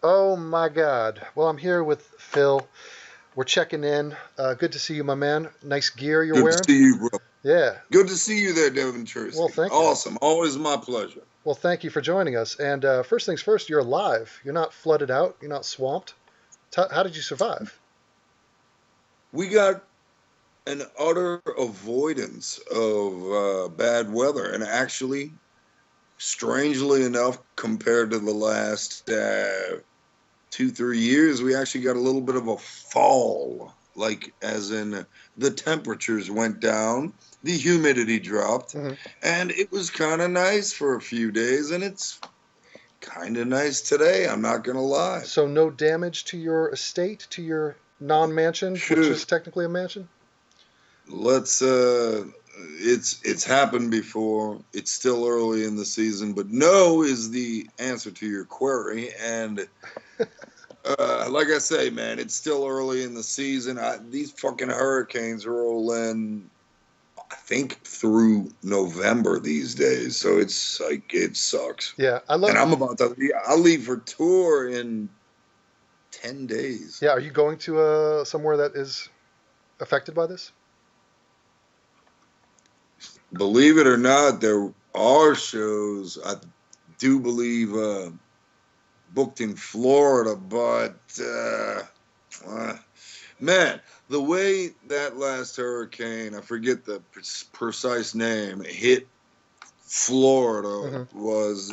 Oh my God. Well, I'm here with Phil. We're checking in. Good to see you, my man. Nice gear you're Good to wearing. see you, bro. Yeah. Good to see you there, Devon Well, Tracey. thank you. Awesome. Always my pleasure. Well, thank you for joining us. And first things first, you're alive. You're not flooded out. You're not swamped. How did you survive? We got an utter avoidance of bad weather. And actually, strangely enough, compared to the last 2, 3 years, we actually got a little bit of a fall. Like, as in, the temperatures went down, the humidity dropped, Hmm. and it was kind of nice for a few days. And it's kind of nice today. I'm not gonna lie. So no damage to your estate, to your non-mansion, which Phew. is technically a mansion? Let's it's happened before. It's still early in the season, but no is the answer to your query. And like I say, man, it's still early in the season. These fucking hurricanes roll in, I think, through November these days. So it's like it sucks. Yeah, I And love. I'll leave for tour in 10 days. Yeah, are you going to somewhere that is affected by this? Believe it or not, there are shows. I do believe booked in Florida, but uh, man, the way that last hurricane, I forget the precise name, hit Florida Hmm. was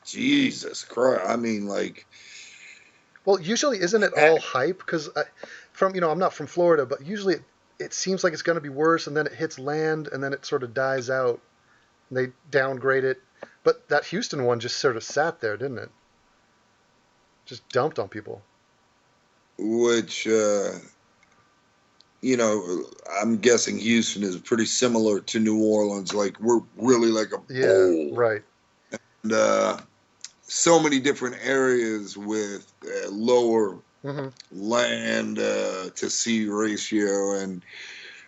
Jesus Christ. I mean, like, Well, usually isn't it all hype? Because I'm not from Florida, but usually it seems like it's going to be worse, and then it hits land, and then it sort of dies out, and they downgrade it. But that Houston one just sort of sat there, didn't it? Just dumped on people. which I'm guessing Houston is pretty similar to New Orleans. Like, we're really like a Yeah, bowl. right. And so many different areas with lower Hmm. land to sea ratio. And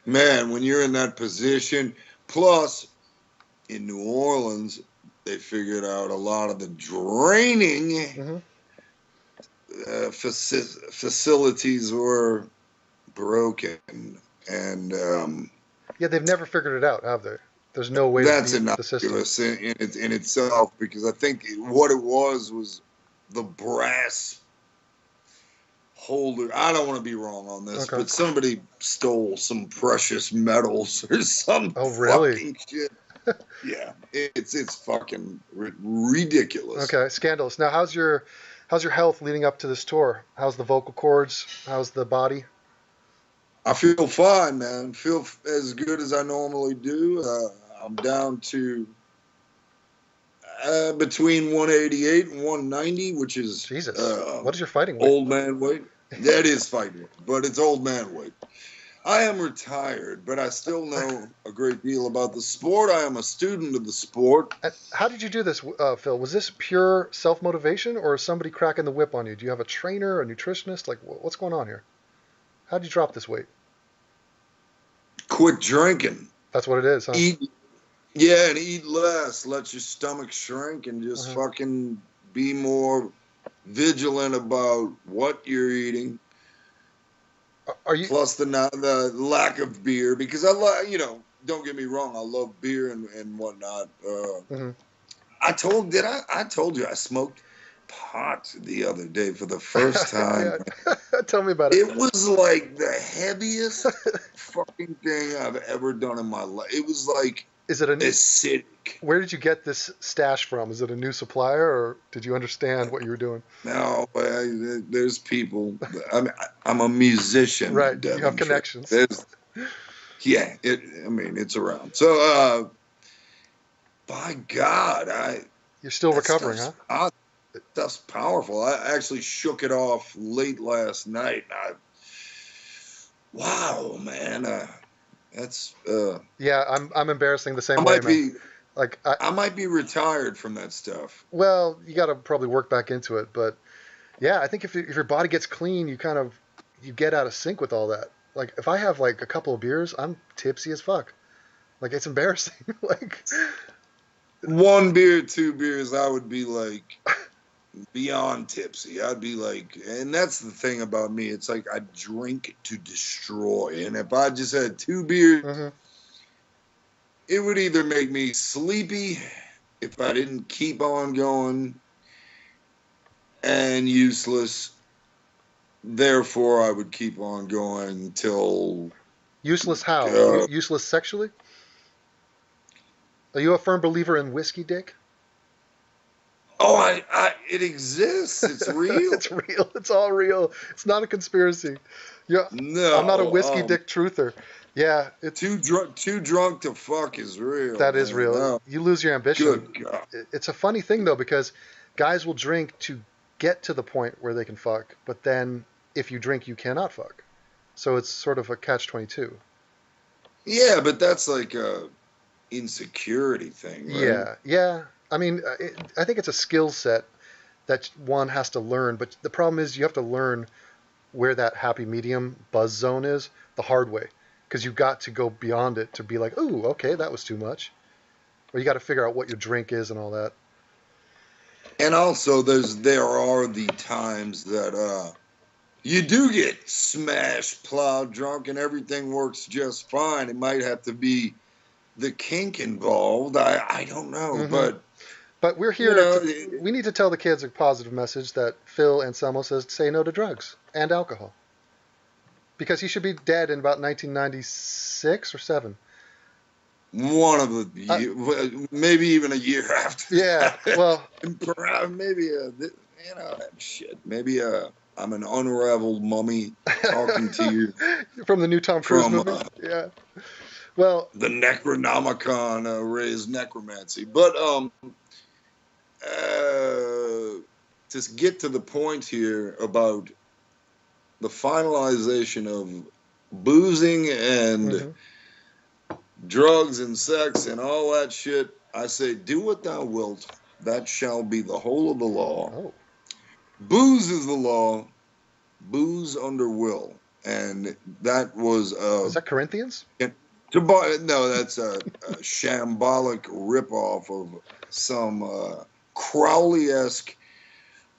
man, when you're in that position, plus in New Orleans, they figured out a lot of the draining Hmm. facilities were broken. And Yeah, they've never figured it out, have they? There's no way to that's beat the system. innocuous in itself, because I think what it was the brass holder. I don't want to be wrong on this, Okay. but somebody stole some precious metals or some Oh, really? fucking shit. Yeah, it's fucking ridiculous. Okay, scandalous. Now, how's your health leading up to this tour? How's the vocal cords? How's the body? I feel fine, man. Feel as good as I normally do. I'm down to between 188 and 190, which is Jesus, what is your fighting weight? old man weight. That is fight weight, but it's old man weight. I am retired, but I still know a great deal about the sport. I am a student of the sport. How did you do this, Phil? Was this pure self-motivation, or is somebody cracking the whip on you? Do you have a trainer, a nutritionist? Like, what's going on here? How did you drop this weight? Quit drinking. That's what it is, huh? Eat, yeah, and eat less. Let your stomach shrink and just Uh-huh. fucking be more vigilant about what you're eating. Are you? Plus the lack of beer, because I love, don't get me wrong, I love beer and whatnot. Mhm. I told you I smoked pot the other day for the first time. Yeah, tell me about it. It was like the heaviest fucking thing I've ever done in my life. It was like Is it a? acidic. Where did you get this stash from? Is it a new supplier, or did you understand what you were doing? No, there's people. I'm a musician, Right, you have Devon Tracey. connections. Yeah, I mean, it's around. So, by God, You're still that recovering, stuff's huh? hot. Stuff's powerful. I actually shook it off late last night. Wow, man, that's Yeah, I'm embarrassing the I same way, might man. be Like, I might be retired from that stuff. well, you got to probably work back into it, but yeah, I think if your body gets clean, you get out of sync with all that. Like, if I have like a couple of beers, I'm tipsy as fuck. Like, it's embarrassing. Like, One beer, two beers, I would be like beyond tipsy. I'd be like, and that's the thing about me. It's like I drink to destroy. And if I just had 2 beers, Mm-hmm. it would either make me sleepy if I didn't keep on going and useless. Therefore, I would keep on going until. Useless how? Useless sexually? Are you a firm believer in whiskey dick? Oh, it exists. It's real. It's real. It's all real. It's not a conspiracy. Yeah, No, I'm not a whiskey dick truther. Yeah, it's too drunk to fuck is real. that is man. real. No. You lose your ambition. Good God. It's a funny thing though because guys will drink to get to the point where they can fuck, but then if you drink, you cannot fuck. So it's sort of a catch-22. Yeah, but that's like a insecurity thing, right? Yeah. I mean, I think it's a skill set that one has to learn, but the problem is you have to learn where that happy medium buzz zone is the hard way, because you got to go beyond it to be like, ooh, okay, that was too much, or you got to figure out what your drink is and all that. And also, there are the times that you do get smashed, plowed drunk, and everything works just fine. It might have to be the kink involved. I don't know, But we're here. We need to tell the kids a positive message that Phil Anselmo says say no to drugs and alcohol. Because he should be dead in about 1996 or 7. One of the, maybe even a year after. Yeah, well. Maybe, shit. Maybe I'm an unraveled mummy talking to you. From the new Tom Cruise movie? Yeah. Well. The Necronomicon raised necromancy. But, to get to the point here about the finalization of boozing and drugs and sex and all that shit, I say, do what thou wilt, that shall be the whole of the law. Oh. Booze is the law, booze under will. And that was... is that Corinthians? No, that's a shambolic ripoff of some Crowley-esque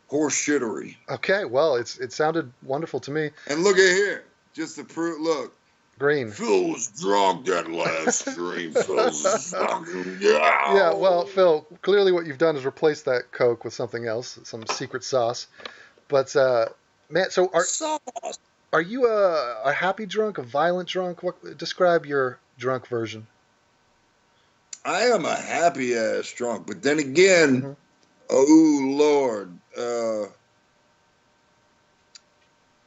horseshittery. Okay, well, it sounded wonderful to me. And look at here, just to prove, look. Green. Phil was drunk that last stream. Phil's fucking, yeah. Yeah, well, Phil, clearly what you've done is replace that Coke with something else, some secret sauce. But, man, so are you a happy drunk, a violent drunk? Describe your drunk version. I am a happy ass drunk, but then again, oh Lord,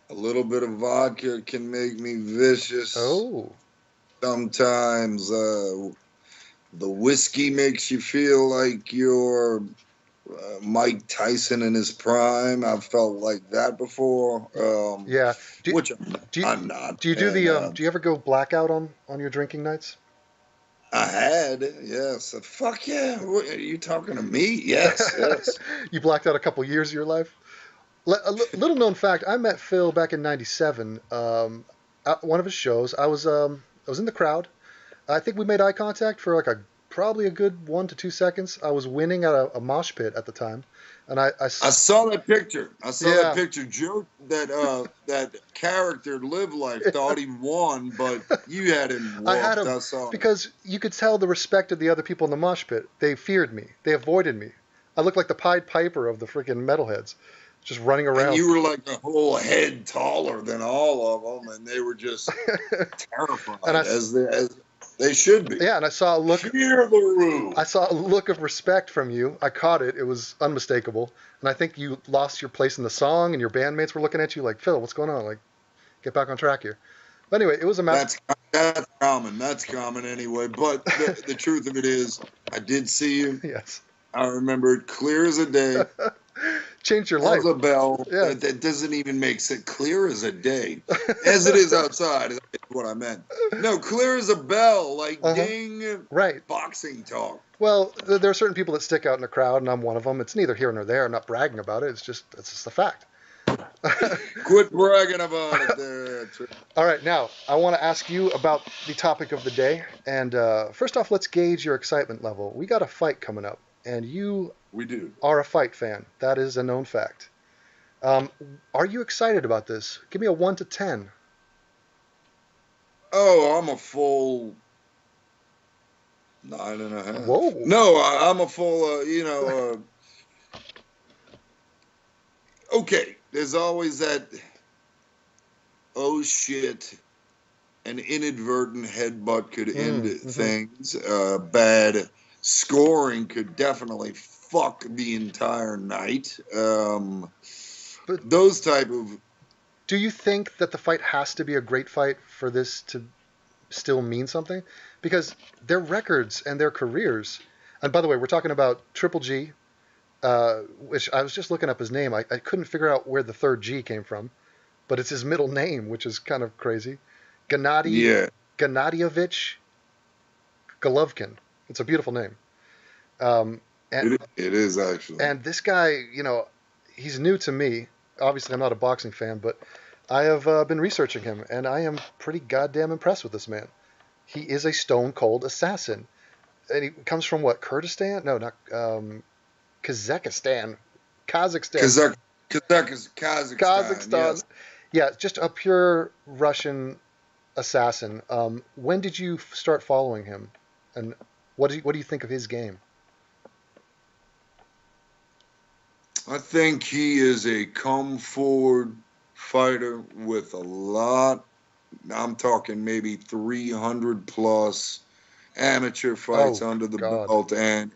a little bit of vodka can make me vicious. Oh. Sometimes the whiskey makes you feel like you're Mike Tyson in his prime. I've felt like that before. Yeah. I'm not. Do you do do you ever go blackout on your drinking nights? I had, yes. Fuck yeah. What, are you talking to me? Yes. You blacked out a couple years of your life? A little known fact, I met Phil back in '97 at one of his shows. I was in the crowd. I think we made eye contact for like probably a good 1 to 2 seconds. I was winning at a mosh pit at the time, and I saw that picture. That picture. Joe, that character Live Life thought he won, but you had him whooped. I had him because you could tell the respect of the other people in the mosh pit. They feared me. They avoided me. I looked like the Pied Piper of the freaking metalheads, just running around. And you were like a whole head taller than all of them, and they were just terrified, as they should be. Yeah, and I saw a look. Fear the room. I saw a look of respect from you. I caught it. It was unmistakable. And I think you lost your place in the song, and your bandmates were looking at you like, Phil, what's going on? Like, get back on track here. But anyway, it was a matter. That's common. That's common anyway. But the truth of it is, I did see you. Yes. I remember it clear as a day. Changed your life. As a bell. Yeah. That doesn't even make sense. Clear as a day. As it is outside is what I meant. No, clear as a bell. Like ding. Right. Boxing talk. Well, there are certain people that stick out in the crowd, and I'm one of them. It's neither here nor there. I'm not bragging about it. It's just a fact. Quit bragging about it there. All right, now I want to ask you about the topic of the day. And first off, let's gauge your excitement level. We got a fight coming up and you We do. are a fight fan. That is a known fact. Are you excited about this? Give me a 1 to 10. Oh, I'm a full 9.5. Whoa. No, I'm a full, okay. There's always that, oh shit, an inadvertent headbutt could end things. Bad scoring could definitely fuck the entire night. But Those type of. do you think that the fight has to be a great fight for this to still mean something? Because their records and their careers, and by the way, we're talking about Triple G, which I was just looking up his name. I couldn't figure out where the third G came from, but it's his middle name, which is kind of crazy. Gennady Yeah, Gennadievich Golovkin. It's a beautiful name. Um, and it is actually. and this guy, he's new to me. Obviously, I'm not a boxing fan, but I have been researching him, and I am pretty goddamn impressed with this man. He is a stone cold assassin, and he comes from what? Kurdistan? No, not Kazakhstan. Kazakhstan. Kazakhstan. Kazakhstan. Yes. Yeah, just a pure Russian assassin. When did you start following him, and what do you think of his game? I think he is a come forward fighter with a lot. I'm talking maybe 300 plus amateur fights Oh under the God. belt, and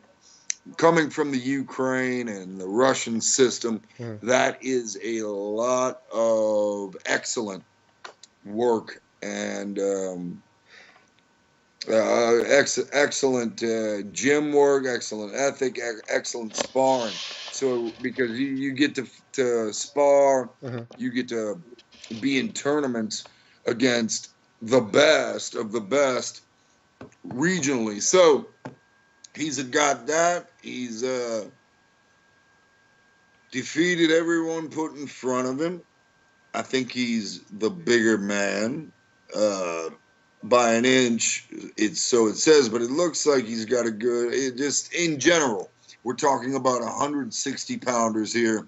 coming from the Ukraine and the Russian system, Hmm. that is a lot of excellent work and excellent gym work, excellent ethic, excellent sparring. So because you get to spar, Hmm. you get to be in tournaments against the best of the best regionally. So he's got that. He's defeated everyone put in front of him. I think he's the bigger man by an inch. So it says, but it looks like he's got a good. Just in general, we're talking about 160 pounders here.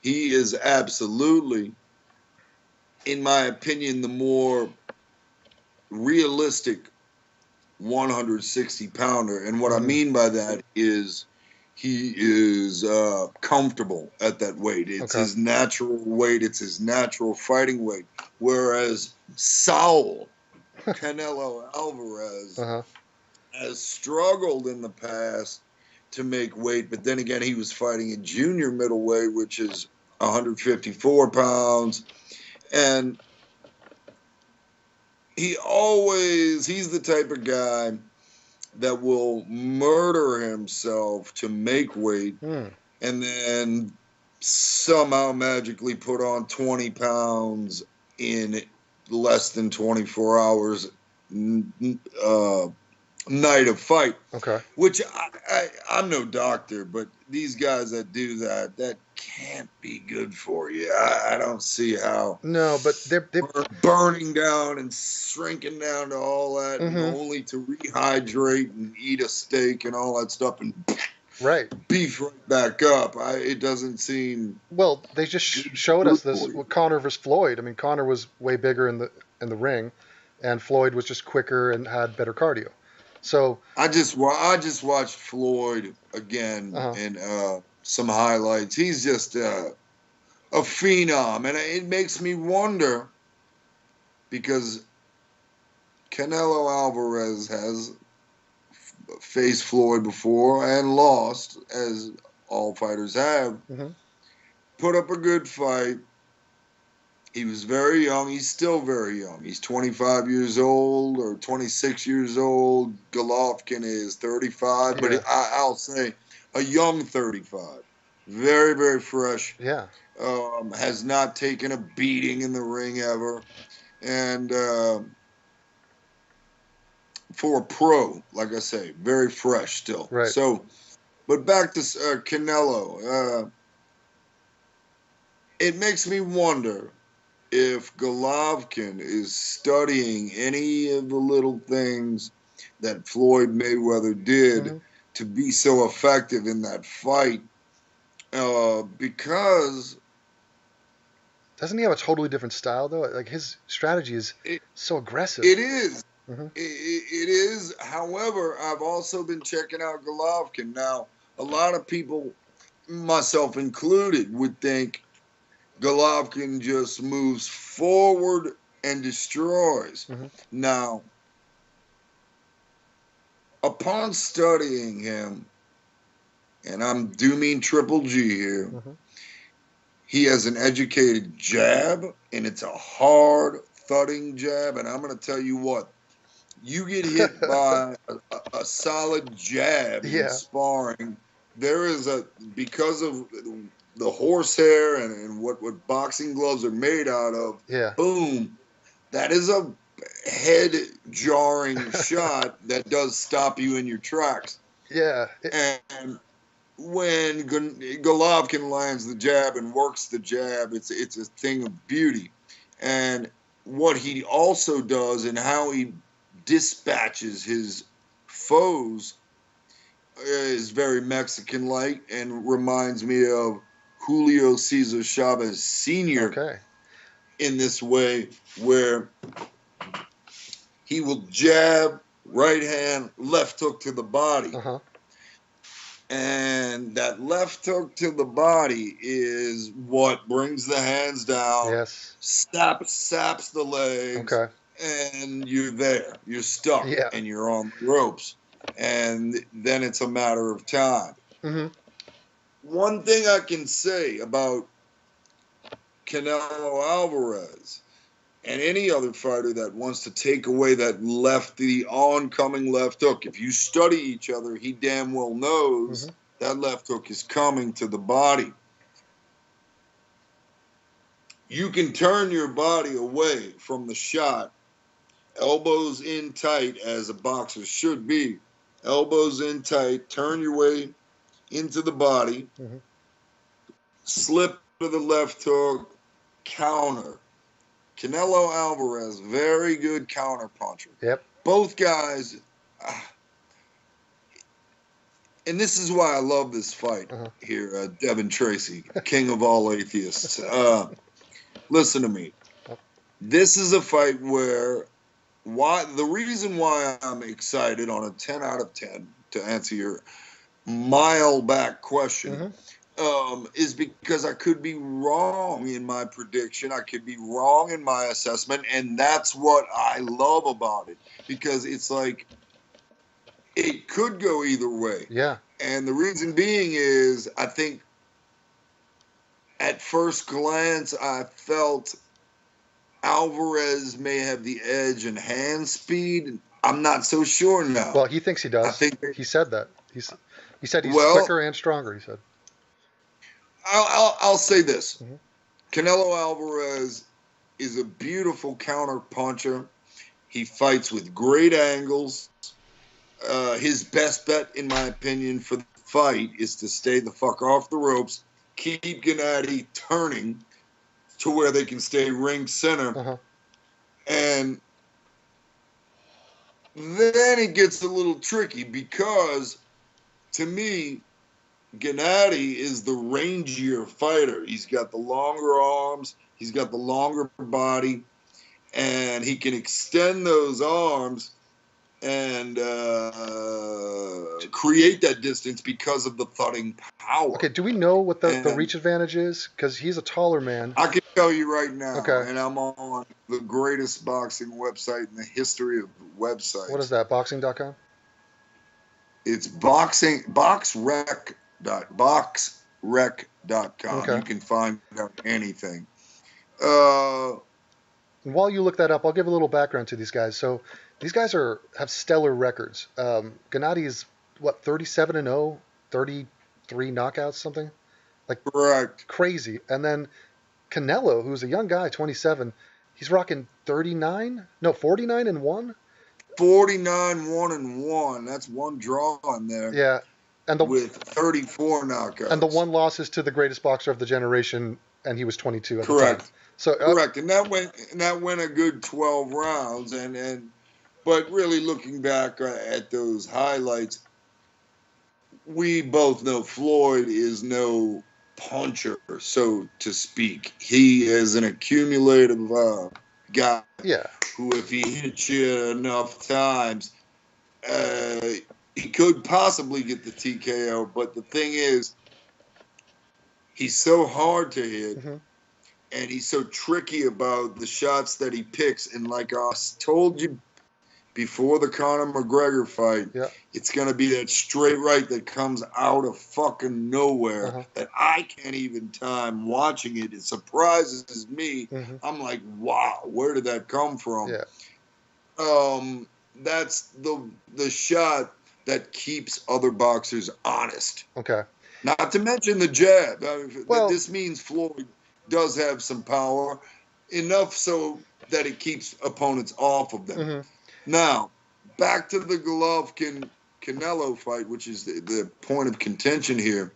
He is absolutely, in my opinion, the more realistic 160 pounder. And what I Hmm. mean by that is he is comfortable at that weight. It's Okay. his natural weight. It's his natural fighting weight. Whereas Saul Canelo Alvarez Uh-huh. has struggled in the past to make weight, but then again, he was fighting a junior middleweight, which is 154 pounds. And he's the type of guy that will murder himself to make weight Hmm. and then somehow magically put on 20 pounds in less than 24 hours night of fight, Okay. which I'm no doctor, but these guys that do that, that can't be good for you. I don't see how No, but they're burning down and shrinking down to all that and hmm only to rehydrate and eat a steak and all that stuff and right. beef right back up. It doesn't seem Well, they just showed good us this for you. with Connor versus Floyd. I mean, Connor was way bigger in the ring, and Floyd was just quicker and had better cardio. So, I just watched Floyd again uh-huh. in some highlights. He's just a phenom, and it makes me wonder because Canelo Alvarez has faced Floyd before and lost, as all fighters have. Hmm. Put up a good fight. He was very young. He's still very young. He's 25 years old or 26 years old. Golovkin is 35, but Yeah. I'll say a young 35. Very, very fresh. Yeah. Has not taken a beating in the ring ever. And for a pro, like I say, very fresh still. Right. So, but back to Canelo. It makes me wonder if Golovkin is studying any of the little things that Floyd Mayweather did Hmm. to be so effective in that fight because Doesn't he have a totally different style though? Like his strategy is it, so aggressive. it is. Hmm. It is. However, I've also been checking out Golovkin. Now, a lot of people, myself included, would think Golovkin just moves forward and destroys. Hmm. Now, upon studying him, and I do mean Triple G here, Hmm. he has an educated jab, and it's a hard, thudding jab. And I'm going to tell you what, you get hit by a solid jab in Yeah. sparring, there is because of the horsehair and what boxing gloves are made out of, Yeah. boom, that is a head jarring shot that does stop you in your tracks. Yeah. And when Golovkin lands the jab and works the jab, it's a thing of beauty. And what he also does and how he dispatches his foes is very Mexican-like and reminds me of Julio Cesar Chavez Sr. Okay. in this way, where he will jab, right hand, left hook to the body. Uh-huh. And that left hook to the body is what brings the hands down, Yes. saps the legs, Okay. and you're there. You're stuck, Yeah. and you're on the ropes. And then it's a matter of time. Hmm. One thing I can say about Canelo Alvarez and any other fighter that wants to take away the oncoming left hook, if you study each other, he damn well knows that left hook is coming to the body. You can turn your body away from the shot, elbows in tight, as a boxer should be. Elbows in tight, turn your way into the body, slip to the left hook, counter. Canelo Alvarez, very good counter puncher. Yep. Both guys, and this is why I love this fight here, Devon Tracey, king of all atheists. Listen to me. This is a fight where the reason why I'm excited on a 10 out of 10 to answer your mile back question is because I could be wrong in my prediction. I could be wrong in my assessment. And that's what I love about it, because it's like it could go either way. Yeah. And the reason being is I think at first glance, I felt Alvarez may have the edge in hand speed. I'm not so sure now. Well, he thinks he does. I think he said that. He said he's quicker and stronger, he said. I'll say this. Canelo Alvarez is a beautiful counter puncher. He fights with great angles. His best bet, in my opinion, for the fight is to stay the fuck off the ropes, keep Gennady turning to where they can stay ring center. And then it gets a little tricky because, to me, Gennady is the rangier fighter. He's got the longer arms. He's got the longer body. And he can extend those arms and create that distance because of the thudding power. Okay, do we know what the reach advantage is? Because he's a taller man. I can tell you right now, okay. And I'm on the greatest boxing website in the history of websites. What is that, boxing.com? It's boxrec.com. Okay. You can find out anything. And while you look that up, I'll give a little background to these guys. So these guys have stellar records. Gennady is, 37-0, 33 knockouts, something? Like, correct. Crazy. And then Canelo, who's a young guy, 27, he's rocking 49-1? 49-1-1. That's one draw in there. Yeah. With 34 knockouts. And the one loss is to the greatest boxer of the generation, and he was 22 at correct. the time. So, correct. And that went a good 12 rounds. But really looking back at those highlights, we both know Floyd is no puncher, so to speak. He is an accumulative guy Yeah. who, if he hits you enough times, he could possibly get the TKO. But the thing is, he's so hard to hit, Mm-hmm. and he's so tricky about the shots that he picks. And like I told you before the Conor McGregor fight, Yeah. it's going to be that straight right that comes out of fucking nowhere that I can't even time watching it. It surprises me. Mm-hmm. I'm like, wow, where did that come from? Yeah. That's the shot that keeps other boxers honest. Okay. Not to mention the jab. Well, this means Floyd does have some power, enough so that it keeps opponents off of them. Mm-hmm. Now, back to the Golovkin-Canelo fight, which is the point of contention here.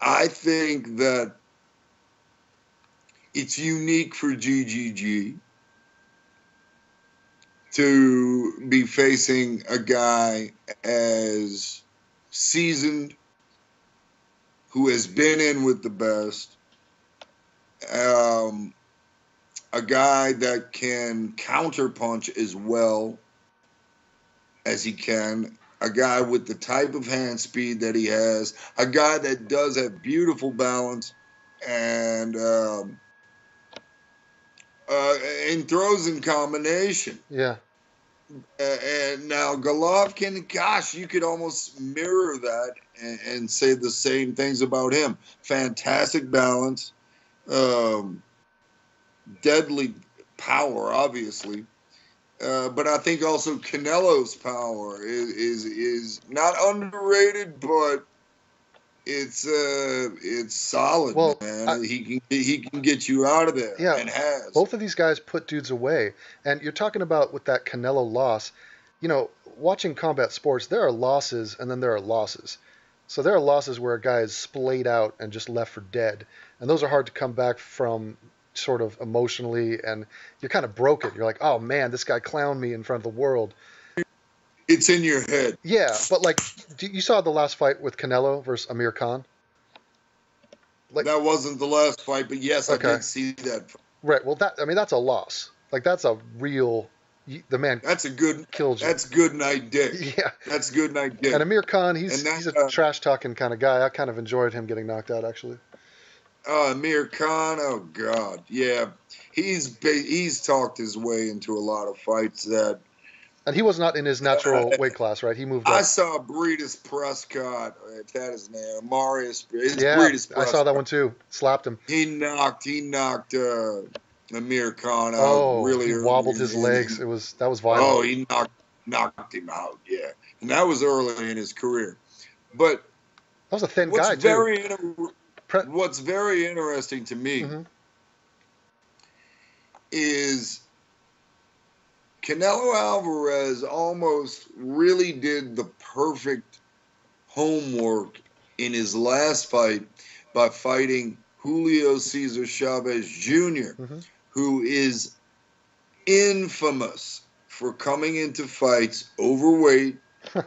I think that it's unique for GGG to be facing a guy as seasoned, who has been in with the best, a guy that can counterpunch as well as he can, a guy with the type of hand speed that he has, a guy that does have beautiful balance and throws in combination. Yeah. And now Golovkin, gosh, you could almost mirror that and say the same things about him. Fantastic balance, deadly power, obviously. But I think also Canelo's power is not underrated, but it's solid, well, man. He can get you out of there, yeah, and has. Both of these guys put dudes away, and you're talking about with that Canelo loss. You know, watching combat sports, there are losses and then there are losses. So there are losses where a guy is splayed out and just left for dead, and those are hard to come back from, sort of emotionally, and you're kind of broken. You're like, oh man, this guy clowned me in front of the world. It's in your head. Yeah, but like, you saw the last fight with Canelo versus Amir Khan? Like, that wasn't the last fight, but yes, okay. I did see that fight. Right, well, that's a loss. Like, that's a real, the man killed you. That's good night dick. Yeah. That's good night dick. And Amir Khan, he's a trash-talking kind of guy. I kind of enjoyed him getting knocked out, actually. Amir Khan, oh God, yeah, he's talked his way into a lot of fights that. And he was not in his natural weight class, right? He moved up. I saw Breedis Prescott, if that is his name, Marius. Yeah, Breedis Prescott. I saw that one too. Slapped him. He knocked Amir Khan out. Oh, really he early. Wobbled his legs. That was violent. Oh, he knocked him out. Yeah, and that was early in his career. But that was a thin guy too. What's very interesting to me is Canelo Alvarez almost really did the perfect homework in his last fight by fighting Julio Cesar Chavez Jr., who is infamous for coming into fights overweight,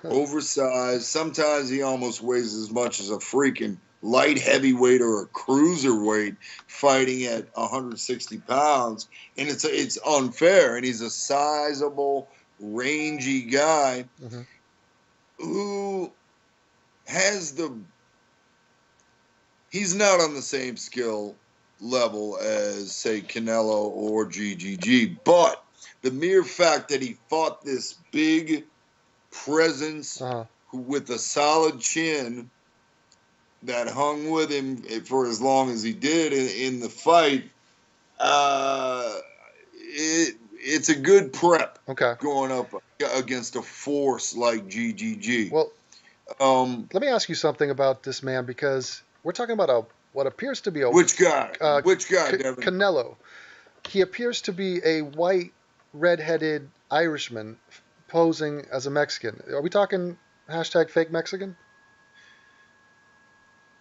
oversized. Sometimes he almost weighs as much as a freaking light heavyweight or a cruiserweight fighting at 160 pounds. And it's unfair. And he's a sizable, rangy guy who has he's not on the same skill level as, say, Canelo or GGG. But the mere fact that he fought this big presence with a solid chin that hung with him for as long as he did in the fight, it's a good prep going up against a force like GGG. Well, let me ask you something about this man, because we're talking about what appears to be a... Which guy? Devon? Canelo. He appears to be a white, red-headed Irishman posing as a Mexican. Are we talking #fake Mexican?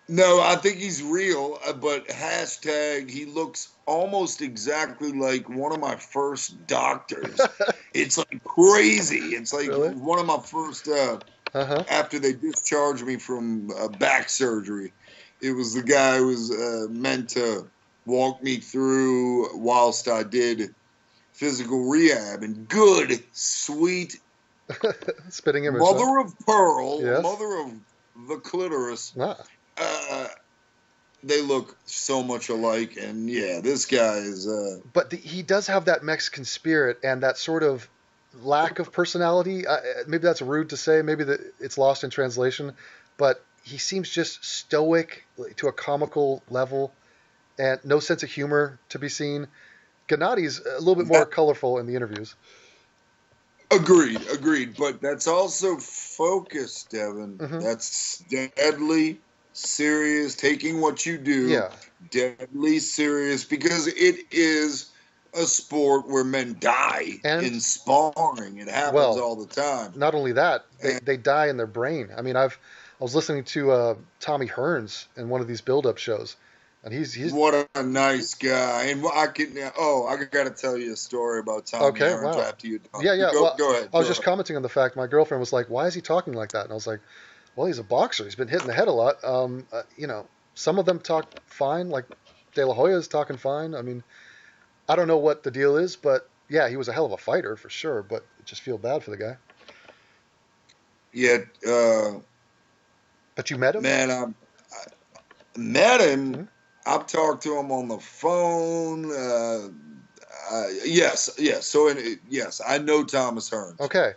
No, I think he's real, but he looks almost exactly like one of my first doctors. It's like crazy. It's like one of my first after they discharged me from back surgery. It was the guy who was meant to walk me through whilst I did physical rehab. And good, sweet, spitting image, mother of pearl, yes. mother of the clitoris. Ah. They look so much alike, and yeah, this guy is. But he does have that Mexican spirit and that sort of lack of personality. Maybe that's rude to say. Maybe it's lost in translation, but he seems just stoic to a comical level, and no sense of humor to be seen. Gennadi's a little bit more colorful in the interviews. Agreed. But that's also focused, Devon. Mm-hmm. That's deadly serious. Taking what you do, deadly serious, because it is a sport where men die in sparring. It happens all the time. Not only that, they die in their brain. I mean, I was listening to Tommy Hearns in one of these build-up shows, and he's what a nice guy. And I got to tell you a story about Tommy Hearns after you. Yeah. Go ahead. I was just commenting on the fact my girlfriend was like, "Why is he talking like that?" And I was like, "Well, he's a boxer. He's been hitting the head a lot. Some of them talk fine, like De La Hoya is talking fine. I mean, I don't know what the deal is, but yeah, he was a hell of a fighter for sure. But I just feel bad for the guy." Yeah. But you met him? Man, I met him. Mm-hmm. I've talked to him on the phone. Yes. So, yes, I know Thomas Hearns. Okay.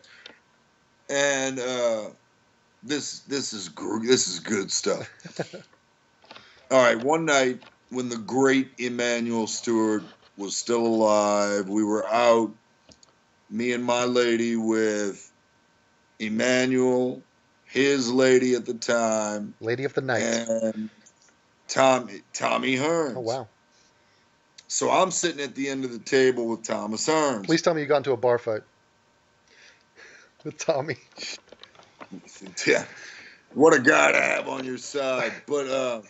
And this is good stuff. All right, one night when the great Emmanuel Stewart was still alive, we were out, me and my lady, with Emmanuel, his lady at the time, lady of the night, and Tommy Hearns. Oh, wow. So I'm sitting at the end of the table with Thomas Hearns. Please tell me you got into a bar fight with Tommy. Yeah. What a guy to have on your side. But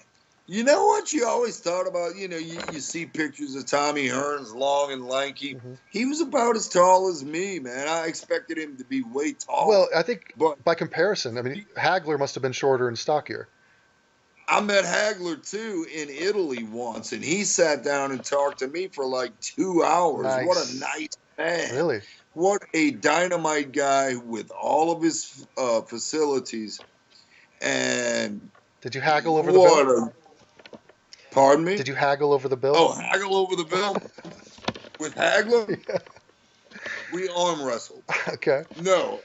you know what you always thought about? You know, you see pictures of Tommy Hearns, long and lanky. Mm-hmm. He was about as tall as me, man. I expected him to be way taller. Well, I think by comparison, I mean, Hagler must have been shorter and stockier. I met Hagler, too, in Italy once, and he sat down and talked to me for like 2 hours. Nice. What a nice man. Really? What a dynamite guy with all of his facilities. And did you haggle over the bill? Pardon me? Did you haggle over the bill? Oh, haggle over the bill? With Hagler? Yeah. We arm wrestled. Okay. No.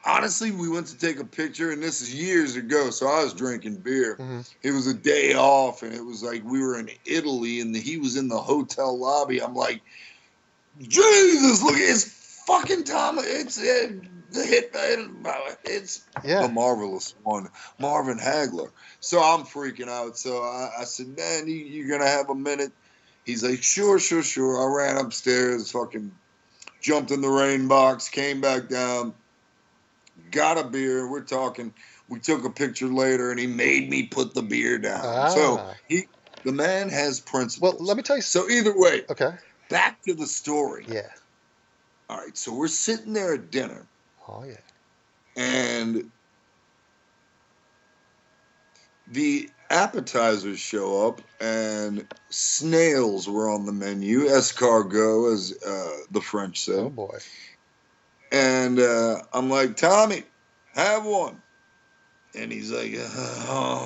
Honestly, we went to take a picture, and this is years ago, so I was drinking beer. Mm-hmm. It was a day off, and it was like we were in Italy, and he was in the hotel lobby. I'm like, Jesus, look, it's fucking Tom. It's the marvelous one, Marvin Hagler. So I'm freaking out. So I said, man, you're going to have a minute? He's like, sure. I ran upstairs, fucking jumped in the rain box, came back down, got a beer. We're talking. We took a picture later, and he made me put the beer down. So the man has principles. Well, let me tell you. So either way. Okay. Back to the story. Yeah. All right, so we're sitting there at dinner. Oh, yeah. And the appetizers show up, and snails were on the menu, escargot, as the French say. Oh, boy. And I'm like, Tommy, have one. And he's like, oh,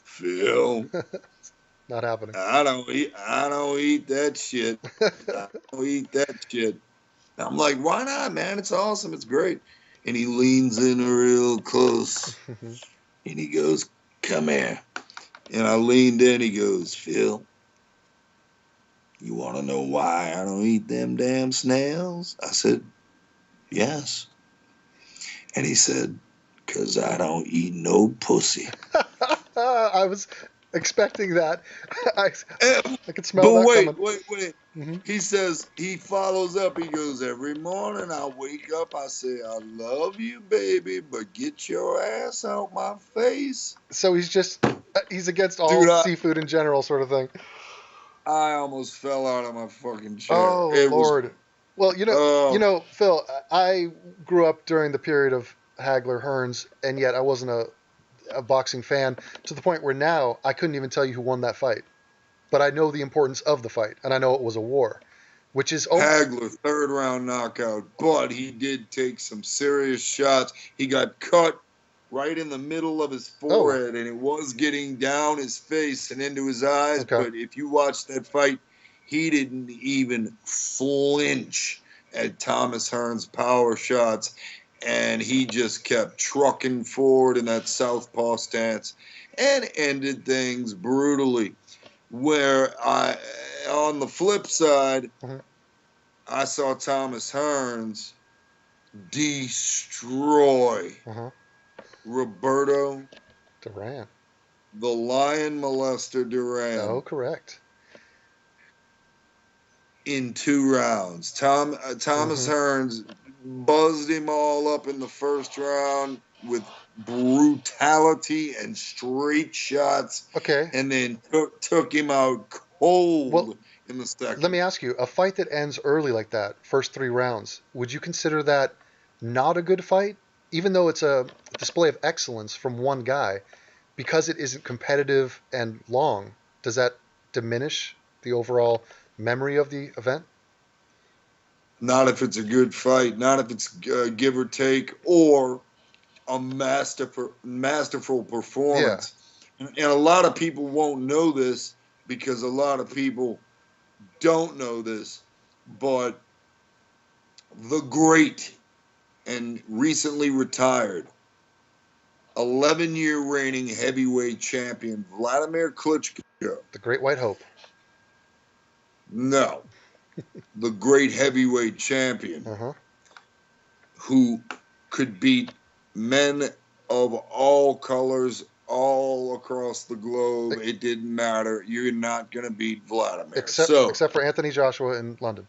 Phil. Not happening. I don't eat that shit. I don't eat that shit. I'm like, why not, man? It's awesome. It's great. And he leans in real close. And he goes, come here. And I leaned in. He goes, Phil, you want to know why I don't eat them damn snails? I said, yes. And he said, because I don't eat no pussy. I was expecting that. I could smell that coming. Wait. Mm-hmm. He says, he follows up. He goes, every morning I wake up, I say, I love you, baby, but get your ass out my face. So he's against all seafood in general, sort of thing. I almost fell out of my fucking chair. Oh, Lord. Well, Oh, Phil, I grew up during the period of Hagler Hearns, and yet I wasn't a boxing fan to the point where now I couldn't even tell you who won that fight. But I know the importance of the fight, and I know it was a war, which is Hagler, third round knockout, but he did take some serious shots. He got cut right in the middle of his oh, forehead, and it was getting down his face and into his eyes. okay. But if you watch that fight, he didn't even flinch at Thomas Hearns' power shots, and he just kept trucking forward in that southpaw stance and ended things brutally. On the flip side, Mhm. I saw Thomas Hearns destroy Uh-huh. Roberto, Duran. the lion molester Oh, Duran, correct. in 2 rounds. Thomas Hmm. Hearns buzzed him all up in the first round with brutality and straight shots, Okay. and then took him out Well, cold in the let second. me ask you, a fight that ends early like that, first 3 rounds, would you consider that not a good fight? Even though it's a display of excellence from one guy, because it isn't competitive and long, does that diminish the overall memory of the event? Not if it's a good fight, not if it's give or take, or a masterful Yeah. performance. And a lot of people won't know this because a lot of people don't know this, but the great and recently retired 11-year reigning heavyweight champion Vladimir Klitschko, The Great White Hope. no, the great heavyweight champion Uh-huh. who could beat men of all colors all across the globe. It didn't matter. You're not going to beat Vladimir. Except So, except for Anthony Joshua in London.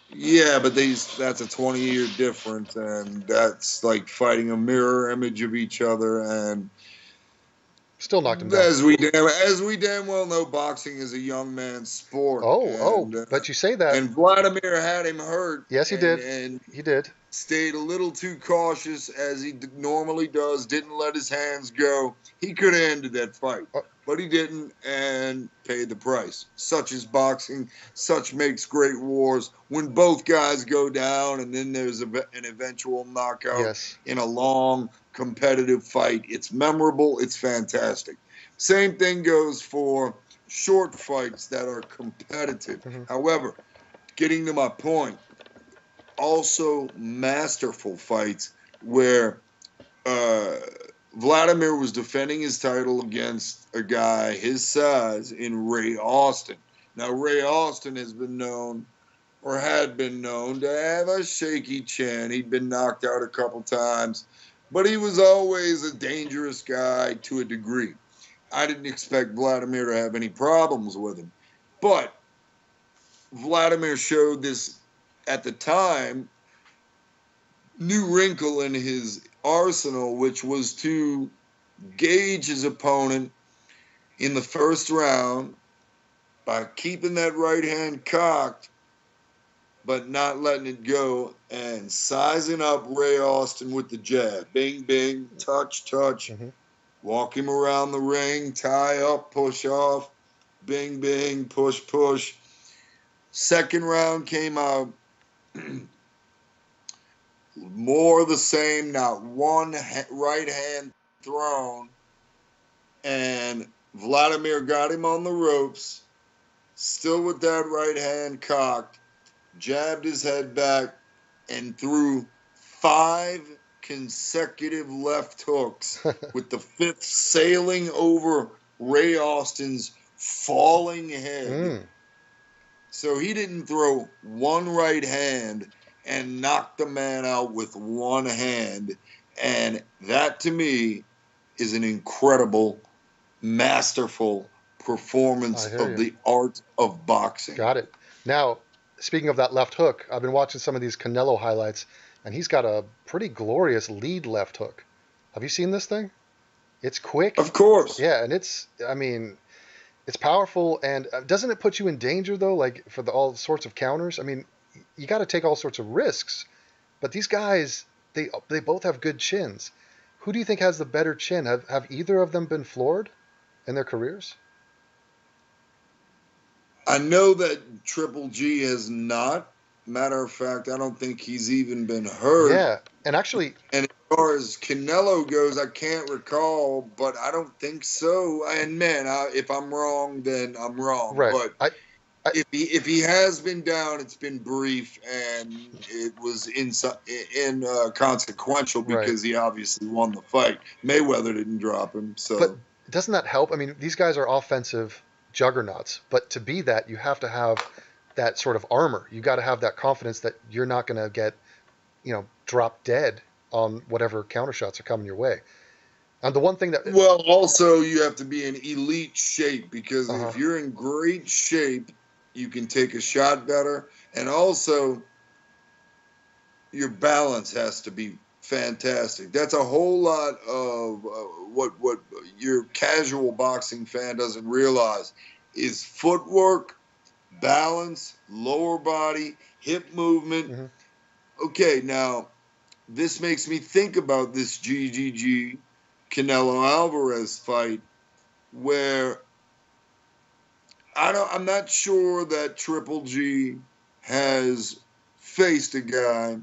yeah, but that's a 20-year difference, and that's like fighting a mirror image of each other. And Still knocked him down. as we damn well know, boxing is a young man's sport, Oh, but you say that. and Vladimir had him hurt, Yes, he did. and He did. stayed a little too cautious as he normally does, didn't let his hands go. He could have ended that fight, Uh, but he didn't and paid the price. Such is boxing, such makes great wars. When both guys go down and then there's an eventual knockout yes. in a long competitive fight, it's memorable, it's fantastic. Same thing goes for short fights that are competitive. Hmm. However, getting to my point, also masterful fights where uh, Vladimir was defending his title against a guy his size in Ray Austin. Now, Ray Austin has been known or had been known to have a shaky chin. He'd been knocked out a couple times, but he was always a dangerous guy to a degree. I didn't expect Vladimir to have any problems with him, but Vladimir showed this at the time new wrinkle in his arsenal, which was to gauge his opponent in the first round by keeping that right hand cocked, but not letting it go and sizing up Ray Austin with the jab. Bing, bing, touch, touch. Hmm. Walk him around the ring, tie up, push off. Bing, bing, push, push. Second round came out. More the same, not one right hand thrown. And Vladimir got him on the ropes, still with that right hand cocked, jabbed his head back, and threw 5 consecutive left hooks, with the fifth sailing over Ray Austin's falling head. Mm. So he didn't throw one right hand and knock the man out with one hand. And that, to me, is an incredible, masterful I performance hear of you. the art of boxing. Got it. Now, speaking of that left hook, I've been watching some of these Canelo highlights, and he's got a pretty glorious lead left hook. Have you seen this thing? It's quick. Of course. Yeah, and I mean, it's powerful. And doesn't it put you in danger, though, like for all sorts of counters? I mean, you got to take all sorts of risks. But these guys, they both have good chins. Who do you think has the better chin? Have either of them been floored in their careers? I know that Triple G has not. Matter of fact, I don't think he's even been hurt. Yeah, and actually, And as far as Canelo goes, I can't recall, but I don't think so. And man, if I'm wrong, then I'm wrong. right. But I if he has been down, it's been brief, and it was inconsequential right. because he obviously won the fight. Mayweather didn't drop him, so. But doesn't that help? I mean, these guys are offensive juggernauts, but to be that, you have to have that sort of armor. You got to have that confidence that you're not going to get, drop dead on whatever counter shots are coming your way. And the one thing that, Well, also you have to be in elite shape because uh-huh, if you're in great shape, you can take a shot better, and also your balance has to be fantastic. That's a whole lot of what your casual boxing fan doesn't realize is footwork, balance, lower body, hip movement. mm-hmm, Okay, now this makes me think about this GGG Canelo Alvarez fight where I'm not sure that Triple G has faced a guy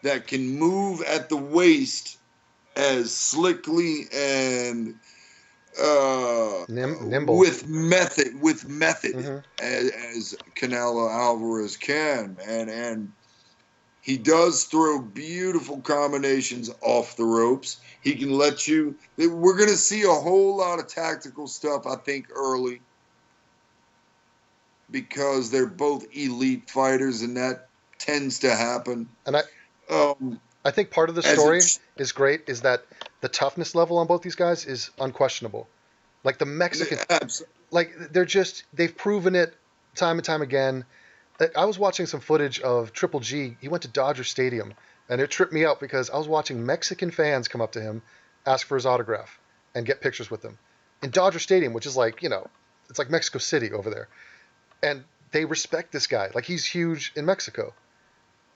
that can move at the waist as slickly and nimble. with method Mm-hmm. as Canelo Alvarez can, and he does throw beautiful combinations off the ropes. He can let you. We're going to see a whole lot of tactical stuff, I think, early because they're both elite fighters, and that tends to happen. And Um, I think part of the story is great is that the toughness level on both these guys is unquestionable. Like the Mexican, like they've proven it time and time again. I was watching some footage of Triple G. He went to Dodger Stadium, and it tripped me out because I was watching Mexican fans come up to him, ask for his autograph, and get pictures with him in Dodger Stadium, which is like, it's like Mexico City over there. And they respect this guy. Like he's huge in Mexico.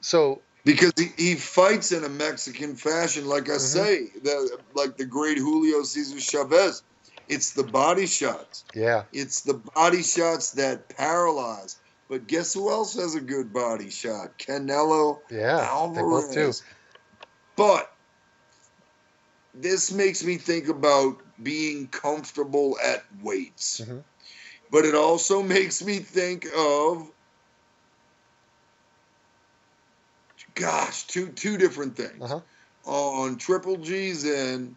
So because he fights in a Mexican fashion, like I mm-hmm, say, like the great Julio Cesar Chavez. It's the body shots. yeah, It's the body shots that paralyze. But guess who else has a good body shot? Canelo Alvarez. They both do. But this makes me think about being comfortable at weights. Mm-hmm. But it also makes me think of, gosh, two different things. Uh-huh. On Triple G's end,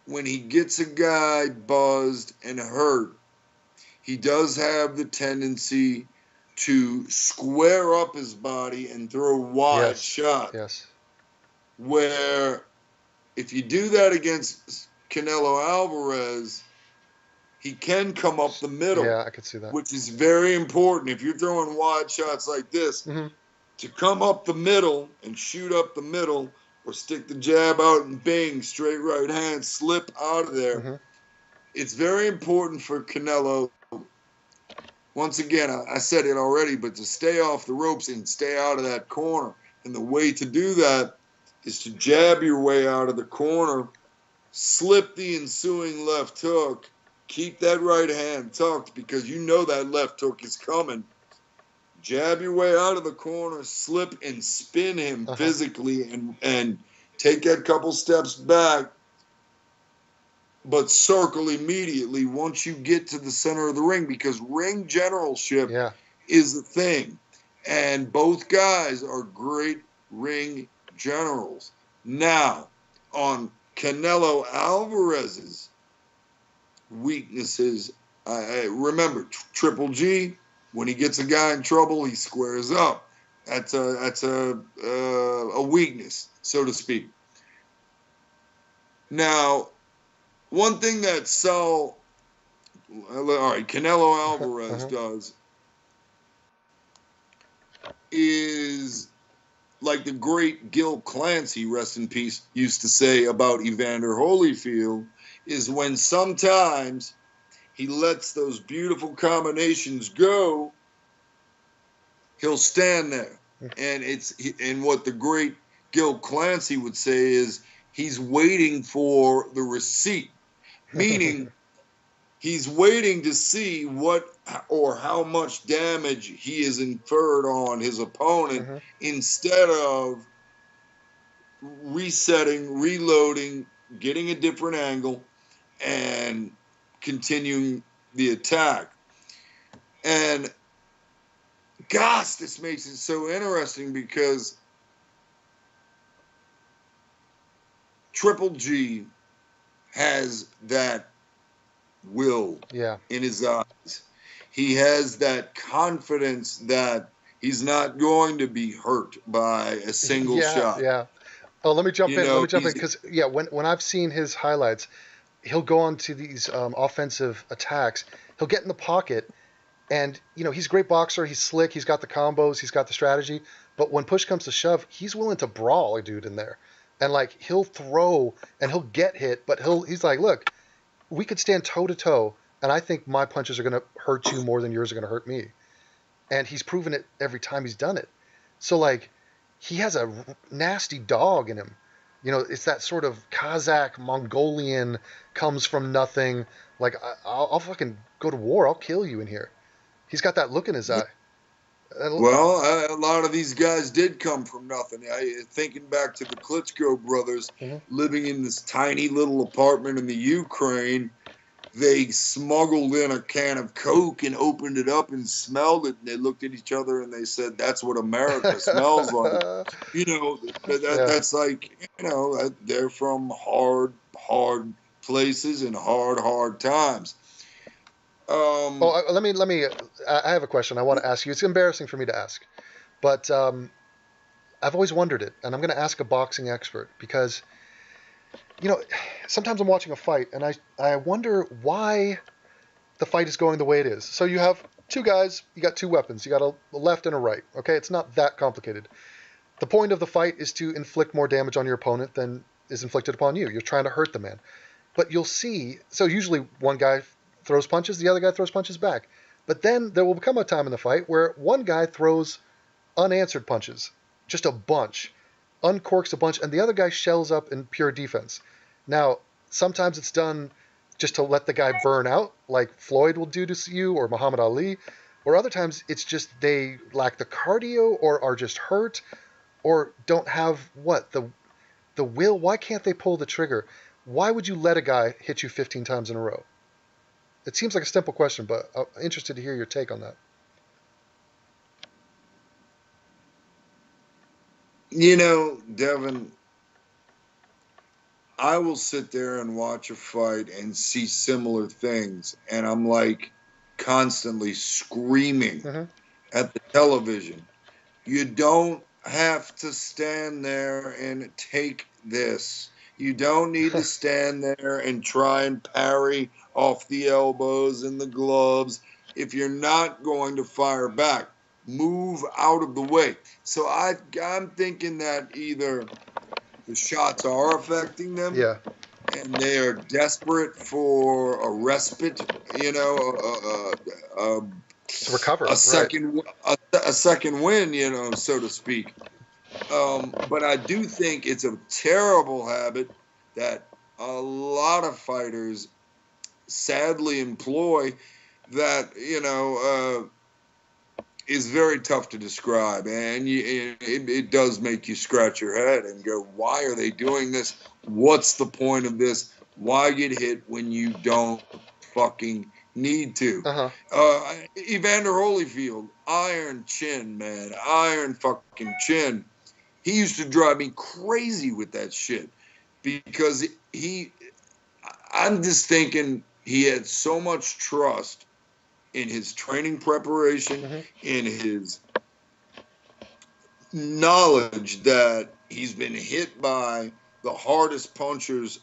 when he gets a guy buzzed and hurt, he does have the tendency to square up his body and throw wide shots. Yes. Where if you do that against Canelo Alvarez, he can come up the middle. Yeah, I could see that. Which is very important. If you're throwing wide shots like this, mm-hmm, to come up the middle and shoot up the middle or stick the jab out and bang, straight right hand, slip out of there. mm-hmm. It's very important for Canelo. Once again, I said it already, but to stay off the ropes and stay out of that corner. And the way to do that is to jab your way out of the corner, slip the ensuing left hook, keep that right hand tucked because you know that left hook is coming. Jab your way out of the corner, slip and spin him physically and take that couple steps back, but circle immediately once you get to the center of the ring because ring generalship is the thing. And both guys are great ring generals. Now, on Canelo Alvarez's weaknesses, remember, Triple G, when he gets a guy in trouble, he squares up. That's a weakness, so to speak. Now, one thing that Canelo Alvarez does is like the great Gil Clancy, rest in peace, used to say about Evander Holyfield, is when sometimes he lets those beautiful combinations go he'll stand there. And what the great Gil Clancy would say is he's waiting for the receipt, meaning he's waiting to see what or how much damage he has inferred on his opponent instead of resetting, reloading, getting a different angle, and continuing the attack. And gosh, this makes it so interesting because Triple G has that will in his eyes. He has that confidence that he's not going to be hurt by a single shot. Yeah. Oh, let me jump in because when I've seen his highlights, he'll go on to these offensive attacks. He'll get in the pocket, and he's a great boxer. He's slick. He's got the combos. He's got the strategy. But when push comes to shove, he's willing to brawl a dude in there, and like he'll throw and he'll get hit, but he's like, look, we could stand toe to toe, and I think my punches are going to hurt you more than yours are going to hurt me. And he's proven it every time he's done it. So like, he has a nasty dog in him. It's that sort of Kazakh, Mongolian, comes from nothing. Like, I'll fucking go to war. I'll kill you in here. He's got that look in his eye. Well, a lot of these guys did come from nothing. Thinking back to the Klitschko brothers living in this tiny little apartment in the Ukraine, they smuggled in a can of Coke and opened it up and smelled it. And they looked at each other and they said, "That's what America smells like." That's like, they're from hard places and hard times. Let me. I have a question I want to ask you. It's embarrassing for me to ask, but I've always wondered it, and I'm going to ask a boxing expert because, sometimes I'm watching a fight and I wonder why the fight is going the way it is. So you have two guys, you got two weapons, you got a left and a right. Okay, it's not that complicated. The point of the fight is to inflict more damage on your opponent than is inflicted upon you. You're trying to hurt the man, but you'll see. So usually one guy throws punches, the other guy throws punches back. But then there will come a time in the fight where one guy throws unanswered punches, just a bunch, uncorks a bunch, and the other guy shells up in pure defense. Now, sometimes it's done just to let the guy burn out, like Floyd will do to you or Muhammad Ali, or other times it's just they lack the cardio or are just hurt or don't have the will. Why can't they pull the trigger? Why would you let a guy hit you 15 times in a row? It seems like a simple question, but I'm interested to hear your take on that. Devon, I will sit there and watch a fight and see similar things, and I'm like constantly screaming at the television. You don't have to stand there and take this. You don't need to stand there and try and parry off the elbows and the gloves. If you're not going to fire back, move out of the way. So I'm thinking that either the shots are affecting them, and they are desperate for a respite, to recover, a second win, so to speak. But I do think it's a terrible habit that a lot of fighters sadly employ that, is very tough to describe. And it does make you scratch your head and go, why are they doing this? What's the point of this? Why get hit when you don't fucking need to? Evander Holyfield, iron chin, man. Iron fucking chin. He used to drive me crazy with that shit because I'm just thinking he had so much trust in his training preparation, in his knowledge that he's been hit by the hardest punchers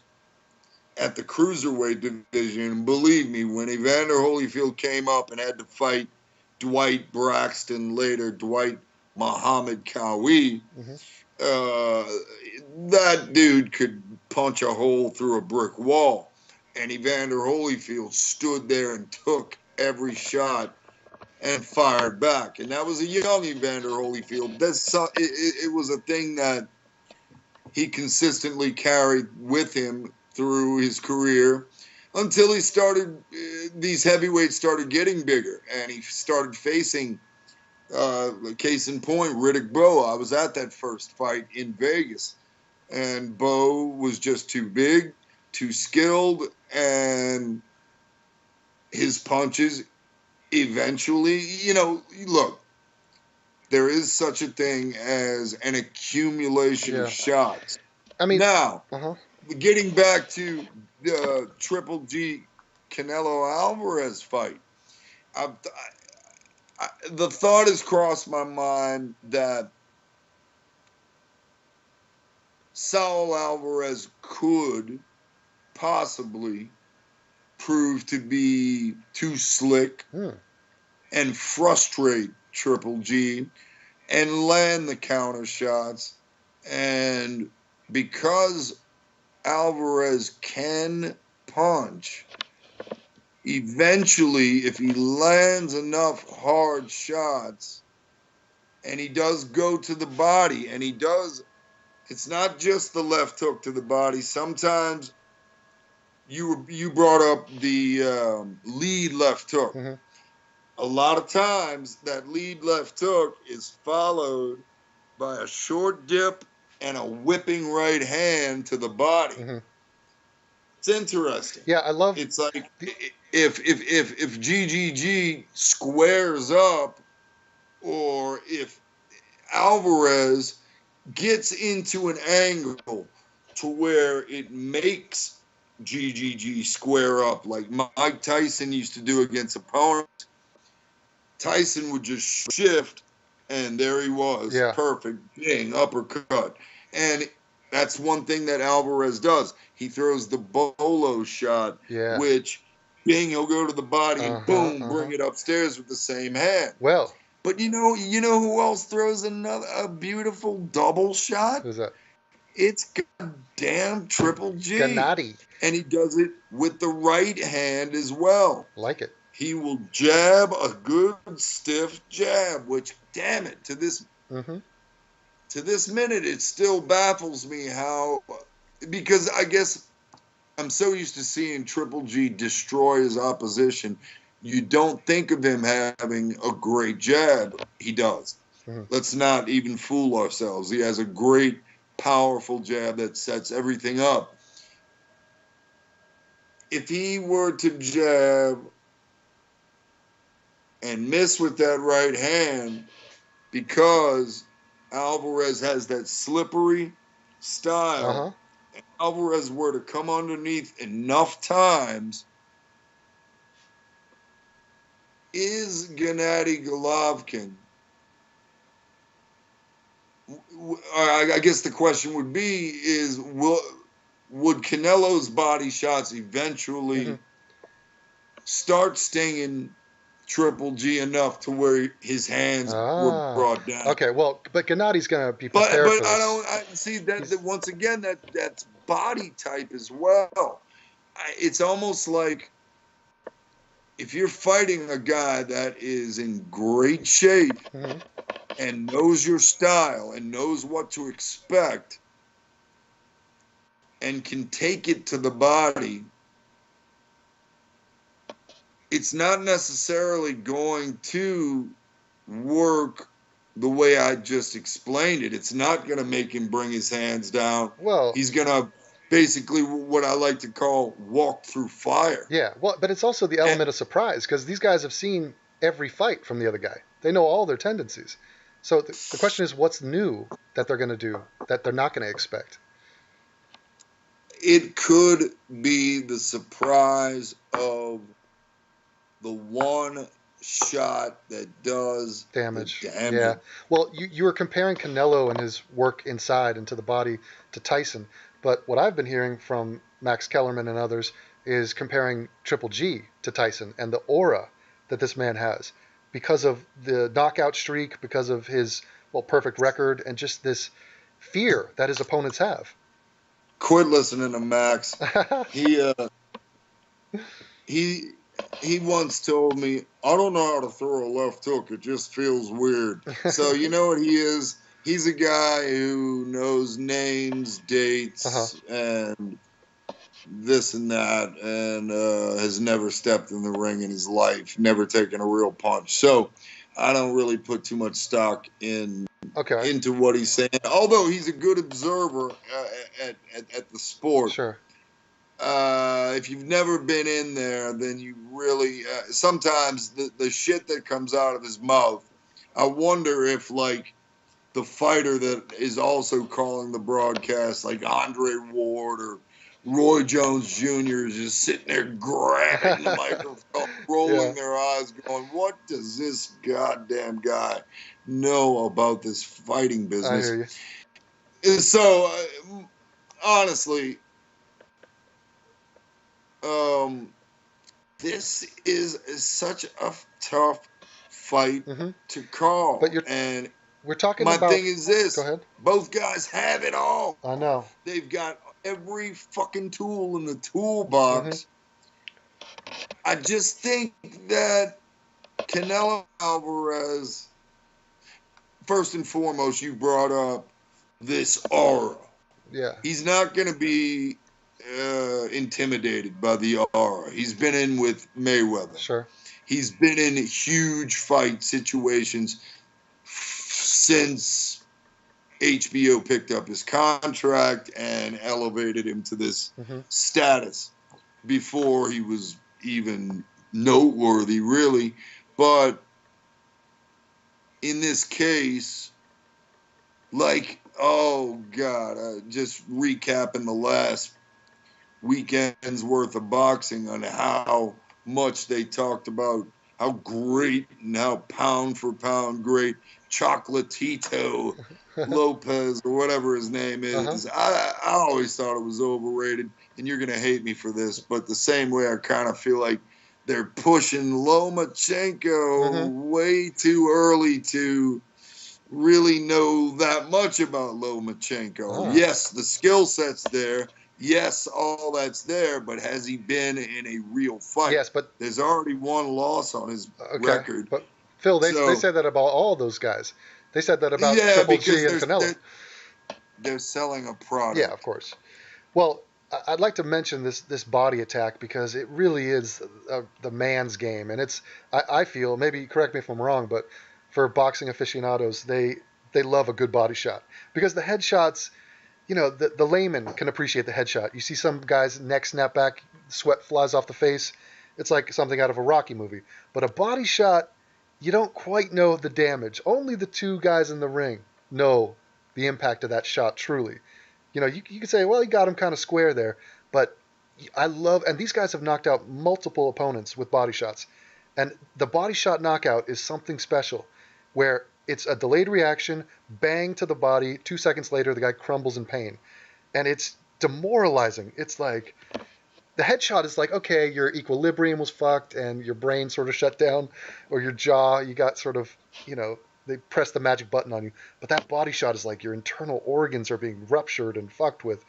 at the cruiserweight division. And believe me, when Evander Holyfield came up and had to fight Dwight Braxton, later Dwight Muhammad Qawi, that dude could punch a hole through a brick wall. And Evander Holyfield stood there and took every shot and fired back. And that was a young Evander Holyfield. It was a thing that he consistently carried with him through his career until he started, these heavyweights started getting bigger, and he started facing, case in point, Riddick Bowe. I was at that first fight in Vegas, and Bowe was just too big, too skilled, and his punches eventually, look, there is such a thing as an accumulation of shots. I mean, now, getting back to the Triple G Canelo Alvarez fight, the thought has crossed my mind that Saul Alvarez could possibly prove to be too slick and frustrate Triple G and land the counter shots. And because Alvarez can punch, eventually, if he lands enough hard shots and he does go to the body, and he does, it's not just the left hook to the body. Sometimes you brought up the lead left hook. A lot of times that lead left hook is followed by a short dip and a whipping right hand to the body. It's interesting. Yeah, I love. It's like if GGG squares up, or if Alvarez gets into an angle to where it makes GGG square up, like Mike Tyson used to do against opponents. Tyson would just shift, and there he was, perfect, bang, uppercut. And that's one thing that Alvarez does. He throws the bolo shot, which, bang, he'll go to the body and boom, bring it upstairs with the same hand. Well, but you know who else throws a beautiful double shot? Who's that? It's goddamn Triple G. Gennady. And he does it with the right hand as well. Like it. He will jab a good stiff jab, which, damn it, to this minute, it still baffles me how, because I guess I'm so used to seeing Triple G destroy his opposition. You don't think of him having a great jab. He does. Let's not even fool ourselves. He has a great, powerful jab that sets everything up. If he were to jab and miss with that right hand, because Alvarez has that slippery style, and Alvarez were to come underneath enough times, is Gennady Golovkin, I guess the question would be, is would Canelo's body shots eventually start stinging Triple G enough to where his hands were brought down? Okay, well, but Gennady's going to be prepared for this. I see that once again, that's body type as well. It's almost like if you're fighting a guy that is in great shape and knows your style and knows what to expect and can take it to the body, it's not necessarily going to work the way I just explained it. It's not going to make him bring his hands down. Well, he's going to basically, what I like to call, walk through fire. Yeah, well, but it's also the element of surprise, because these guys have seen every fight from the other guy. They know all their tendencies. So the question is, what's new that they're going to do that they're not going to expect? It could be the surprise of the one shot that does damage. damage. Yeah. Well, you were comparing Canelo and his work inside into the body to Tyson, but what I've been hearing from Max Kellerman and others is comparing Triple G to Tyson and the aura that this man has because of the knockout streak, because of his perfect record, and just this fear that his opponents have. Quit listening to Max. he once told me, I don't know how to throw a left hook. It just feels weird. So you know what he is? He's a guy who knows names, dates, and this and that, and has never stepped in the ring in his life, never taken a real punch. So I don't really put too much stock into what he's saying, although he's a good observer at the sport. Sure. If you've never been in there, then you really sometimes the shit that comes out of his mouth, I wonder if like the fighter that is also calling the broadcast, like Andre Ward or Roy Jones Jr., is just sitting there grabbing the microphone, rolling their eyes, going, what does this goddamn guy know about this fighting business? I hear you. And so, honestly, this is such a tough fight to call. But we're talking my about... thing is this. Go ahead. Both guys have it all. I know. They've got every fucking tool in the toolbox. I just think that Canelo Alvarez, first and foremost, you brought up this aura. Yeah. He's not going to be intimidated by the aura. He's been in with Mayweather. Sure. He's been in huge fight situations since HBO picked up his contract and elevated him to this status. Before he was even noteworthy, really. But in this case, like, oh God, just recapping the last weekend's worth of boxing on how much they talked about how great and how pound for pound great Chocolatito Lopez or whatever his name is. I always thought it was overrated, and you're going to hate me for this, but the same way I kind of feel like they're pushing Lomachenko way too early to really know that much about Lomachenko. Yes, the skill set's there. Yes, all that's there, but has he been in a real fight? Yes, but there's already one loss on his record. But Phil, they said that about all those guys. They said that about Triple G and Canelo. They're selling a product. Yeah, of course. Well, I'd like to mention this body attack because it really is the man's game, and it's I feel, maybe correct me if I'm wrong, but for boxing aficionados, they love a good body shot because the headshots. You know, the layman can appreciate the headshot. You see some guy's neck snap back, sweat flies off the face. It's like something out of a Rocky movie. But a body shot, you don't quite know the damage. Only the two guys in the ring know the impact of that shot truly. You know, you could say, well, he got him kind of square there. But and these guys have knocked out multiple opponents with body shots. And the body shot knockout is something special where it's a delayed reaction, bang to the body. 2 seconds later, the guy crumbles in pain. And it's demoralizing. It's like, the headshot is like, okay, your equilibrium was fucked and your brain sort of shut down, or your jaw, you got sort of, they pressed the magic button on you. But that body shot is like your internal organs are being ruptured and fucked with.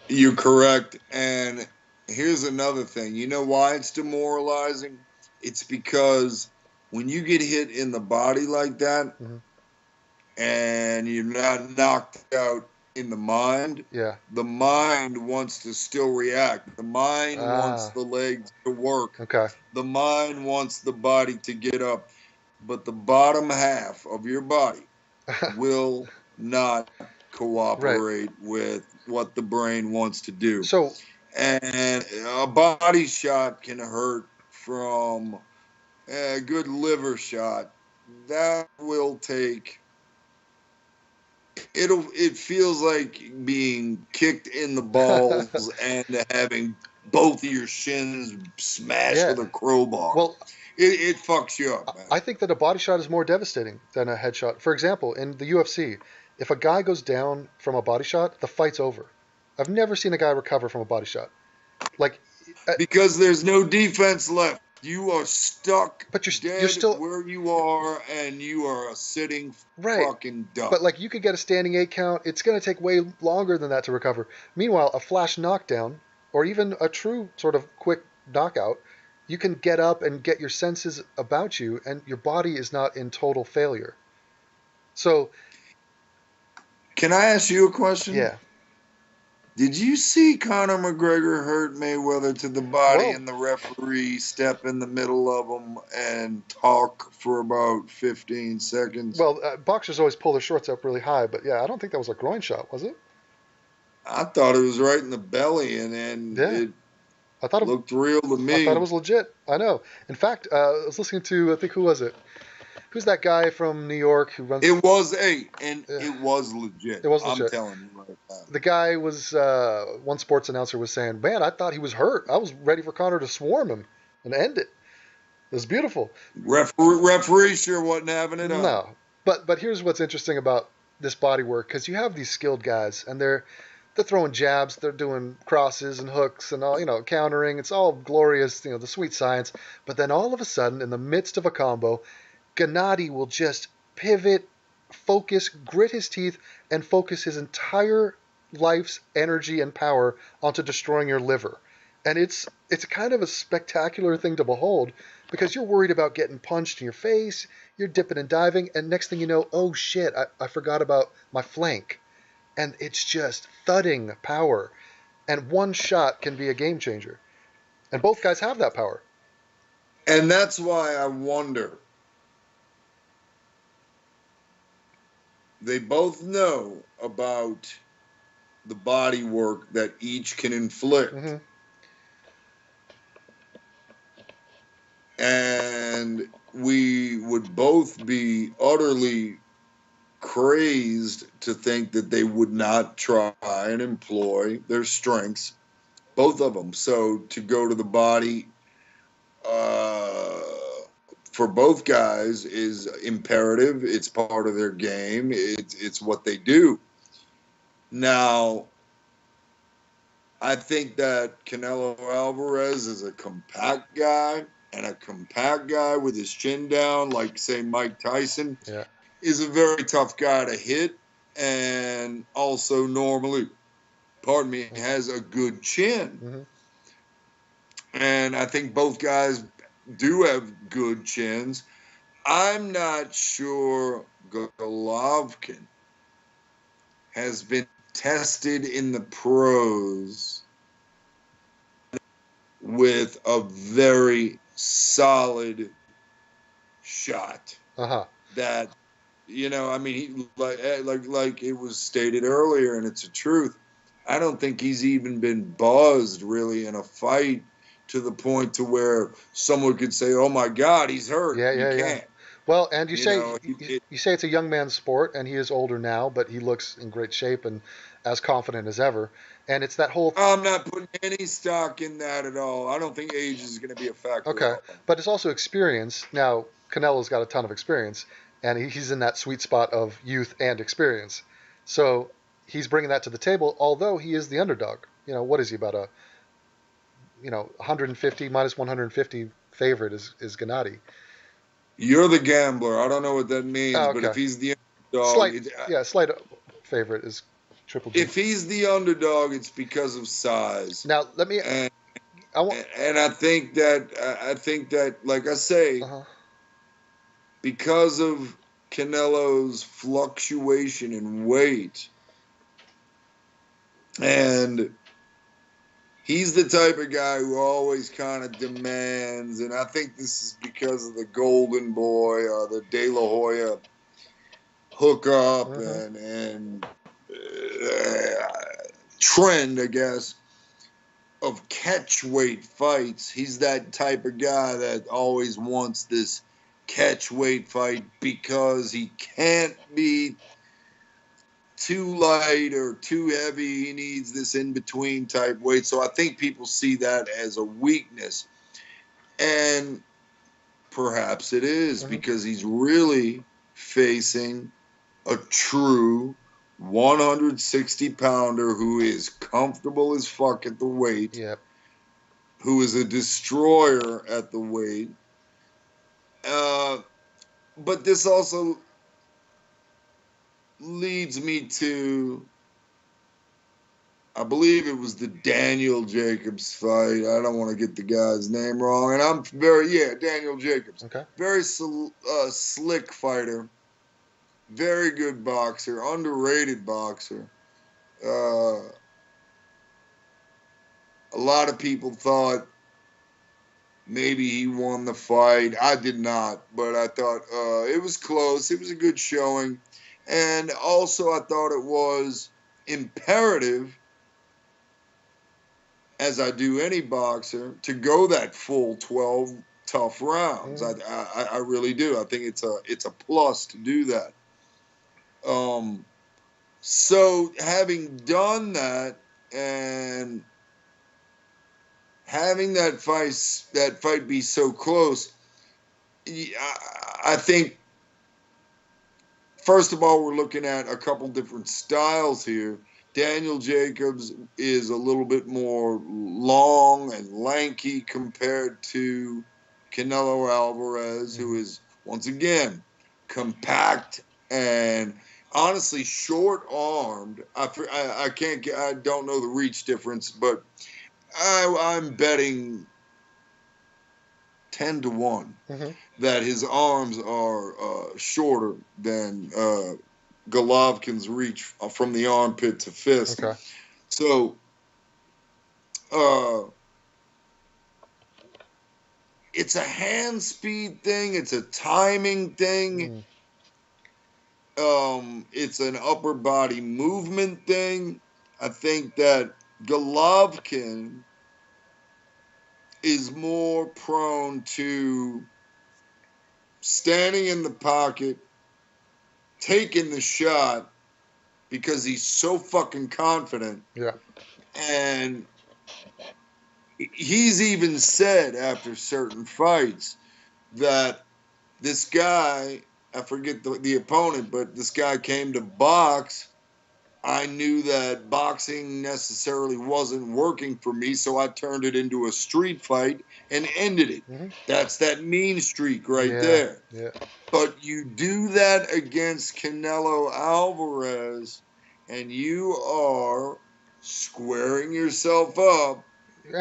You're correct. And here's another thing. You know why it's demoralizing? It's because when you get hit in the body like that and you're not knocked out in the mind, the mind wants to still react. The mind wants the legs to work. Okay. The mind wants the body to get up. But the bottom half of your body will not cooperate with what the brain wants to do. And a body shot can hurt from a good liver shot. That will take. It feels like being kicked in the balls and having both of your shins smashed with a crowbar. Well, it fucks you up, man. I think that a body shot is more devastating than a headshot. For example, in the UFC, if a guy goes down from a body shot, the fight's over. I've never seen a guy recover from a body shot. Because there's no defense left. You are stuck, but you're still where you are, and you are a sitting fucking duck. But you could get a standing 8 count. It's going to take way longer than that to recover. Meanwhile, a flash knockdown, or even a true sort of quick knockout, you can get up and get your senses about you, and your body is not in total failure. So, Can I ask you a question? yeah. Did you see Conor McGregor hurt Mayweather to the body Well, and the referee step in the middle of him and talk for about 15 seconds? boxers always pull their shorts up really high, but yeah, I don't think that was a groin shot, was it? I thought it was right in the belly, and then Yeah, it I thought it, looked real to I thought it me. was legit. I know. In fact, I was listening to, I think, who was it? Who's that guy from New York who runs? It was legit. It was I'm legit. telling you right now. The guy was one sports announcer was saying, "Man, I thought he was hurt. I was ready for Connor to swarm him and end it. It was beautiful." Referee sure wasn't having it on. No, but here's what's interesting about this body work, because you have these skilled guys and they're throwing jabs, they're doing crosses and hooks and all, countering. It's all glorious, the sweet science. But then all of a sudden, in the midst of a combo, Gennady will just pivot, focus, grit his teeth, and focus his entire life's energy and power onto destroying your liver. And it's kind of a spectacular thing to behold, because you're worried about getting punched in your face, you're dipping and diving, and next thing you know, oh shit, I forgot about my flank. And it's just thudding power. And one shot can be a game changer. And both guys have that power. And that's why I wonder. They both know about the body work that each can inflict. Mm-hmm. And we would both be utterly crazed to think that they would not try and employ their strengths, both of them. So to go to the body for both guys is imperative. It's part of their game. It's what they do. Now, I think that Canelo Alvarez is a compact guy, and a compact guy with his chin down, like, say, Mike Tyson, Yeah. is a very tough guy to hit, and also normally, pardon me, has a good chin. Mm-hmm. And I think both guys do have good chins. I'm not sure Golovkin has been tested in the pros with a very solid shot. Uh-huh. That, I mean, he like it was stated earlier, and it's a truth. I don't think he's even been buzzed really in a fight to the point to where someone could say, "Oh my God, he's hurt." Yeah, You yeah, yeah. can't. Well, and you You say know, you say it's a young man's sport, and he is older now, but he looks in great shape and as confident as ever. And it's that whole I'm not putting any stock in that at all. I don't think age is going to be a factor at okay, all. but it's also experience. Now, Canelo's got a ton of experience, and he's in that sweet spot of youth and experience. So he's bringing that to the table, although he is the underdog. What is he, about a 150 minus 150 favorite is Gennady. You're the gambler. I don't know what that means, Oh, but if okay. he's the underdog, Slight favorite is Triple G. if he's the underdog, it's because of size. Now let me. And I want. and I think that, like I say, Uh-huh. because of Canelo's fluctuation in weight, and he's the type of guy who always kind of demands, and I think this is because of the Golden Boy or the De La Hoya hookup and trend, I guess, of catch weight fights. He's that type of guy that always wants this catch weight fight because he can't be too light or too heavy. He needs this in-between type weight. So I think people see that as a weakness. And perhaps it is because he's really facing a true 160-pounder who is comfortable as fuck at the weight, who is a destroyer at the weight. But this also leads me to I believe it was the Daniel Jacobs fight. I don't want to get the guy's name wrong. And I'm Daniel Jacobs. Okay. Very slick fighter. Very good boxer. Underrated boxer. A lot of people thought maybe he won the fight. I did not, but I thought it was close. It was a good showing. And also I thought it was imperative, as I do any boxer, to go that full 12 tough rounds. I really do. I think it's a plus to do that. So having done that and having that fight be so close, I think first of all we're looking at a couple different styles here. Daniel Jacobs is a little bit more long and lanky compared to Canelo Alvarez, who is, once again, compact and honestly short-armed. I don't know the reach difference, but I'm betting 10-1 that his arms are shorter than Golovkin's reach from the armpit to fist. Okay. So, it's a hand speed thing. It's a timing thing. It's an upper body movement thing. I think that Golovkin is more prone to standing in the pocket, taking the shot, because he's so fucking confident. Yeah. And he's even said after certain fights that this guy, I forget the opponent, but this guy came to box. I knew that boxing necessarily wasn't working for me, so I turned it into a street fight and ended it. That's that mean streak right there. Yeah. But you do that against Canelo Alvarez, and you are squaring yourself up,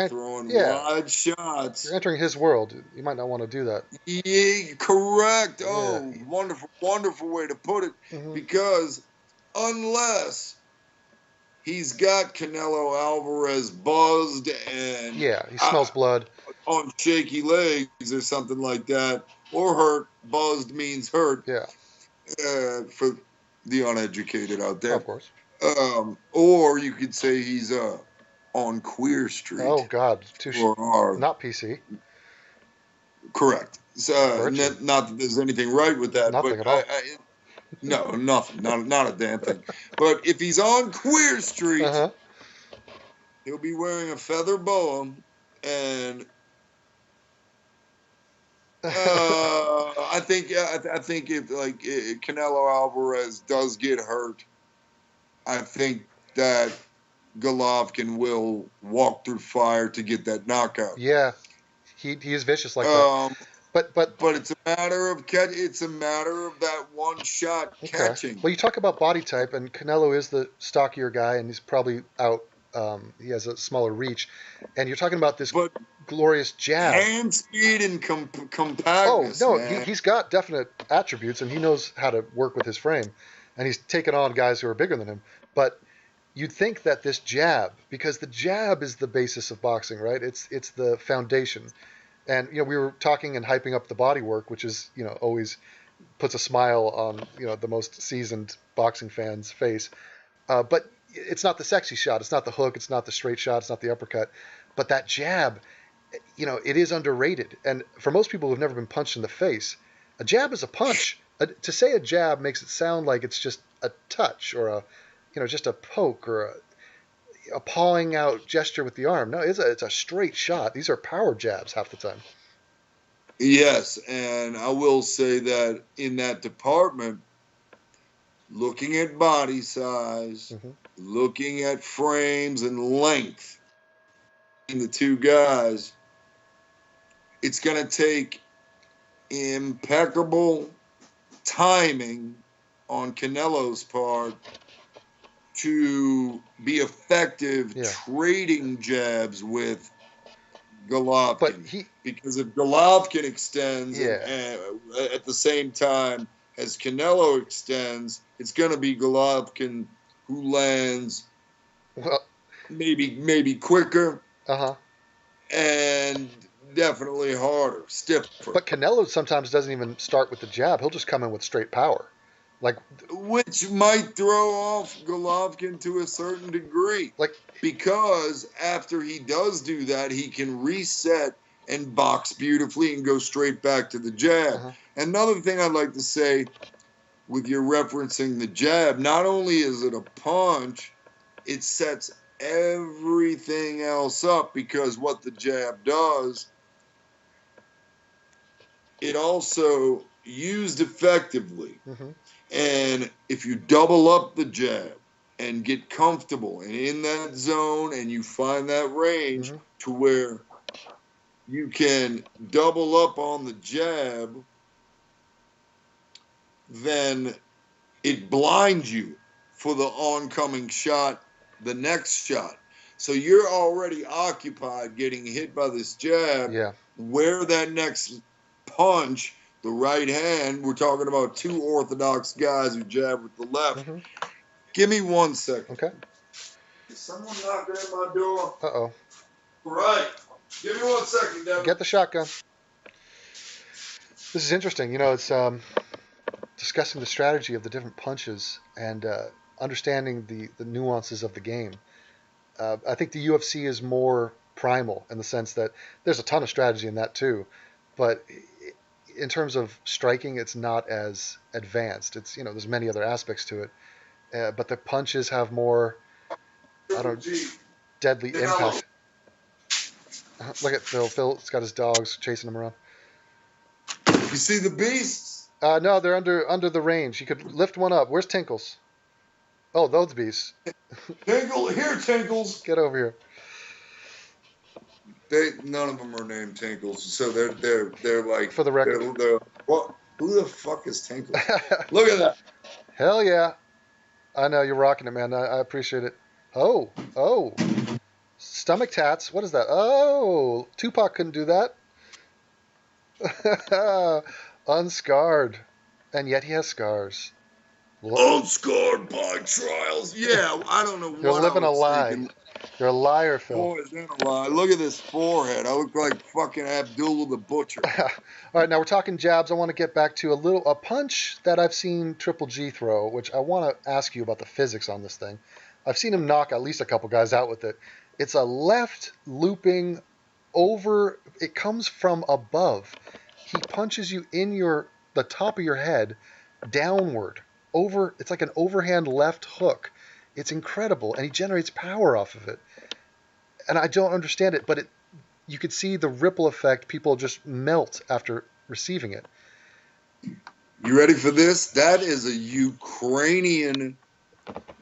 throwing wide shots. You're entering his world. You might not want to do that. Yeah, correct. Oh, wonderful, wonderful way to put it. Because unless he's got Canelo Alvarez buzzed and he smells blood on shaky legs or something like that, or hurt. Buzzed means hurt. Yeah. For the uneducated out there, of course. Or you could say he's on Queer Street. Oh God, not PC. Correct. So, not that there's anything right with that. Nothing but at all. No, nothing. Not a damn thing. But if he's on Queer Street, he'll be wearing a feather boa, and I think if Canelo Alvarez does get hurt, I think that Golovkin will walk through fire to get that knockout. Yeah, he is vicious like that. But it's a matter of that one shot catching. Well, you talk about body type, and Canelo is the stockier guy, and he's probably out. He has a smaller reach, and you're talking about this glorious jab, hand speed, and compactness. Oh no, he's got definite attributes, and he knows how to work with his frame, and he's taken on guys who are bigger than him. But you'd think that this jab, because the jab is the basis of boxing, right? It's the foundation. And we were talking and hyping up the body work, which is always puts a smile on the most seasoned boxing fan's face. But it's not the sexy shot, it's not the hook, it's not the straight shot, it's not the uppercut. But that jab, it is underrated. And for most people who've never been punched in the face, a jab is a punch. To say a jab makes it sound like it's just a touch or just a poke or a pawing out gesture with the arm. No, it's a straight shot. These are power jabs half the time. Yes, and I will say that in that department, looking at body size, looking at frames and length in the two guys, it's going to take impeccable timing on Canelo's part to be effective trading jabs with Golovkin. Because if Golovkin extends and, at the same time as Canelo extends, it's going to be Golovkin who lands maybe quicker and definitely harder, stiffer. But Canelo sometimes doesn't even start with the jab. He'll just come in with straight power. Which might throw off Golovkin to a certain degree. Because after he does do that, he can reset and box beautifully and go straight back to the jab. Another thing I'd like to say with your referencing the jab, not only is it a punch, it sets everything else up, because what the jab does, it also used effectively. And if you double up the jab and get comfortable and in that zone and you find that range to where you can double up on the jab, then it blinds you for the oncoming shot, the next shot. So you're already occupied getting hit by this jab. Where that next punch, the right hand, we're talking about two orthodox guys who jab with the left. Give me 1 second. Okay. Is someone knocking at my door? Uh-oh. Right. Give me 1 second, Devon. Get the shotgun. This is interesting. It's discussing the strategy of the different punches and understanding the nuances of the game. I think the UFC is more primal in the sense that there's a ton of strategy in that too, but in terms of striking, it's not as advanced. It's there's many other aspects to it, but the punches have more, deadly impact. Look at Phil. Phil's got his dogs chasing him around. You see the beasts? No, they're under the range. You could lift one up. Where's Tinkles? Oh, those beasts. Tinkles. Get over here. None of them are named Tinkles, so they're like, for the record. What? Who the fuck is Tinkles? Look at that. Hell yeah! I know you're rocking it, man. I appreciate it. Oh, stomach tats. What is that? Oh, Tupac couldn't do that. Unscarred, and yet he has scars. Unscarred by trials. Yeah, I don't know. You're living a lie. Thinking. You're a liar, Phil. Boy, is that a lie. Look at this forehead. I look like fucking Abdullah the Butcher. All right, now we're talking jabs. I want to get back to a punch that I've seen Triple G throw, which I want to ask you about the physics on this thing. I've seen him knock at least a couple guys out with it. It's a left looping over. It comes from above. He punches you in the top of your head downward over. It's like an overhand left hook. It's incredible, and he generates power off of it. And I don't understand it, but you could see the ripple effect. People just melt after receiving it. You ready for this? That is a Ukrainian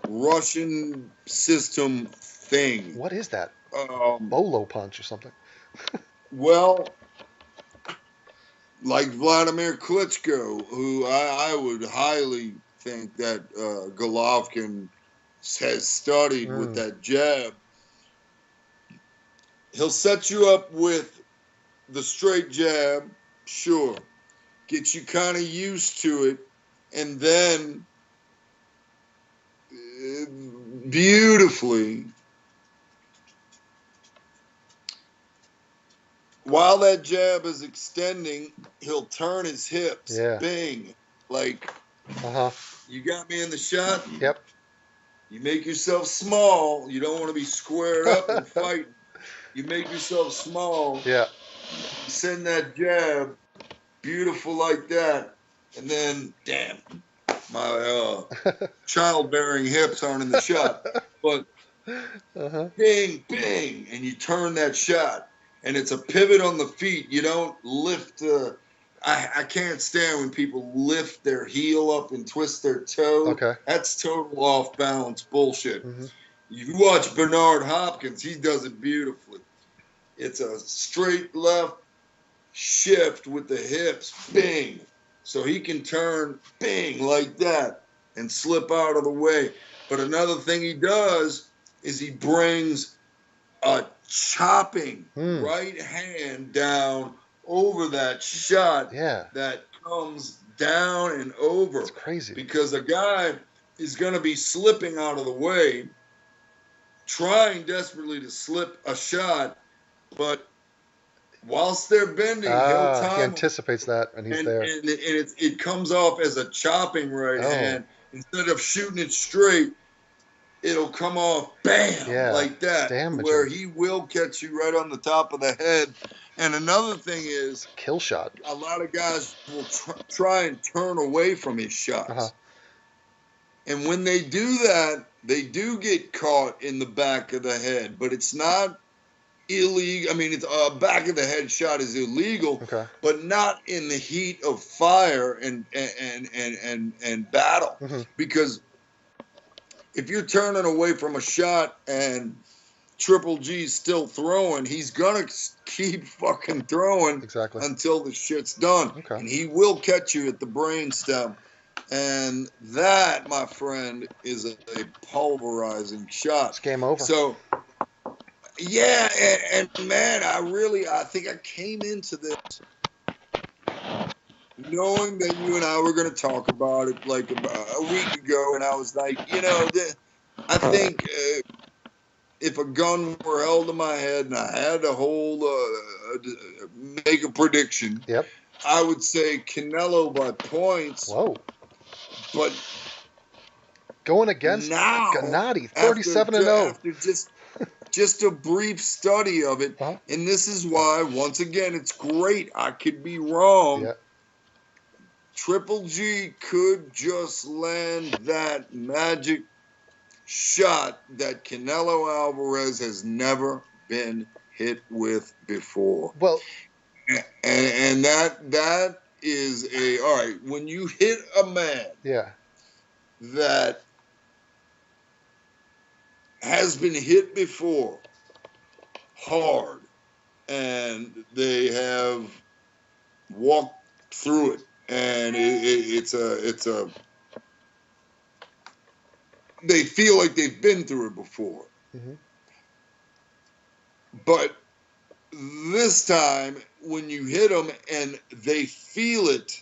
Russian system thing. What is that? Bolo punch or something? Well, like Vladimir Klitschko, who I would highly think that Golovkin has studied with that jab. He'll set you up with the straight jab, sure. Get you kind of used to it, and then beautifully, while that jab is extending, he'll turn his hips. Bing. Like, you got me in the shot? Yep. You make yourself small. You don't want to be squared up and fighting. You make yourself small. Yeah. You send that jab, beautiful like that, and then, damn, my childbearing hips aren't in the shot. But bing, bing, and you turn that shot. And it's a pivot on the feet. You don't lift. I can't stand when people lift their heel up and twist their toe. Okay. That's total off balance bullshit. You watch Bernard Hopkins, he does it beautifully. It's a straight left shift with the hips, bing. So he can turn, bing, like that and slip out of the way. But another thing he does is he brings a chopping right hand down over that shot that comes down and over. It's crazy. Because a guy is going to be slipping out of the way, trying desperately to slip a shot, but whilst they're bending, he'll time. He anticipates that, and he's there. And it comes off as a chopping right hand. Instead of shooting it straight, it'll come off, bam, like that, where he will catch you right on the top of the head. And another thing is, kill shot. A lot of guys will try and turn away from his shots. And when they do that, they do get caught in the back of the head. But it's not illegal. I mean, it's a back of the head shot is illegal, but not in the heat of fire and battle. Because if you're turning away from a shot and Triple G's still throwing, he's gonna keep fucking throwing until the shit's done, and he will catch you at the brainstem. And that, my friend, is a pulverizing shot. It's game over. So, yeah, and man, I think I came into this knowing that you and I were going to talk about it like about a week ago, and I was like, I think if a gun were held to my head and I had to make a prediction, I would say Canelo by points. Whoa. But going against now, Gennady, 37-0. After just a brief study of it, and this is why, once again, it's great. I could be wrong. Triple G could just land that magic shot that Canelo Alvarez has never been hit with before. Well, and that is all right. When you hit a man, that has been hit before, hard, and they have walked through it, and it's a they feel like they've been through it before. But this time, when you hit them and they feel it,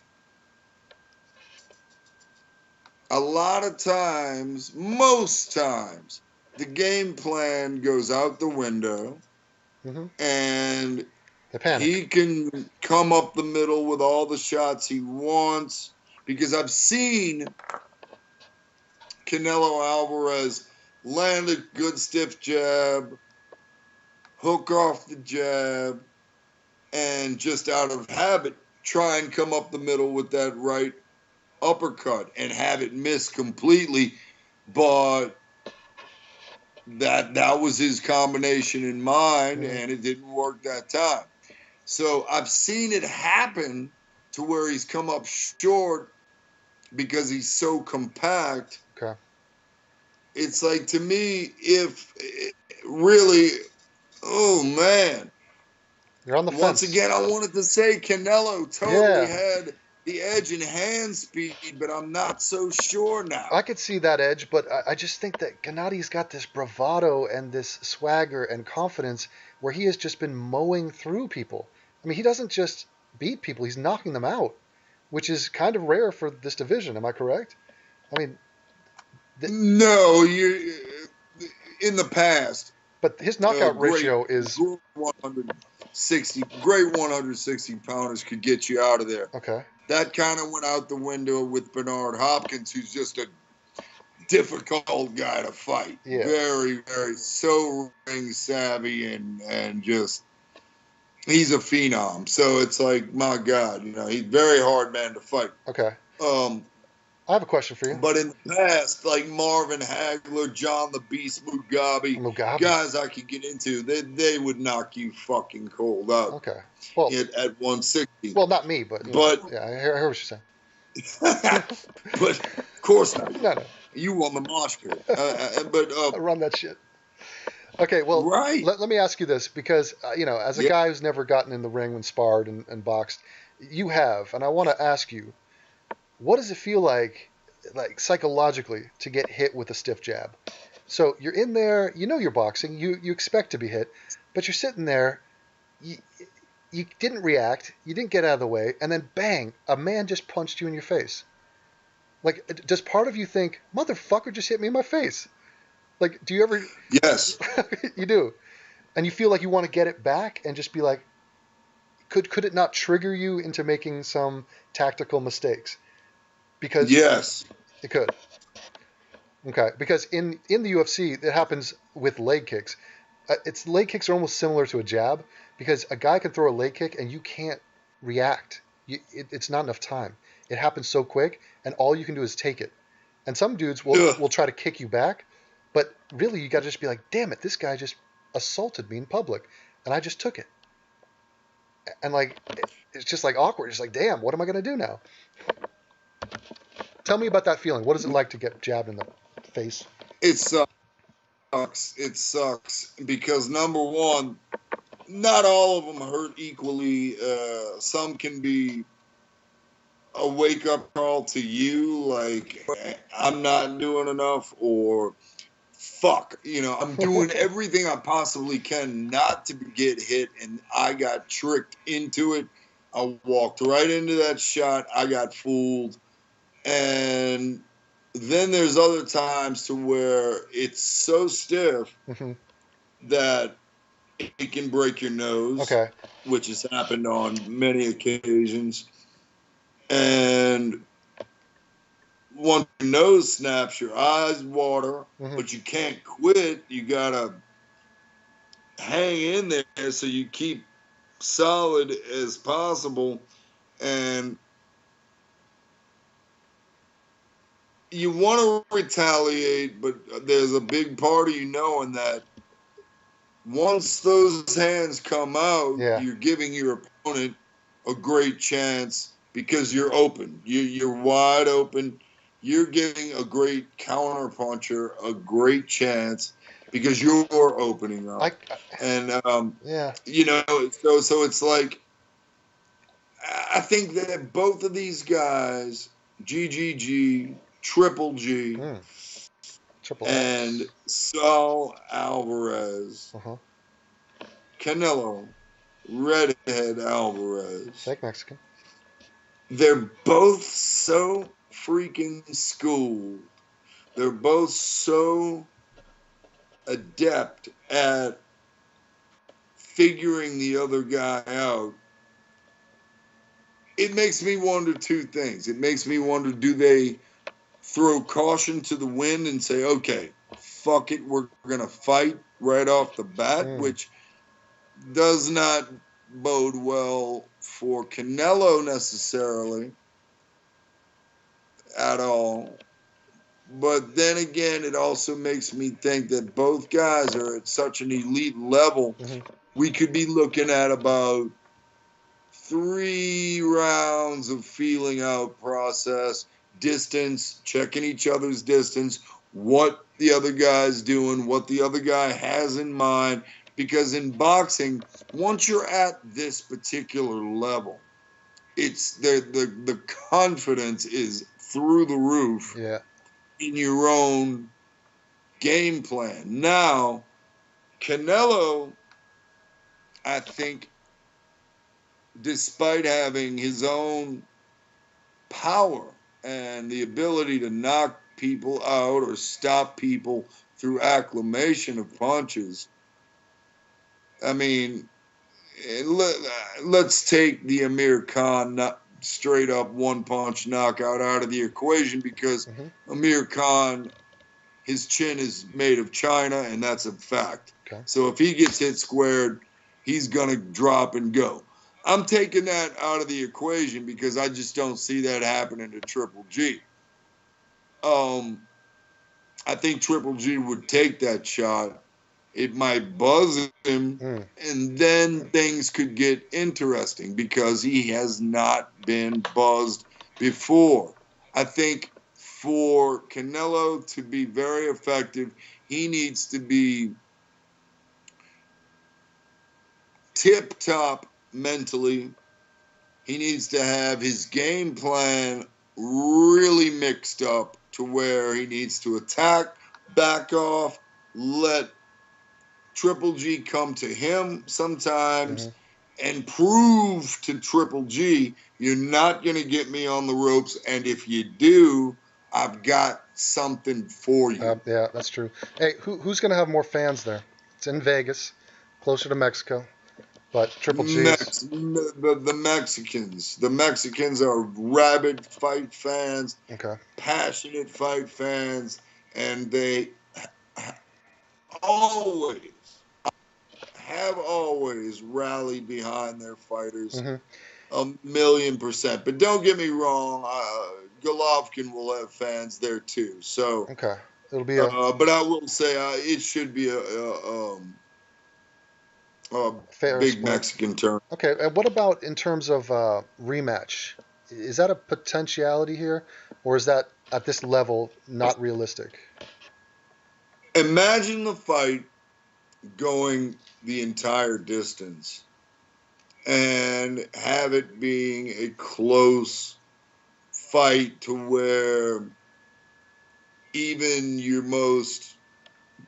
a lot of times, most times, the game plan goes out the window, and he can come up the middle with all the shots he wants. Because I've seen Canelo Alvarez land a good stiff jab, hook off the jab, and just out of habit, try and come up the middle with that right uppercut and have it miss completely. But that was his combination in mind, and it didn't work that time. So I've seen it happen to where he's come up short because he's so compact. It's like, to me, if really, oh man. You're on the fence. Once again, I wanted to say Canelo totally had the edge in hand speed, but I'm not so sure now. I could see that edge, but I just think that Gennady's got this bravado and this swagger and confidence where he has just been mowing through people. I mean, he doesn't just beat people, he's knocking them out, which is kind of rare for this division. Am I correct? I mean... No, you in the past. But his knockout ratio is... 160. Great 160 pounders could get you out of there. That kind of went out the window with Bernard Hopkins, who's just a difficult guy to fight. Very, very so ring savvy and just... He's a phenom. So it's like, my God, he's a very hard man to fight. I have a question for you. But in the past, like Marvin Hagler, John the Beast Mugabe, guys I could get into, they would knock you fucking cold out. Well, at 160. Well, not me, but yeah, I hear what you're saying. But of course not. No. You won the mosh pit. But I run that shit. Okay, well, let me ask you this, because as a guy who's never gotten in the ring and sparred and boxed, you have, and I want to ask you, what does it feel like like psychologically to get hit with a stiff jab. So you're in there, you know you're boxing, you expect to be hit, but you're sitting there, you, you didn't react, you didn't get out of the way, and then bang, a man just punched you in your face. Like, does part of you think, motherfucker just hit me in my face? Like, do you ever? Yes. You do, and you feel like you want to get it back and just be like, could it not trigger you into making some tactical mistakes? Because Yes. it could. Okay, because in the UFC it happens with leg kicks. It's leg kicks are almost similar to a jab because a guy can throw a leg kick and you can't react. It's not enough time. It happens so quick, and all you can do is take it. And some dudes Ugh. will try to kick you back, but really you got to just be like, damn it, this guy just assaulted me in public, and I just took it. And like it's just like awkward. It's like, damn, what am I gonna do now? Tell me about that feeling. What is it like to get jabbed in the face? It sucks. It sucks because number one, not all of them hurt equally. Some can be a wake up call to you, like I'm not doing enough, or fuck, I'm doing everything I possibly can not to get hit, and I got tricked into it. I walked right into that shot. I got fooled. And then there's other times to where it's so stiff Mm-hmm. that it can break your nose, Okay. which has happened on many occasions. And once your nose snaps, your eyes water, but you can't quit. You got to hang in there so you keep solid as possible. And you want to retaliate, but there's a big part of you knowing that once those hands come out, you're giving your opponent a great chance because you're open. You're wide open. You're giving a great counter puncher a great chance because you're opening up. So it's like, I think that both of these guys, GGG, Triple G, and Saul Alvarez, Canelo, Redhead Alvarez, fake Mexican. They're both so freaking schooled. They're both so adept at figuring the other guy out. It makes me wonder two things. It makes me wonder, do they throw caution to the wind and say, okay, fuck it, we're going to fight right off the bat, which does not bode well for Canelo necessarily at all. But then again, it also makes me think that both guys are at such an elite level. We could be looking at about 3 rounds of feeling out process, distance, checking each other's distance, what the other guy's doing, what the other guy has in mind. Because in boxing, once you're at this particular level, it's the confidence is through the roof in your own game plan. Now, Canelo, I think, despite having his own power and the ability to knock people out or stop people through acclamation of punches, I mean, let's take the Amir Khan straight up one punch knockout out of the equation, because Amir Khan, his chin is made of china, and that's a fact. So if he gets hit squared, he's going to drop and go. I'm taking that out of the equation because I just don't see that happening to Triple G. I think Triple G would take that shot. It might buzz him, and then things could get interesting because he has not been buzzed before. I think for Canelo to be very effective, he needs to be tip-top mentally. He needs to have his game plan really mixed up to where he needs to attack, back off, let Triple G come to him sometimes, and prove to Triple G, you're not going to get me on the ropes, and if you do, I've got something for you. Yeah, that's true. Hey, who's going to have more fans there? It's in Vegas, closer to Mexico, but Triple G is... The Mexicans. The Mexicans are rabid fight fans, passionate fight fans, and they have always rallied behind their fighters 1,000,000%. But don't get me wrong, Golovkin will have fans there too. So it'll be but I will say it should be a fair big split. Mexican term. Okay, and what about in terms of rematch? Is that a potentiality here, or is that at this level not realistic? Imagine the fight going the entire distance and have it being a close fight to where even your most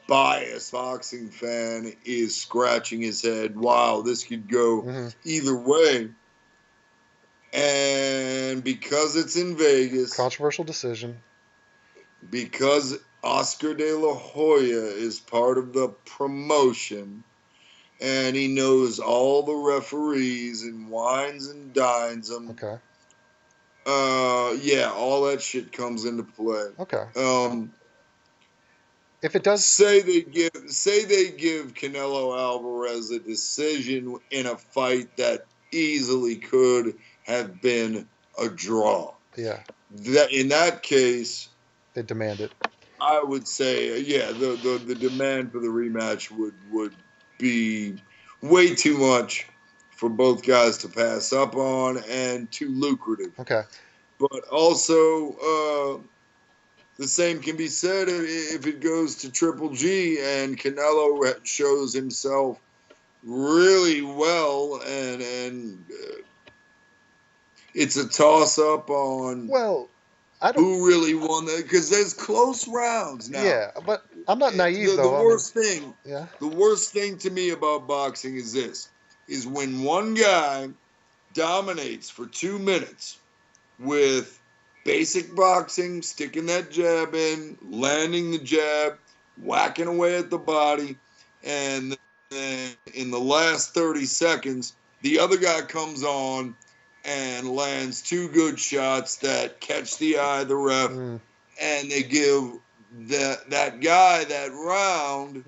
biased boxing fan is scratching his head. Wow, this could go either way. And because it's in Vegas, controversial decision. Because Oscar De La Hoya is part of the promotion, and he knows all the referees and wines and dines them. Yeah, all that shit comes into play. If it does, say they give Canelo Alvarez a decision in a fight that easily could have been a draw. Yeah. That in that case, they demand it. I would say, yeah, the demand for the rematch would be way too much for both guys to pass up on and too lucrative. But also, the same can be said if it goes to Triple G and Canelo shows himself really well, and it's a toss-up on who really won that, because there's close rounds now. Yeah, but I'm not naive, though. The worst thing to me about boxing is this, is when one guy dominates for 2 minutes with basic boxing, sticking that jab in, landing the jab, whacking away at the body, and then in the last 30 seconds, the other guy comes on and lands 2 good shots that catch the eye of the ref, and they give that guy that round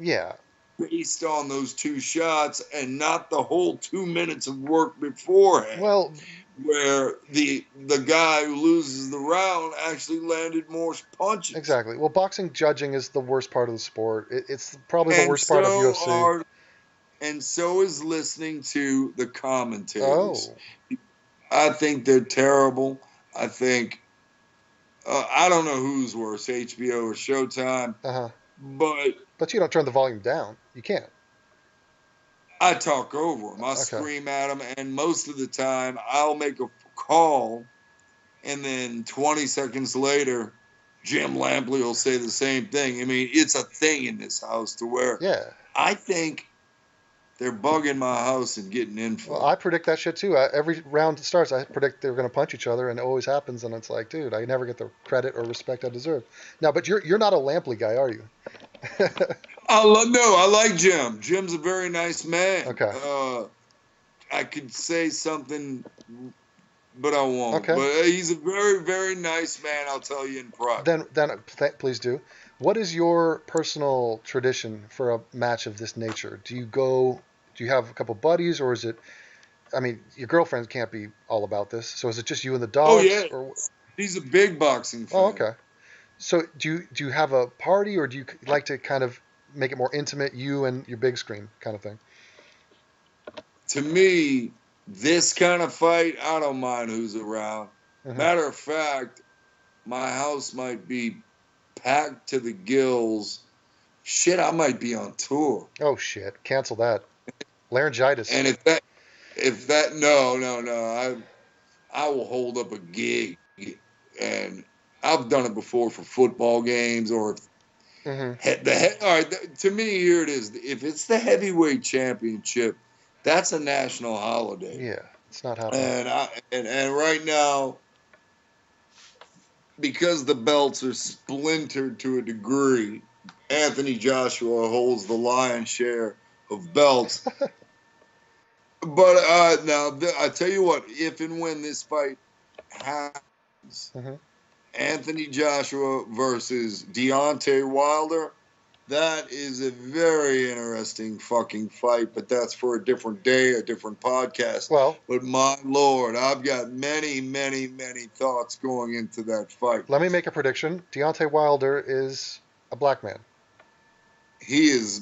based on those 2 shots and not the whole 2 minutes of work beforehand. Well, where the guy who loses the round actually landed more punches. Exactly. Well, boxing judging is the worst part of the sport. It's probably the worst part of UFC. And so is listening to the commentators. I think they're terrible. I think I don't know who's worse, HBO or Showtime. But you don't turn the volume down. You can't. I talk over them. I scream at them, and most of the time I'll make a call, and then 20 seconds later, Jim Lampley will say the same thing. I mean, it's a thing in this house to where I think they're bugging my house and getting info. Well, I predict that shit too. Every round it starts, I predict they're going to punch each other, and it always happens. And it's like, dude, I never get the credit or respect I deserve. Now, but you're not a Lampley guy, are you? No, I like Jim. Jim's a very nice man. I could say something, but I won't. But he's a very, very nice man. I'll tell you in private. Then please do. What is your personal tradition for a match of this nature? Do you have a couple buddies, or is it? I mean, your girlfriend can't be all about this. So is it just you and the dogs? Oh yeah. He's a big boxing fan. Oh, okay. So do you have a party, or do you like to kind of make it more intimate, you and your big screen kind of thing? To me, this kind of fight, I don't mind who's around. Matter of fact, my house might be packed to the gills. Shit, I might be on tour. Oh shit, cancel that. Laryngitis. And if that no, I will hold up a gig and I've done it before for football games or Mm-hmm. all right. To me, here it is. If it's the heavyweight championship, that's a national holiday, Yeah, it's not happening. and right now, because the belts are splintered to a degree, Anthony Joshua holds the lion's share of belts. But now, I tell you what, if and when this fight happens, Mm-hmm. Anthony Joshua versus Deontay Wilder, that is a very interesting fucking fight, but that's for a different day, a different podcast. Well, But my lord, I've got many, many, many thoughts going into that fight. let me make a prediction. Deontay Wilder is a black man. He is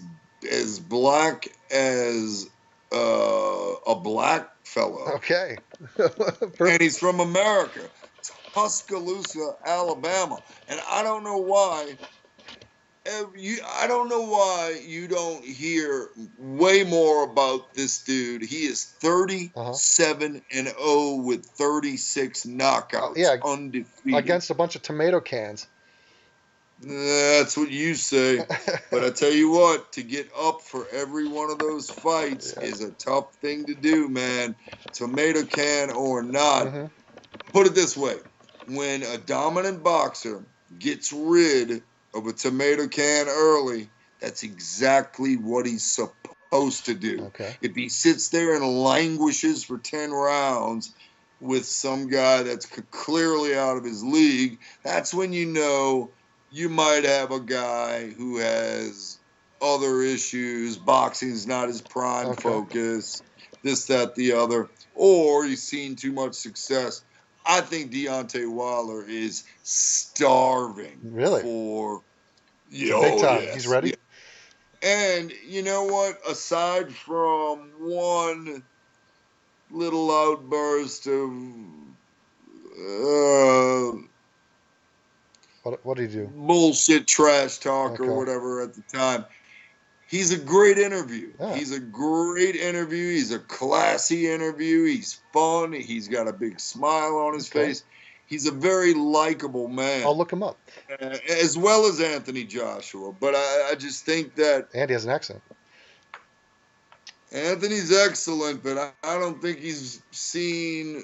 as black as a black fella, Okay. and Perfect. he's from America, Tuscaloosa, Alabama. And I don't know why. I don't know why you don't hear way more about this dude. He is 37-0 with 36 knockouts, Yeah, undefeated. against a bunch of tomato cans. That's what you say. But I tell you what, to get up for every one of those fights is a tough thing to do, man. Tomato can or not. Mm-hmm. Put it this way. When a dominant boxer gets rid of a tomato can early, that's exactly what he's supposed to do. Okay. If he sits there and languishes for 10 rounds with some guy that's clearly out of his league, that's when you know you might have a guy who has other issues. Boxing's not his prime focus, this, that, the other, or he's seen too much success. I think Deontay Wilder is starving for big time. He's ready. Yeah. And you know what? Aside from one little outburst of what did he do? Bullshit, trash talk, or whatever at the time. He's a great interview. Yeah. He's a great interview. He's a classy interview. He's fun. He's got a big smile on his face. He's a very likable man. I'll look him up. As well as Anthony Joshua. But I just think that... And he has an accent. Anthony's excellent, but I don't think he's seen...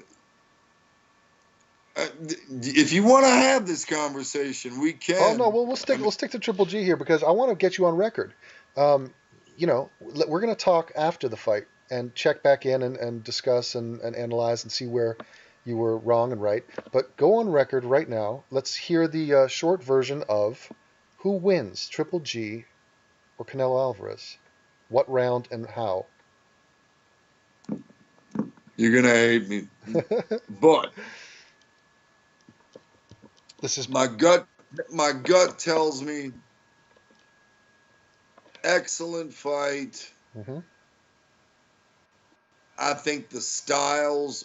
if you want to have this conversation, we can. Oh, no, we'll stick to Triple G here because I want to get you on record. You know, we're going to talk after the fight and check back in and discuss and analyze and see where you were wrong and right. But go on record right now. Let's hear the short version of who wins, Triple G or Canelo Alvarez? What round and how? You're going to hate me. But this is my gut tells me excellent fight. Mm-hmm. I think the styles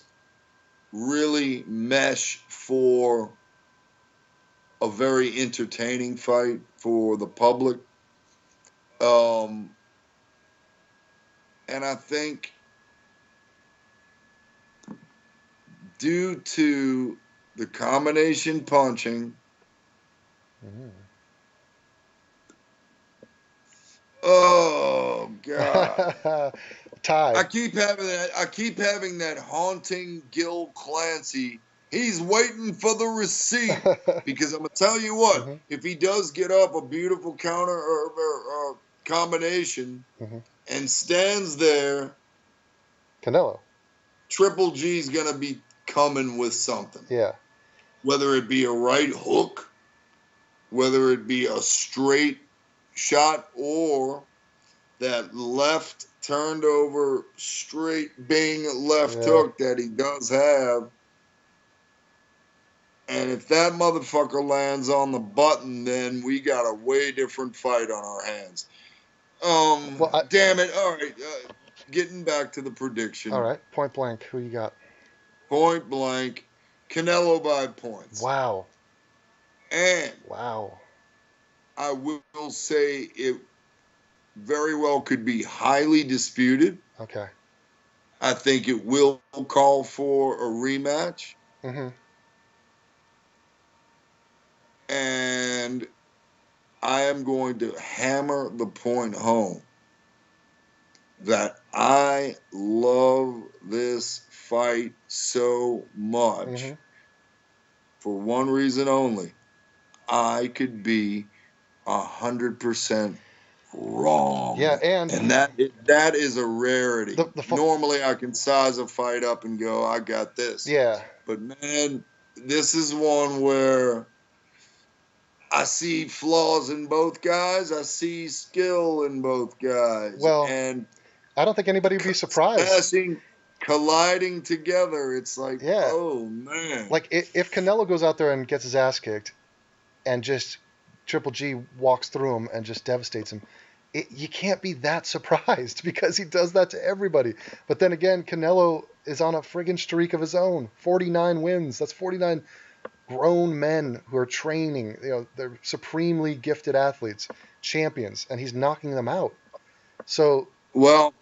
really mesh for a very entertaining fight for the public. And I think due to the combination punching, oh God. Tie. I keep having that haunting Gil Clancy. He's waiting for the receipt because I'm gonna tell you what. If he does get up a beautiful counter or combination and stands there, Canelo, Triple G's gonna be coming with something. Yeah. Whether it be a right hook, whether it be a straight shot, or that left turned over straight bing left hook that he does have. And if that motherfucker lands on the button, then we got a way different fight on our hands. Damn it. All right. Getting back to the prediction. All right. Point blank. Who you got? Point blank. Canelo by points. Wow. And I will say it very well could be highly disputed. Okay. I think it will call for a rematch. And I am going to hammer the point home that I love this fight so much for one reason only. I could be 100% wrong. Yeah, and that is a rarity. The Normally, I can size a fight up and go, I got this. Yeah. But man, this is one where I see flaws in both guys. I see skill in both guys. Well, and I don't think anybody would be surprised. Colliding together, it's like, oh man. Like if Canelo goes out there and gets his ass kicked, and just Triple G walks through him and just devastates him, you can't be that surprised because he does that to everybody. But then again, Canelo is on a friggin' streak of his own. 49 wins. That's 49 grown men who are training. They're supremely gifted athletes, champions, and he's knocking them out. So, well,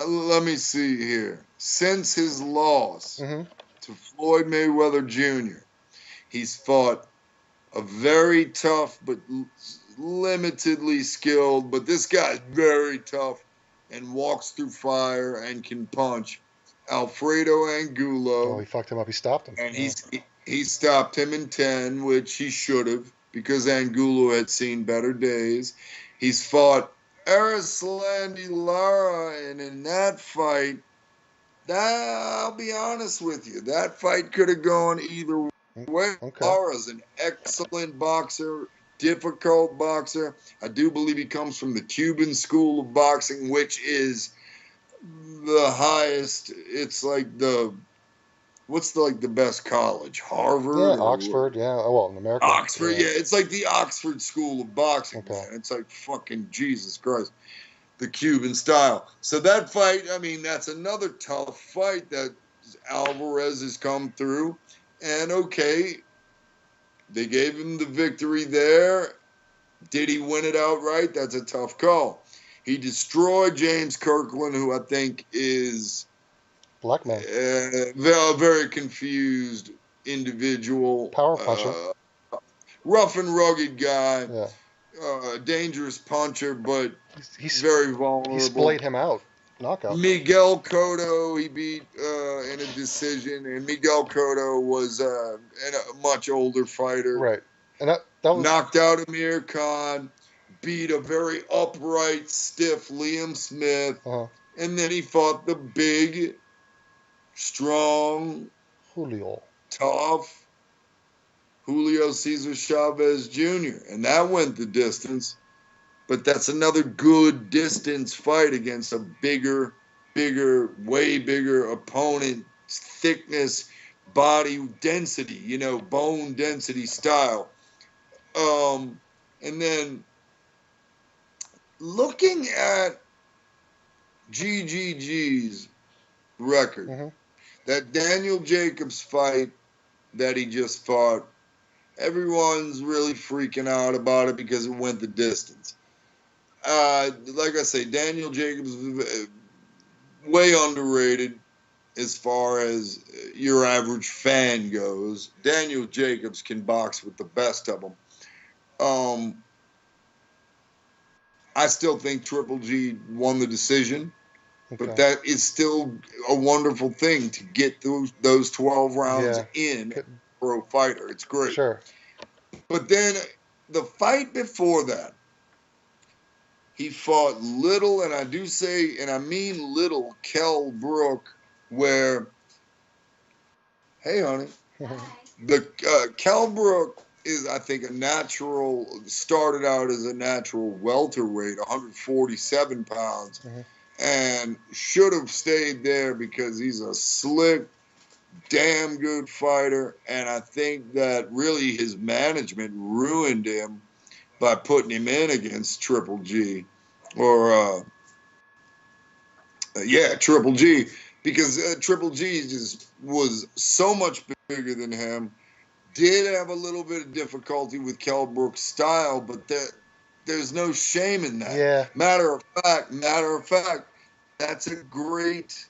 let me see here. Since his loss to Floyd Mayweather Jr., he's fought a very tough but limitedly skilled, but this guy's very tough and walks through fire and can punch, Alfredo Angulo. Oh, he fucked him up. He stopped him. And he stopped him in 10, which he should have, because Angulo had seen better days. He's fought Arislandi Lara, and in that fight, I'll be honest with you, that fight could have gone either way. Lara's an excellent boxer, difficult boxer. I do believe he comes from the Cuban school of boxing, which is the highest. It's like what's the best college? Harvard? Yeah, Oxford. Yeah. Oh, well, in America. Oxford. Yeah, it's like the Oxford School of Boxing. Man. It's like fucking Jesus Christ, the Cuban style. So that fight, I mean, that's another tough fight that Alvarez has come through. And okay, they gave him the victory there. Did he win it outright? That's a tough call. He destroyed James Kirkland, who I think is black man, a very confused individual, power puncher, rough and rugged guy, dangerous puncher, but he's very vulnerable. He splayed him out, knockout. Miguel Cotto, he beat in a decision, and Miguel Cotto was a much older fighter, right? And that was knocked out Amir Khan, beat a very upright, stiff Liam Smith, and then he fought the big, strong, tough Julio Cesar Chavez Jr., and that went the distance. But that's another good distance fight against a bigger, way bigger opponent, thickness, body density, bone density style. And then looking at GGG's record, that Daniel Jacobs fight that he just fought, everyone's really freaking out about it because it went the distance. Like I say, Daniel Jacobs is way underrated as far as your average fan goes. Daniel Jacobs can box with the best of them. I still think Triple G won the decision, but that is still a wonderful thing to get those 12 rounds in for a fighter. It's great. Sure. But then the fight before that, he fought little, and I do say, and I mean little, Kell Brook, where, hey, honey, the Kell Brook is, I think, started out as a natural welterweight, 147 pounds, and should have stayed there because he's a slick, damn good fighter, and I think that really his management ruined him by putting him in against Triple G, Triple G, because Triple G just was so much bigger than him. Did have a little bit of difficulty with Kell Brook's style, but there's no shame in that. Yeah. Matter of fact, that's a great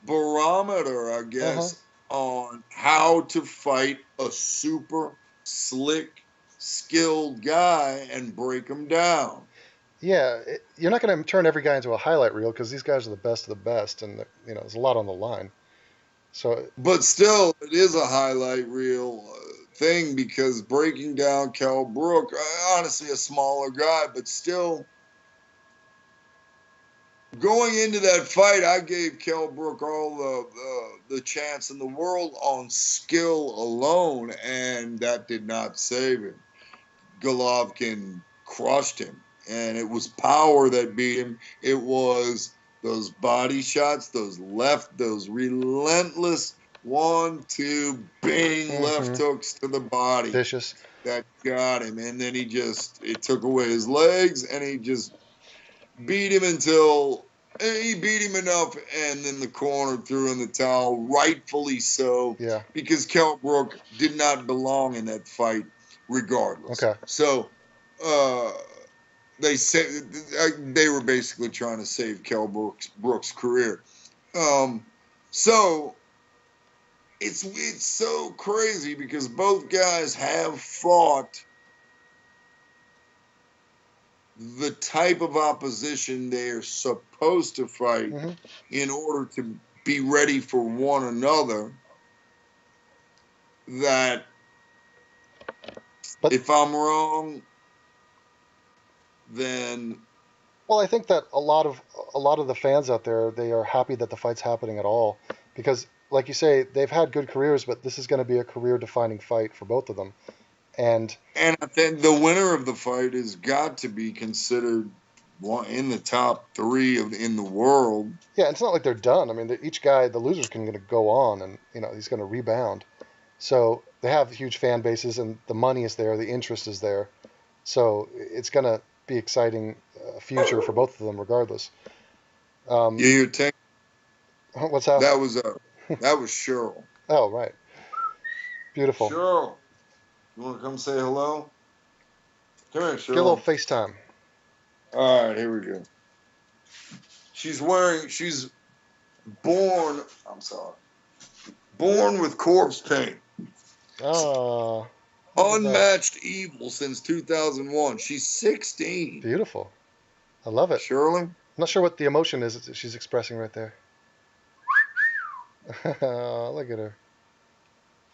barometer, I guess, on how to fight a super slick, skilled guy and break him down. Yeah, you're not going to turn every guy into a highlight reel because these guys are the best of the best, and there's a lot on the line. So, but still, it is a highlight reel thing because breaking down Kell Brook, honestly, a smaller guy, but still. Going into that fight, I gave Kell Brook all the chance in the world on skill alone, and that did not save him. Golovkin crushed him, and it was power that beat him. It was those body shots, those relentless 1-2 bing left hooks to the body. Vicious. That got him, and then it took away his legs, and he just beat him until he beat him enough, and then the corner threw in the towel, rightfully so. Yeah. Because Kell Brook did not belong in that fight, regardless. Okay. So, they said they were basically trying to save Kell Brook's career. So it's so crazy because both guys have fought the type of opposition they are supposed to fight in order to be ready for one another. That if I'm wrong, then well, I think that a lot of the fans out there, they are happy that the fight's happening at all because, like you say, they've had good careers, but this is going to be a career-defining fight for both of them. And I think the winner of the fight has got to be considered in the top 3 in the world. Yeah, it's not like they're done. I mean, each guy, the loser's going to go on, and he's going to rebound. So they have huge fan bases, and the money is there, the interest is there. So it's going to be exciting future for both of them, regardless. You're taking. What's that? That was Cheryl. Oh, right. Beautiful. Cheryl. You want to come say hello? Come here, Cheryl. Get a little FaceTime. All right, here we go. She's born with corpse paint. Oh. Unmatched evil since 2001. She's 16. Beautiful. I love it. Shirley? I'm not sure what the emotion is that she's expressing right there. Look at her.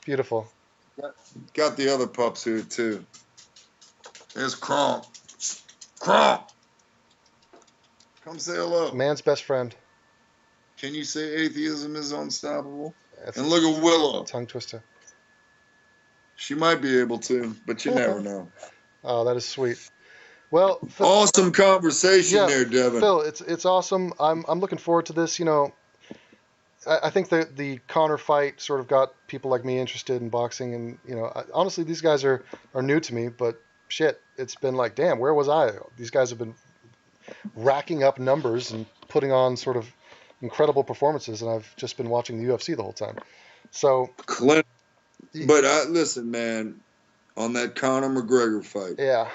Beautiful. Got the other pups here, too. There's Kronk. Kronk! Come say hello. Man's best friend. Can you say atheism is unstoppable? And look at Willow. Tongue twister. She might be able to, but you never know. Oh, that is sweet. Well, Phil, awesome conversation there, Devon. Phil, it's awesome. I'm looking forward to this. I think that the Conor fight sort of got people like me interested in boxing, and honestly, these guys are new to me. But shit, it's been like, damn, where was I? These guys have been racking up numbers and putting on sort of incredible performances, and I've just been watching the UFC the whole time. So, Clint, but listen, man, on that Conor McGregor fight, yeah,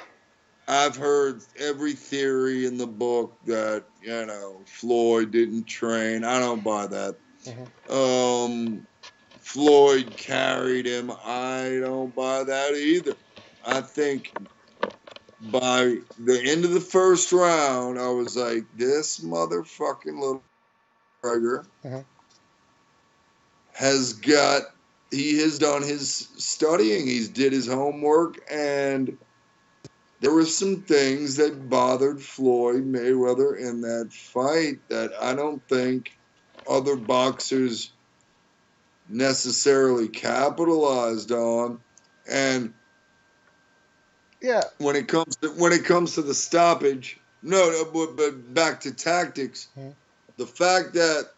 I've heard every theory in the book that Floyd didn't train. I don't buy that. Floyd carried him. I don't buy that either. I think by the end of the first round, I was like, this motherfucking little McGregor he has done his studying. He's did his homework, and there were some things that bothered Floyd Mayweather in that fight that I don't think other boxers necessarily capitalized on. And when it comes to the stoppage, but back to tactics, the fact that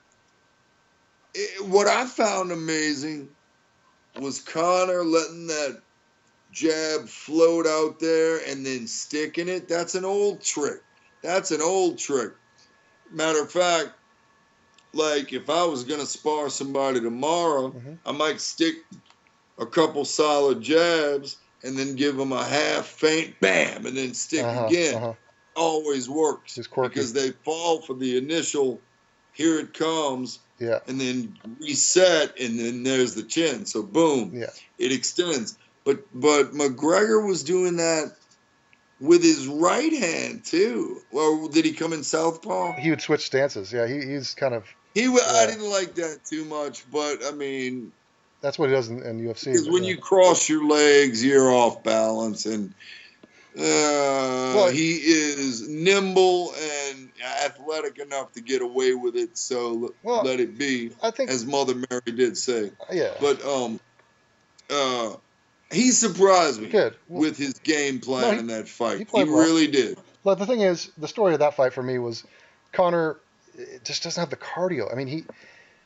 what I found amazing was Conor letting that jab float out there and then sticking it. That's an old trick. Matter of fact, like if I was going to spar somebody tomorrow, I might stick a couple solid jabs and then give them a half feint, bam, and then stick again. Always works because they fall for the initial, here it comes, and then reset, and then there's the chin. So boom, it extends. But McGregor was doing that with his right hand too. Or did he come in southpaw? He would switch stances. Yeah, he's kind of. I didn't like that too much, but I mean, that's what he does in UFC. Because when you cross your legs, you're off balance, and he is nimble and athletic enough to get away with it. So let it be, I think, as Mother Mary did say. Yeah. But he surprised me with his game plan in that fight. He really did. But the thing is, the story of that fight for me was Conor just doesn't have the cardio. I mean,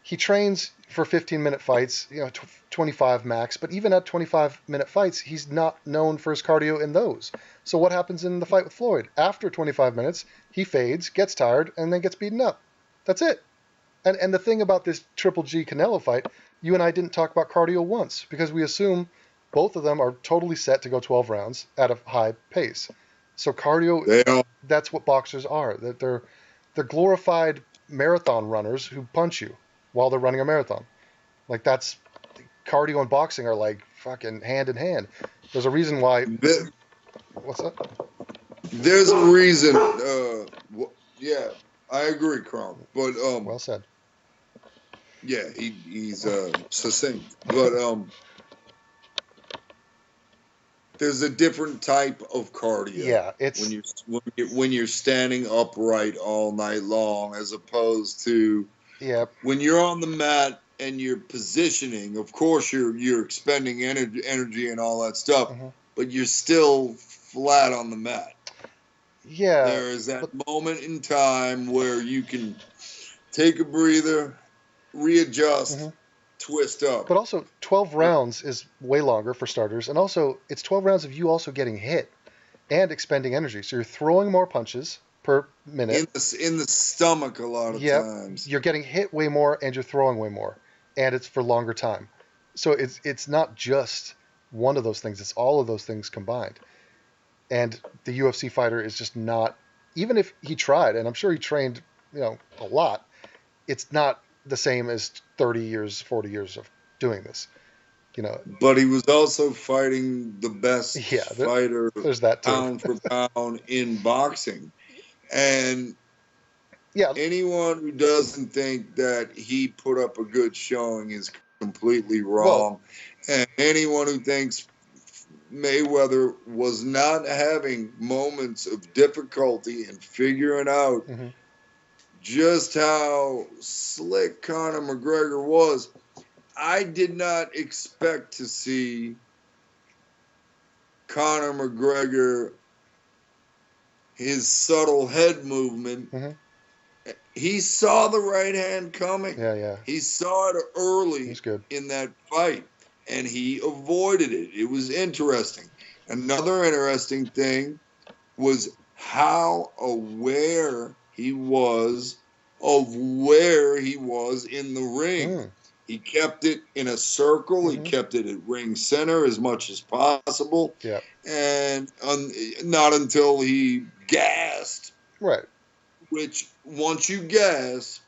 he trains for 15-minute fights, 25 max, but even at 25-minute fights, he's not known for his cardio in those. So what happens in the fight with Floyd? After 25 minutes, he fades, gets tired, and then gets beaten up. That's it. And the thing about this Triple G Canelo fight, you and I didn't talk about cardio once, because we assume both of them are totally set to go 12 rounds at a high pace. So cardio, that's what boxers are. That they're glorified marathon runners who punch you while they're running a marathon. Like, that's cardio and boxing are like fucking hand in hand. There's a reason why. What's that? There's a reason. Yeah, I agree, Crom. But well said. Yeah, he's succinct. But there's a different type of cardio. Yeah, it's when you're standing upright all night long, as opposed to when you're on the mat and you're positioning. Of course, you're expending energy and all that stuff, but you're still flat on the mat. Yeah, there is that moment in time where you can take a breather, readjust. Twist up. But also, 12 rounds is way longer for starters. And also, it's 12 rounds of you also getting hit and expending energy. So you're throwing more punches per minute. In the stomach a lot of times. You're getting hit way more and you're throwing way more. And it's for longer time. So it's not just one of those things. It's all of those things combined. And the UFC fighter is just not, even if he tried, and I'm sure he trained, a lot, it's not the same as 30 years, 40 years of doing this, But he was also fighting the best fighter there's that too. pound for pound in boxing. And anyone who doesn't think that he put up a good showing is completely wrong. And anyone who thinks Mayweather was not having moments of difficulty in figuring out just how slick Conor McGregor was. I did not expect to see Conor McGregor, his subtle head movement. He saw the right hand coming. Yeah. He saw it early in that fight, and he avoided it. It was interesting. Another interesting thing was how aware he was of where he was in the ring. He kept it in a circle. He kept it at ring center as much as possible. Yeah. And not until he gassed. Right. Which, once you gas,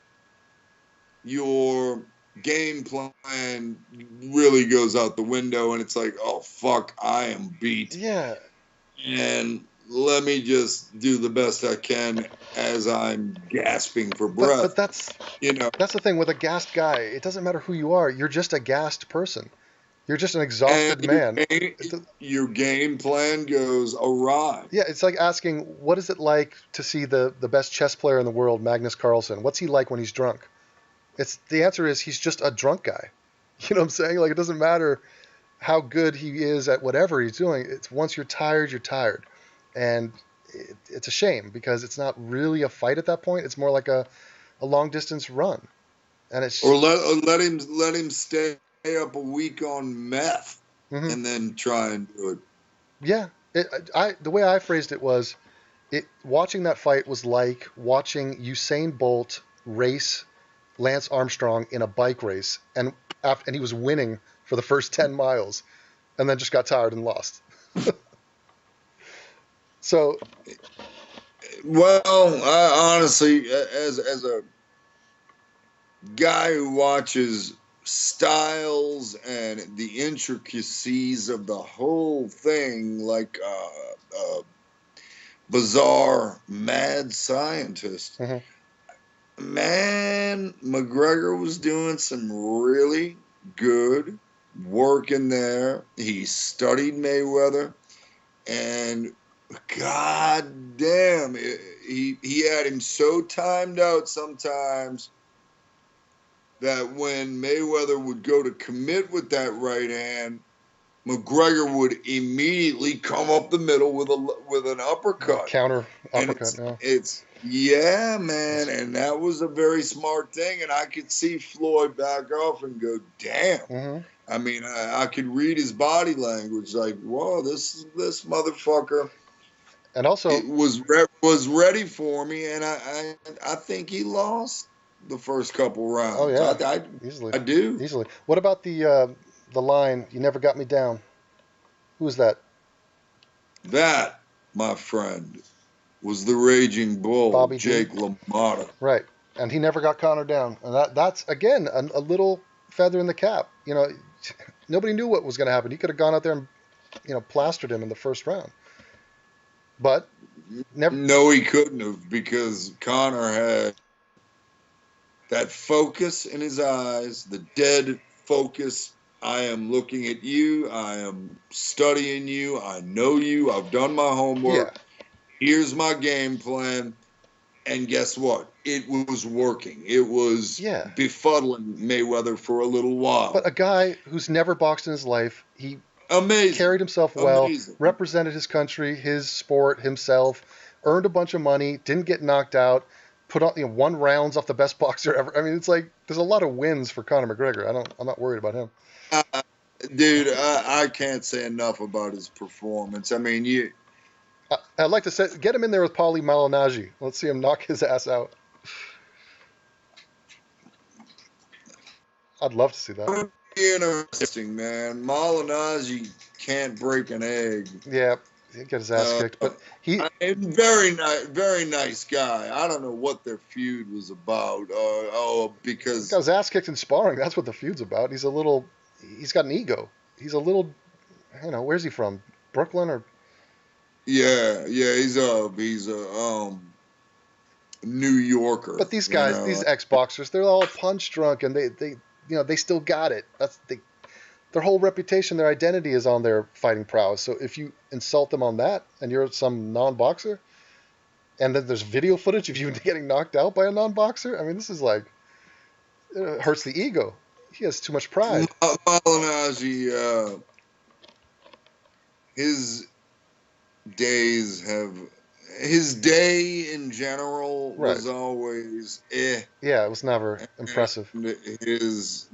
your game plan really goes out the window, and it's like, oh, fuck, I am beat. Yeah. And let me just do the best I can as I'm gasping for breath. But that's that's the thing with a gassed guy. It doesn't matter who you are. You're just a gassed person. You're just an exhausted man. Your game plan goes awry. Yeah, it's like asking, what is it like to see the best chess player in the world, Magnus Carlsen? What's he like when he's drunk? The answer is he's just a drunk guy. You know what I'm saying? Like, it doesn't matter how good he is at whatever he's doing. It's once you're tired, you're tired. And it's a shame because it's not really a fight at that point. It's more like a long distance run. And it's let him stay up a week on meth and then try and do it. Yeah, the way I phrased it was, watching that fight was like watching Usain Bolt race Lance Armstrong in a bike race, and he was winning for the first 10 miles, and then just got tired and lost. So, well, I honestly, as a guy who watches styles and the intricacies of the whole thing, like bizarre mad scientist. Man, McGregor was doing some really good work in there. He studied Mayweather, and god damn, he had him so timed out sometimes that when Mayweather would go to commit with that right hand, McGregor would immediately come up the middle with an uppercut. Counter And uppercut. it's yeah, man, and that was a very smart thing. And I could see Floyd back off and go, damn. I mean, I could read his body language, like, whoa, this motherfucker. And also, it was ready for me, and I think he lost the first couple rounds. Oh yeah, easily. I do easily. What about the line? You never got me down. Who was that? That, my friend, was the Raging Bull, Bobby Jake D. LaMotta. Right, and he never got Conor down, and that's again a little feather in the cap. You know, nobody knew what was going to happen. He could have gone out there and plastered him in the first round, but never. No, he couldn't have, because Conor had that focus in his eyes, the dead focus. I am looking at you. I am studying you. I know you. I've done my homework. Yeah. Here's my game plan. And guess what? It was working. It was befuddling Mayweather for a little while. But a guy who's never boxed in his life, he Amazing. Carried himself well, represented his country, his sport, himself, earned a bunch of money, didn't get knocked out, put on won rounds off the best boxer ever. I mean, it's like there's a lot of wins for Conor McGregor. I'm not worried about him. Dude, I can't say enough about his performance. I mean, I'd like to get him in there with Paulie Malignaggi. Let's see him knock his ass out. I'd love to see that. That would be interesting, man. Malignaggi can't break an egg. Yeah, he'd get his ass kicked. But very nice guy. I don't know what their feud was about. Because he got his ass kicked in sparring. That's what the feud's about. He's got an ego. He's a little, where's he from? Brooklyn or? Yeah, he's a New Yorker. But these guys, these ex-boxers, they're all punch drunk, and they still got it. Their whole reputation, their identity is on their fighting prowess. So if you insult them on that, and you're some non-boxer, and then there's video footage of you getting knocked out by a non-boxer, I mean, this is like, it hurts the ego. He has too much pride. Malignaggi, his day in general was always Yeah, it was never impressive. His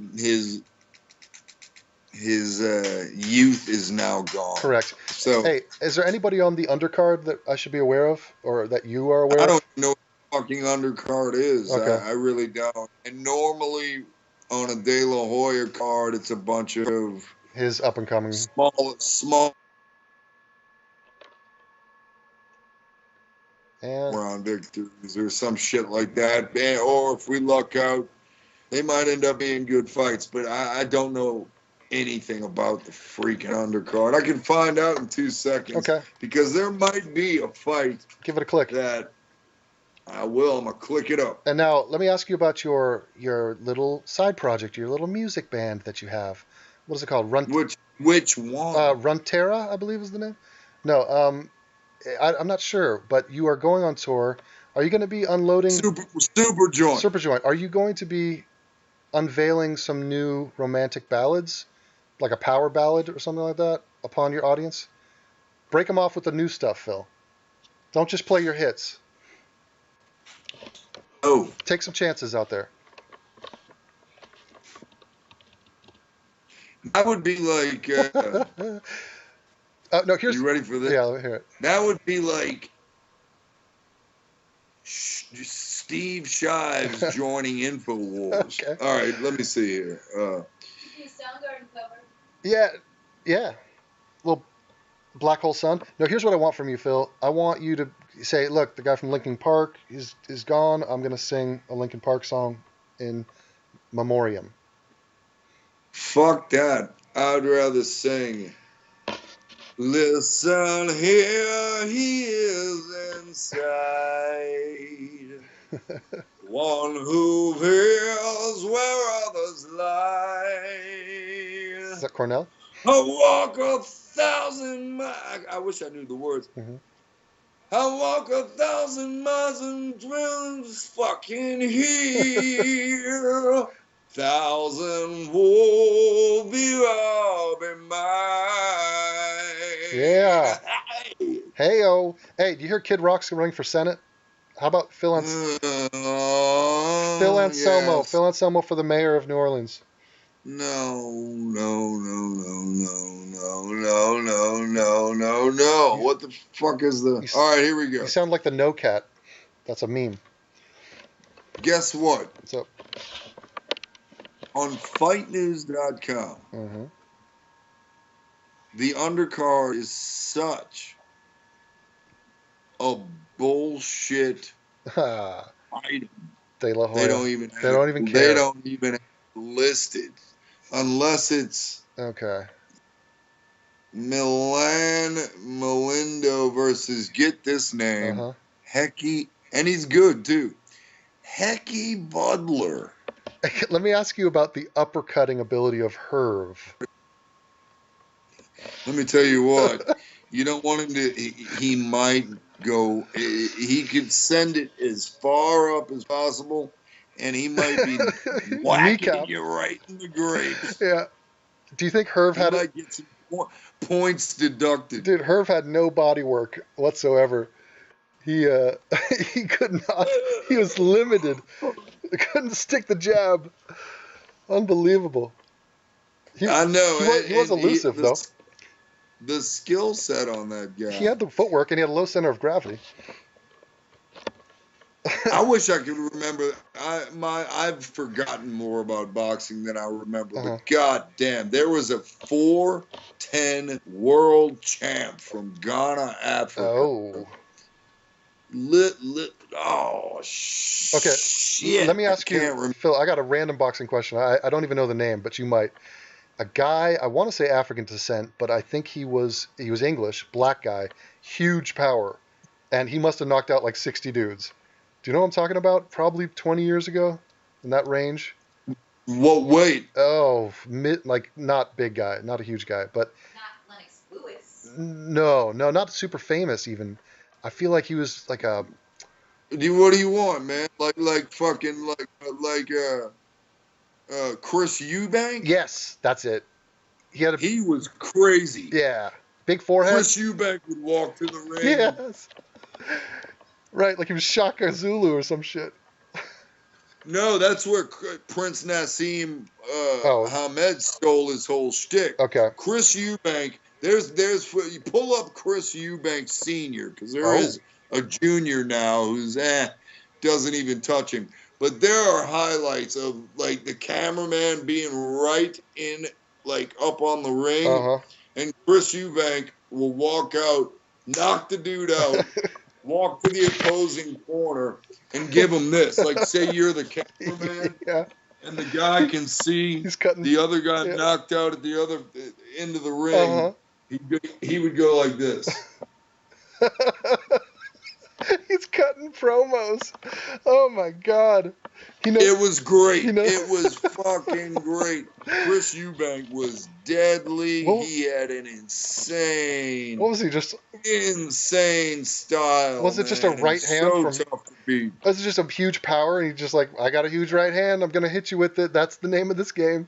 youth is now gone. Correct. So, hey, is there anybody on the undercard that I should be aware of, or that you are aware of? I don't know what the fucking undercard is. Okay. I really don't. And normally on a De La Hoya card, it's a bunch of his up and coming small and round victories or some shit like that. Or if we luck out, they might end up being good fights. But I don't know anything about the freaking undercard. I can find out in 2 seconds. Okay. Because there might be a fight. Give it a click. That I will. I'm going to click it up. And now let me ask you about your little side project, your little music band that you have. What is it called? Which one? Runtera, I believe is the name. No, I'm not sure, but you are going on tour. Are you going to be unloading Super Joint? Super Joint. Are you going to be unveiling some new romantic ballads, like a power ballad or something like that, upon your audience? Break them off with the new stuff, Phil. Don't just play your hits. Oh, take some chances out there. That would be like. No, here's. You ready for this? Yeah, let me hear it. That would be like Steve Shives joining InfoWars. Okay. All right, let me see here. Soundgarden cover. Yeah. Well, Black Hole Sun. No, here's what I want from you, Phil. I want you to say, look, the guy from Linkin Park is gone. I'm going to sing a Linkin Park song in memoriam. Fuck that. I'd rather sing. Listen here, he is inside. One who hears where others lie. Is that Cornell? I walk 1,000 miles. I wish I knew the words. Mm-hmm. I walk 1,000 miles and dreams fucking here. 1,000 will be mine. Yeah. Hey-o. Hey, do you hear Kid Rock's running for Senate? How about Phil Anselmo? Yes. Phil Anselmo for the mayor of New Orleans. No. What the fuck is the... All right, here we go. You sound like the No Cat. That's a meme. Guess what? What's up? On fightnews.com, Mm-hmm. the undercard is such a bullshit item. De La Hoya. They don't even They don't even care. They don't even have it listed unless it's Okay. Milan Melindo versus, get this name, Uh-huh. Hecky, and he's good too, Hecky Butler. Let me ask you about the uppercutting ability of Herv. Let me tell you what, you don't want him to, he might go, he could send it as far up as possible, and he might be whacking Kneecap. you right in the grapes. Yeah. Do you think Herv He had might get some points deducted. Dude, Herv had no body work whatsoever. He he could not. He was limited. Couldn't stick the jab. Unbelievable. I know. He was elusive, though. The skill set on that guy. He had the footwork, and he had a low center of gravity. I wish I could remember. I've forgotten more about boxing than I remember. Uh-huh. But god damn, there was a 4'10" world champ from Ghana, Africa. Oh. Oh, Okay. shit. Let me ask you, Phil, I got a random boxing question. I don't even know the name, but you might. A guy, I want to say African descent, but I think he was English, black guy, huge power, and he must have knocked out like 60 dudes. Do you know what I'm talking about? Probably 20 years ago, in that range. Well, wait. Oh, like not big guy, not a huge guy, but Not Lennox Lewis. no, not super famous even. I feel like he was like a. What do you want, man? Like Chris Eubank? Yes, that's it. He was crazy. Yeah, big forehead. Chris Eubank would walk to the ring. Yes. Right, like he was Shaka Zulu or some shit. No, that's where Prince Nassim Hamed stole his whole shtick. Okay. Chris Eubank, there's you pull up Chris Eubank Sr. because there is a junior now who's doesn't even touch him. But there are highlights of like the cameraman being right in like up on the ring, and Chris Eubank will walk out, knock the dude out. Walk to the opposing corner and give him this. Like, say you're the cameraman, and the guy can see the other guy knocked out at the other end of the ring. He would go like this. He's cutting promos. Oh my god. It was great. It was fucking great. Chris Eubank was deadly. He had an insane. What was he just? Insane style. Was it just a right hand? So tough to beat. Was it just a huge power? And he's just like, I got a huge right hand. I'm gonna hit you with it. That's the name of this game.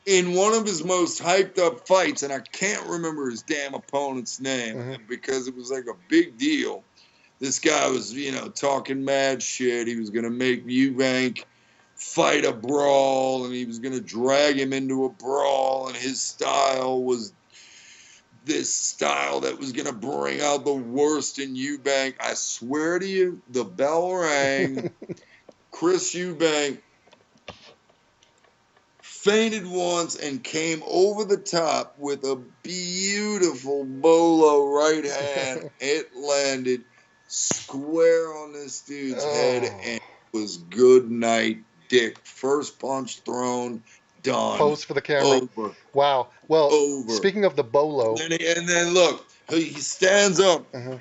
In one of his most hyped up fights, and I can't remember his damn opponent's name because it was like a big deal. This guy was, talking mad shit. He was going to make Eubank fight a brawl, and he was going to drag him into a brawl, and his style was this style that was going to bring out the worst in Eubank. I swear to you, the bell rang. Chris Eubank fainted once and came over the top with a beautiful bolo right hand. It landed square on this dude's head, and it was good night, Dick. First punch thrown, Done. Pose for the camera. Over. Wow. Well, Over. speaking of the bolo. And then look, he stands up Uh-huh.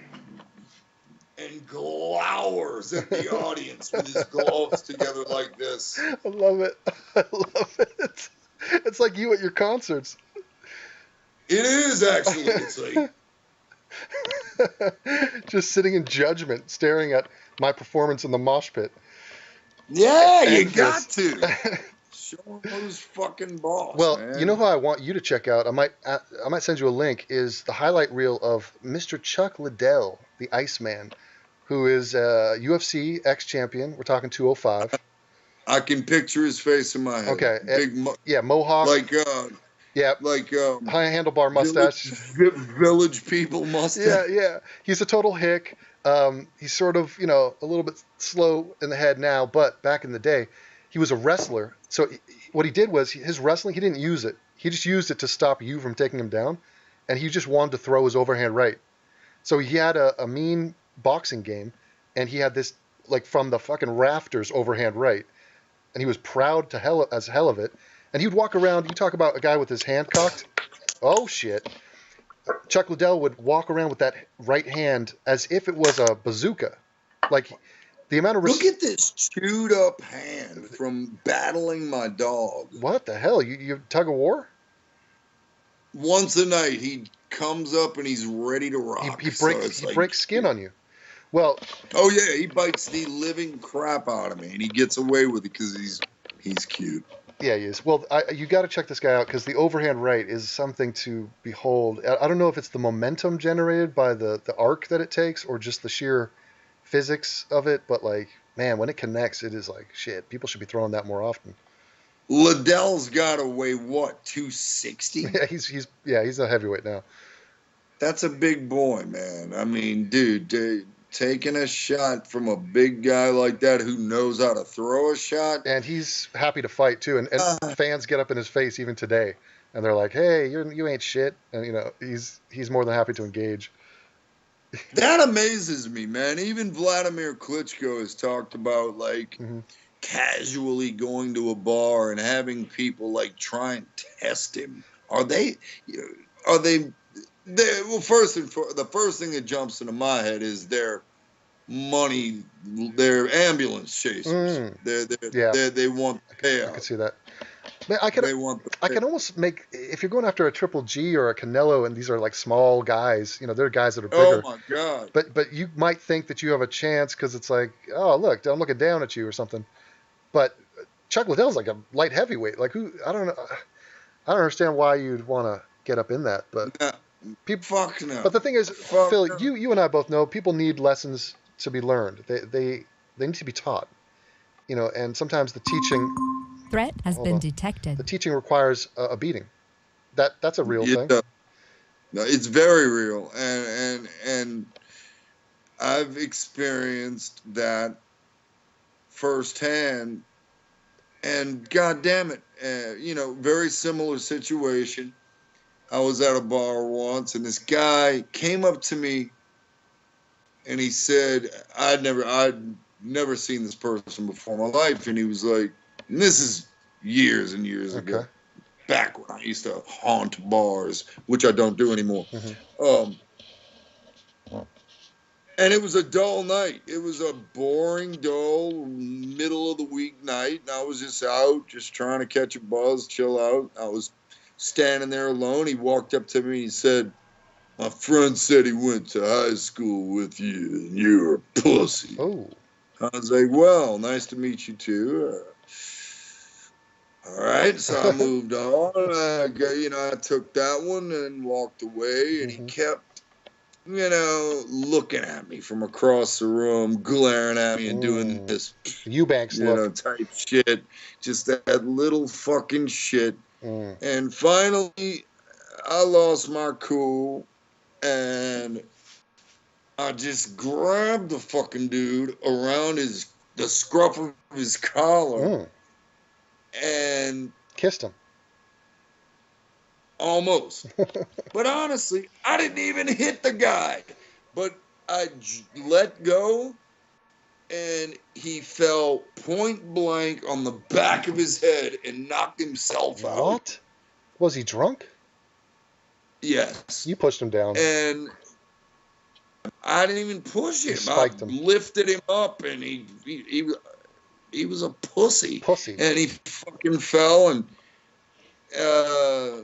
and glowers at the audience with his gloves together like this. I love it. I love it. It's like you at your concerts. It is actually. It's like just sitting in judgment, staring at my performance in the mosh pit. yeah, you Envious. got to show him who's fucking boss. Well, man. you know who I want you to check out? I might send you a link. Is the highlight reel of Mr. Chuck Liddell, the Iceman, who is a UFC ex-champion. We're talking 205. I can picture his face in my head. Okay. Big yeah, mohawk. High handlebar mustache. Village people mustache. Yeah. He's a total hick. He's sort of, a little bit slow in the head now, but back in the day, he was a wrestler. So what he did was his wrestling, he didn't use it. He just used it to stop you from taking him down, and he just wanted to throw his overhand right. So he had a mean boxing game, and he had this like from the fucking rafters overhand right, and he was proud as hell of it. And he would walk around. You talk about a guy with his hand cocked. Oh shit! Chuck Liddell would walk around with that right hand as if it was a bazooka, like the amount of. Look at this chewed up hand from battling my dog. What the hell? You tug of war? Once a night, he comes up and he's ready to rock. He breaks skin on you. Well. Oh yeah, he bites the living crap out of me, and he gets away with it because he's cute. Yeah, he is. Well, you got to check this guy out because the overhand right is something to behold. I don't know if it's the momentum generated by the arc that it takes or just the sheer physics of it, but like, man, when it connects, it is like shit. People should be throwing that more often. Liddell's got to weigh what, 260? Yeah, he's a heavyweight now. That's a big boy, man. I mean, dude, taking a shot from a big guy like that who knows how to throw a shot. And he's happy to fight, too. And fans get up in his face even today. And they're like, hey, you ain't shit. And, he's more than happy to engage. That amazes me, man. Even Vladimir Klitschko has talked about, like, casually going to a bar and having people, like, try and test him. Well, the first thing that jumps into my head is their money, their ambulance chasers. They want the payout. I can see that. Man, I can almost make, if you're going after a Triple G or a Canelo, and these are like small guys, they're guys that are bigger. Oh my God! But you might think that you have a chance because it's like, oh look, I'm looking down at you or something. But Chuck Liddell's like a light heavyweight. Like who? I don't know. I don't understand why you'd want to get up in that, but. Nah. Fuck no. But the thing is, Phil, you and I both know people need lessons to be learned. They need to be taught, and sometimes the teaching. Threat has been detected. The teaching requires a beating. That's a real thing. No, it's very real, and I've experienced that firsthand. And God damn it, very similar situation. I was at a bar once, and this guy came up to me, and he said, I'd never seen this person before in my life, and he was like, and this is years and years ago, back when I used to haunt bars, which I don't do anymore. And it was a dull night. It was a boring, dull, middle of the week night, and I was just out, just trying to catch a buzz, chill out. I was standing there alone. He walked up to me and he said, my friend said he went to high school with you and you're a pussy. Oh. I was like, well, nice to meet you too. All right, so I moved on. I took that one and walked away, and he kept, looking at me from across the room, glaring at me and doing this, Eubanks look. Type shit, just that little fucking shit. And finally, I lost my cool, and I just grabbed the fucking dude around the scruff of his collar and kissed him. Almost. But honestly, I didn't even hit the guy. But I let go, and he fell point blank on the back of his head and knocked himself out. What? Was he drunk? Yes. You pushed him down. And I didn't even push him. I spiked him. lifted him up, and he was a pussy. And he fucking fell, and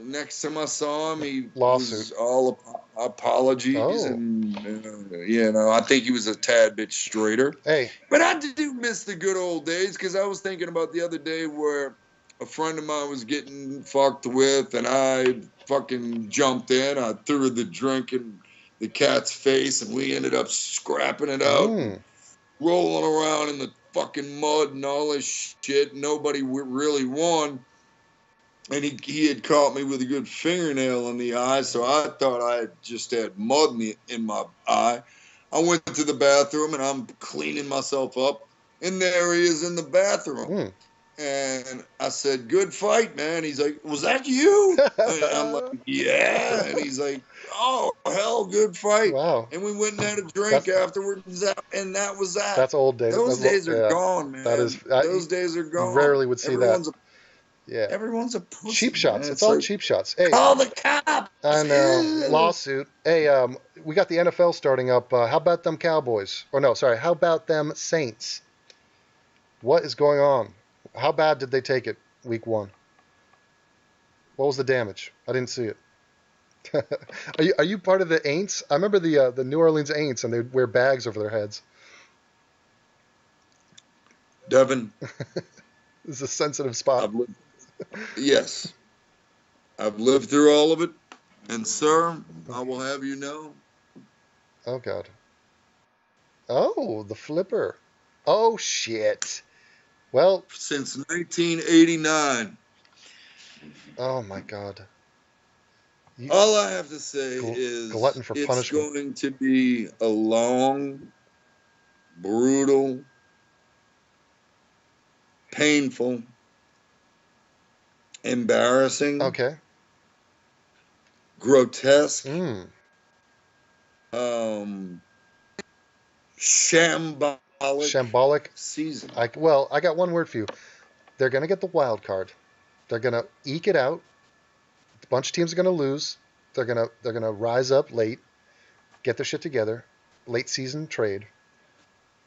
next time I saw him, he was all apologies, and I think he was a tad bit straighter. Hey, but I do miss the good old days, because I was thinking about the other day where a friend of mine was getting fucked with, and I fucking jumped in. I threw the drink in the cat's face, and we ended up scrapping it out, and rolling around in the fucking mud and all this shit. Nobody really won. And he had caught me with a good fingernail in the eye, so I thought I had just had mud in my eye. I went to the bathroom, and I'm cleaning myself up, and there he is in the bathroom. And I said, "Good fight, man." He's like, "Was that you?" And I'm like, "Yeah." And he's like, "Oh, hell, good fight." Wow. And we went and had a drink afterwards, and that was that. That's old days. Those days are gone, man. Those days are gone. Rarely would see that. Everyone's a pussy. Cheap shots. Man. It's all cheap shots. Hey, call the cops. I know. Lawsuit. Hey, we got the NFL starting up. How about them Cowboys? Or no, sorry. How about them Saints? What is going on? How bad did they take it week 1? What was the damage? I didn't see it. Are you part of the Aints? I remember the New Orleans Aints, and they'd wear bags over their heads. Devon. This is a sensitive spot. Yes. I've lived through all of it. And, sir, I will have you know. Oh, God. Oh, the flipper. Oh, shit. Well. Since 1989. Oh, my God. All I have to say is glutton for punishment. Going to be a long, brutal, painful, embarrassing, grotesque, shambolic season. I got one word for you. They're going to get the wild card. They're going to eke it out. A bunch of teams are going to lose. They're going to rise up late, get their shit together, late season trade,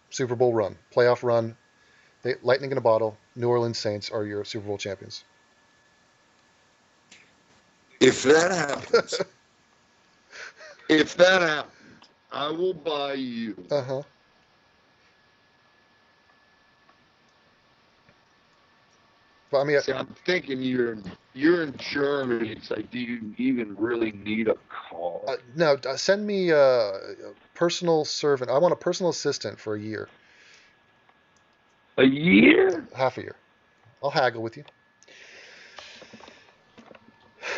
Super Bowl run, playoff run. Lightning in a bottle, New Orleans Saints are your Super Bowl champions. If that happens, I will buy you. But I mean, see, I'm thinking you're in Germany. It's like, do you even really need a car? No, send me a personal servant. I want a personal assistant for a year. A year? Half a year. I'll haggle with you.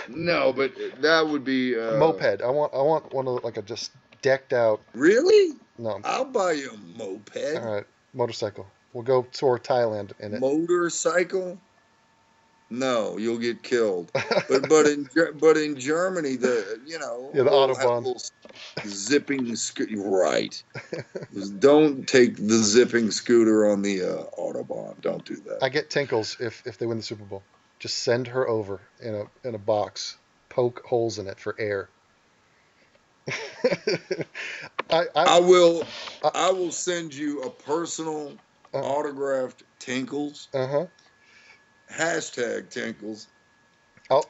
No, but that would be moped. I want one of a just decked out. Really? No. I'll buy you a moped. All right, motorcycle. We'll go tour Thailand in it. Motorcycle? No, you'll get killed. but in Germany, the Autobahn zipping scooter. Right. Don't take the zipping scooter on the Autobahn. Don't do that. I get tinkles if they win the Super Bowl. Just send her over in a box. Poke holes in it for air. I will send you a personal autographed Tinkles. Hashtag Tinkles. I'll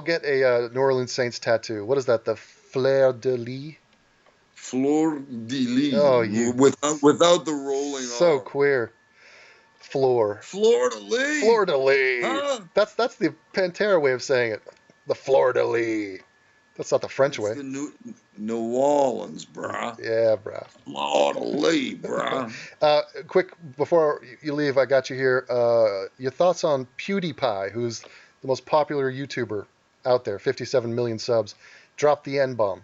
get a New Orleans Saints tattoo. What is that? The fleur de lis? Fleur de lis. Oh, you without the rolling. So queer. Fleur de lis. Fleur de lis. Huh? That's the Pantera way of saying it. The fleur de lis. That's not the French way. The New Orleans, bruh. Yeah, bruh. Fleur de lis, bruh. Quick, before you leave, I got you here. Your thoughts on PewDiePie, who's the most popular YouTuber out there, 57 million subs, dropped the N-bomb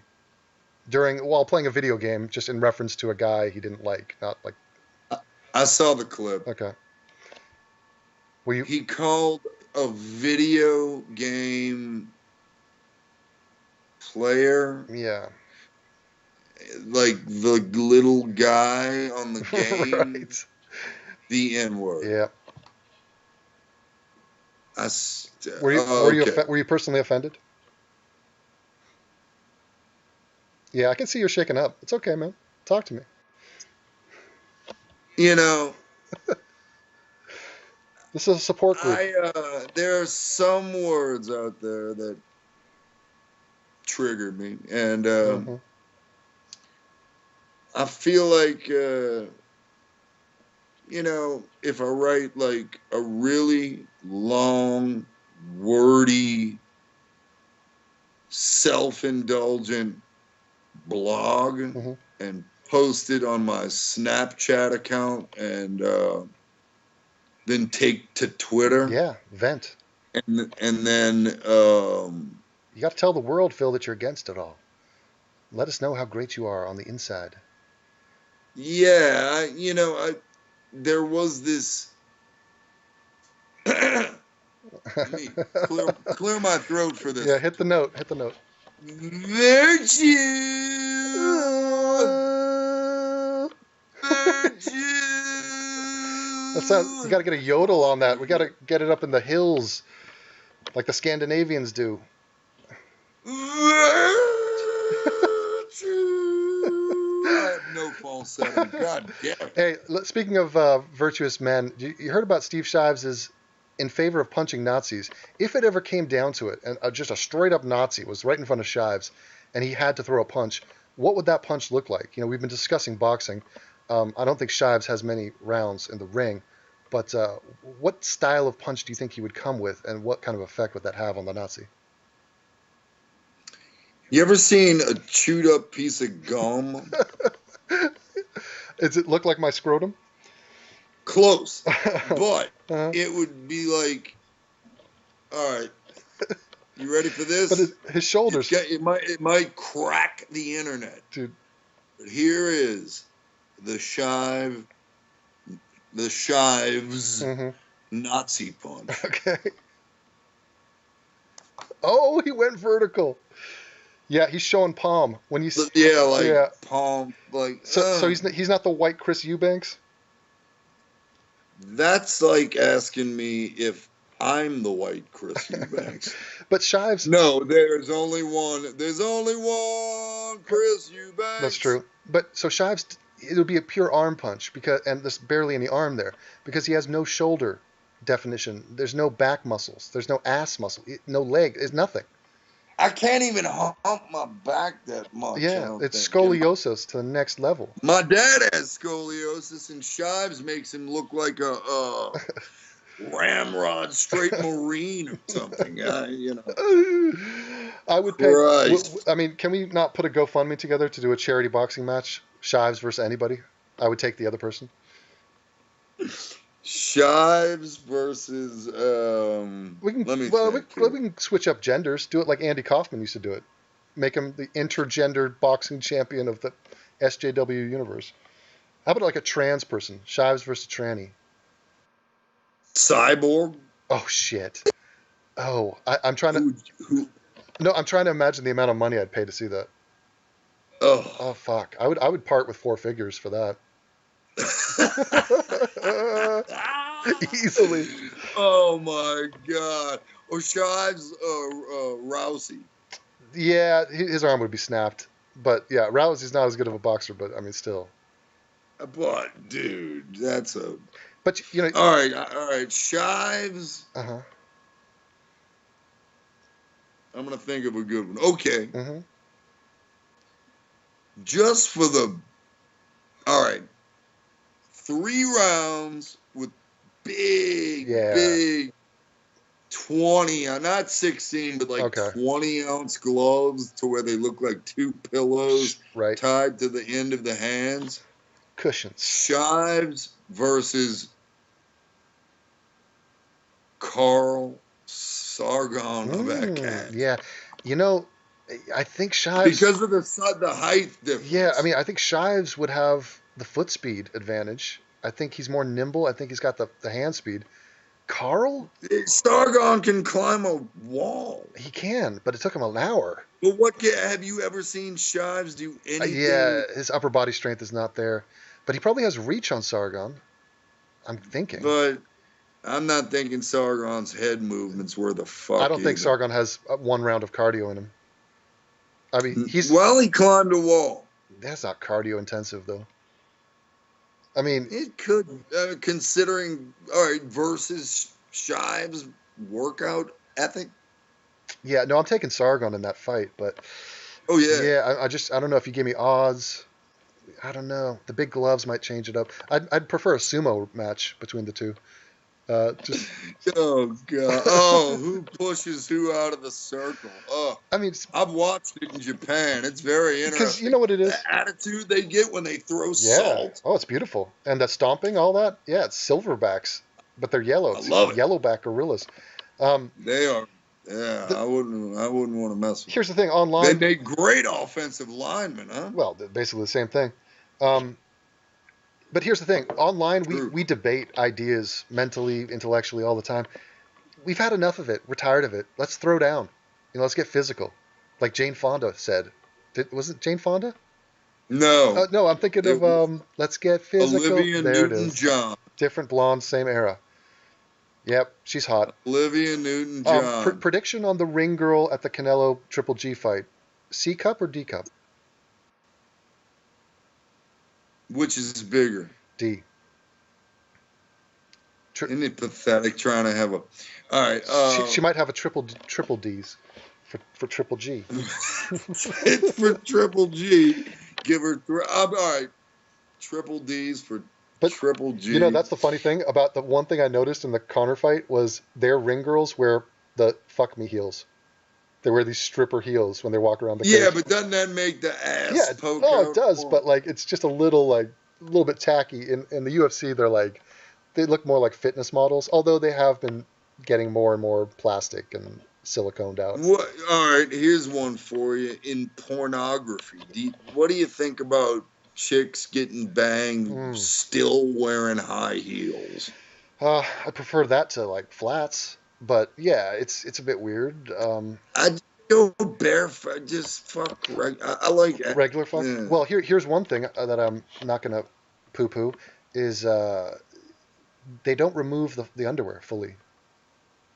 while playing a video game, just in reference to a guy he didn't like, not like. I saw the clip. Okay. He called a video game player. Yeah. like the little guy on the game, Right. the N-word. Yeah. Okay. Were you personally offended? Yeah, I can see you're shaking up. It's okay, man. Talk to me. You know, This is a support group. there are some words out there that triggered me, and Mm-hmm. I feel like you know, if I write like a really long, wordy, self-indulgent blog Mm-hmm. and post it on my Snapchat account and then take to Twitter Yeah, vent. and then You got to tell the world, Phil, that you're against it all. Let us know how great you are on the inside. yeah, you know, there was this. Let me clear my throat for this. Yeah, hit the note. Hit the note. Virtue. Virtue. You got to get a yodel on that. We got to get it up in the hills, like the Scandinavians do. I have no falsetto. God damn it. Hey, speaking of virtuous men, you heard about Steve Shives is in favor of punching Nazis. If it ever came down to it, and just a straight up Nazi was right in front of Shives, and he had to throw a punch, what would that punch look like? You know, we've been discussing boxing. I don't think Shives has many rounds in the ring, but what style of punch do you think he would come with, and what kind of effect would that have on the Nazi? You ever seen a chewed up piece of gum? Does it look like my scrotum? Close. But Uh-huh. it would be like, all right, you ready for this? But his shoulders. It might crack the internet. Dude. But here is the Shives Mm-hmm. Nazi punch. Okay. Oh, he went vertical. Yeah, he's showing palm when you. Yeah, like Yeah. palm, like. So he's not the white Chris Eubanks. That's like asking me if I'm the white Chris Eubanks. But Shives. No, there's only one. There's only one Chris Eubanks. That's true. But so Shives, it'll be a pure arm punch and there's barely any arm there because he has no shoulder definition. There's no back muscles. There's no ass muscle. No leg. There's nothing. I can't even hump my back that much. Yeah, it's scoliosis to the next level. My dad has scoliosis, and Shives makes him look like a ramrod straight Marine or something. You know. I would pay. Christ. I mean, can we not put a GoFundMe together to do a charity boxing match? Shives versus anybody. I would take the other person. Shives versus We can. We can switch up genders. Do it like Andy Kaufman used to do it. Make him the intergender boxing champion of the SJW universe. How about like a trans person? Shives versus tranny. Cyborg. Oh shit. Oh, I'm trying to. No, I'm trying to imagine the amount of money I'd pay to see that. Oh fuck. I would part with 4 figures for that. Easily. Oh my god. Or Shives Rousey. Yeah, his arm would be snapped. But yeah, Rousey's not as good of a boxer, but I mean still. But dude, that's a. But you know. All right. Shives. Uh-huh. I'm gonna think of a good one. Okay. Mm-hmm. Just for the. All right. 3 rounds with big 20, not 16, but like 20-ounce gloves to where they look like 2 pillows tied to the end of the hands. Cushions. Shives versus Carl Sargon of Akkad. Yeah. You know, I think Shives. Because of the height difference. Yeah, I mean, I think Shives would have the foot speed advantage. I think he's more nimble. I think he's got the hand speed. Carl? Sargon can climb a wall. He can, but it took him an hour. But have you ever seen Shives do anything? Yeah, his upper body strength is not there. But he probably has reach on Sargon. I'm thinking. But I'm not thinking Sargon's head movements were the fuck. I don't think either. Sargon has 1 round of cardio in him. I mean, he climbed a wall. That's not cardio intensive, though. I mean, it could, considering versus Shives' workout ethic. Yeah, no, I'm taking Sargon in that fight, but oh yeah, I don't know if you gave me odds. I don't know. The big gloves might change it up. I'd prefer a sumo match between the two. Oh god! Oh, who pushes who out of the circle? Oh, I mean, I've watched it in Japan. It's very interesting. Because you know what it is? The attitude they get when they throw salt. Oh, it's beautiful. And the stomping, all that. Yeah, it's silverbacks, but they're yellow. I love it. Yellowback gorillas. They are. Yeah, I wouldn't want to mess with them. Here's the thing, online. They make great offensive linemen, huh? Well, basically the same thing. But here's the thing, online we debate ideas mentally, intellectually all the time. We've had enough of it. We're tired of it. Let's throw down. Let's get physical. Like Jane Fonda said. Was it Jane Fonda? No. No, I'm thinking of let's get physical. Olivia Newton-John. Different blonde, same era. Yep, she's hot. Olivia Newton-John. Prediction on the ring girl at the Canelo Triple G fight. C cup or D cup? Which is bigger? D. Isn't it pathetic trying to have a... All right. She might have a triple D's for Triple G. It's for Triple G. Give her... all right. Triple D's for Triple G. That's the funny thing about the one thing I noticed in the Conor fight was their ring girls wear the fuck me heels. They wear these stripper heels when they walk around the cage. Yeah, but doesn't that make the ass poke out? Oh, it does, but it's just a little bit tacky. In the UFC, they look more like fitness models, although they have been getting more and more plastic and siliconed out. All right, here's one for you. In pornography, what do you think about chicks getting banged still wearing high heels? I prefer that to flats. But yeah, it's a bit weird. I go barefoot, just fuck. I like regular fuck. Yeah. Well, here's one thing that I'm not gonna poo-poo is they don't remove the underwear fully.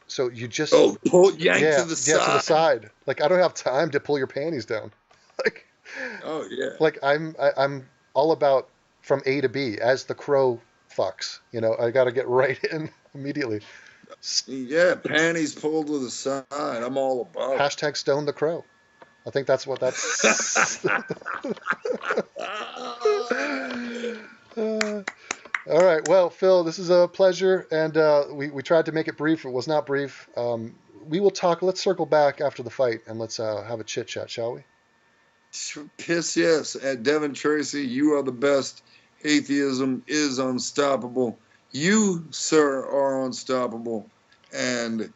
So you just yank to the side. Yeah, to the side. I don't have time to pull your panties down. Oh yeah. I'm all about from A to B as the crow fucks. I got to get right in immediately. Yeah, panties pulled to the side. I'm all about it. # Stone the Crow. I think that's what that's. All right. Well, Phil, this is a pleasure, and we tried to make it brief. It was not brief. We will talk. Let's circle back after the fight, and let's have a chit chat, shall we? Piss yes. At Devon Tracey, you are the best. Atheism is unstoppable. You, sir, are unstoppable. And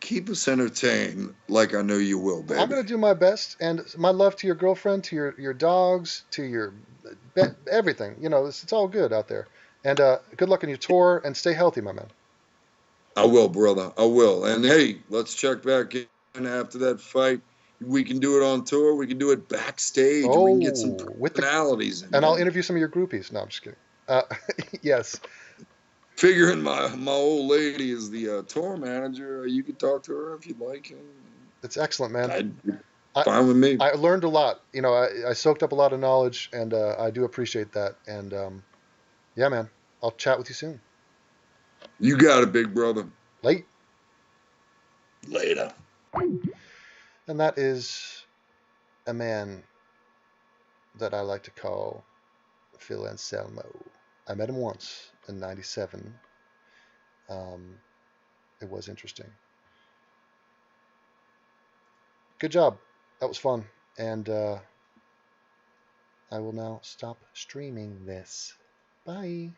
keep us entertained like I know you will, baby. I'm going to do my best. And my love to your girlfriend, to your dogs, to your everything. It's all good out there. And good luck on your tour, and stay healthy, my man. I will, brother. I will. And, hey, let's check back in after that fight. We can do it on tour. We can do it backstage. We can get some personalities in. And I'll interview some of your groupies. No, I'm just kidding. Yes. Figuring my old lady is the tour manager, you can talk to her if you'd like. It's excellent, man. Fine with me. I learned a lot. I soaked up a lot of knowledge, and I do appreciate that. And yeah, man, I'll chat with you soon. You got it, big brother. Later. And that is a man that I like to call Phil Anselmo. I met him once in '97. It was interesting. Good job. That was fun. And I will now stop streaming this. Bye.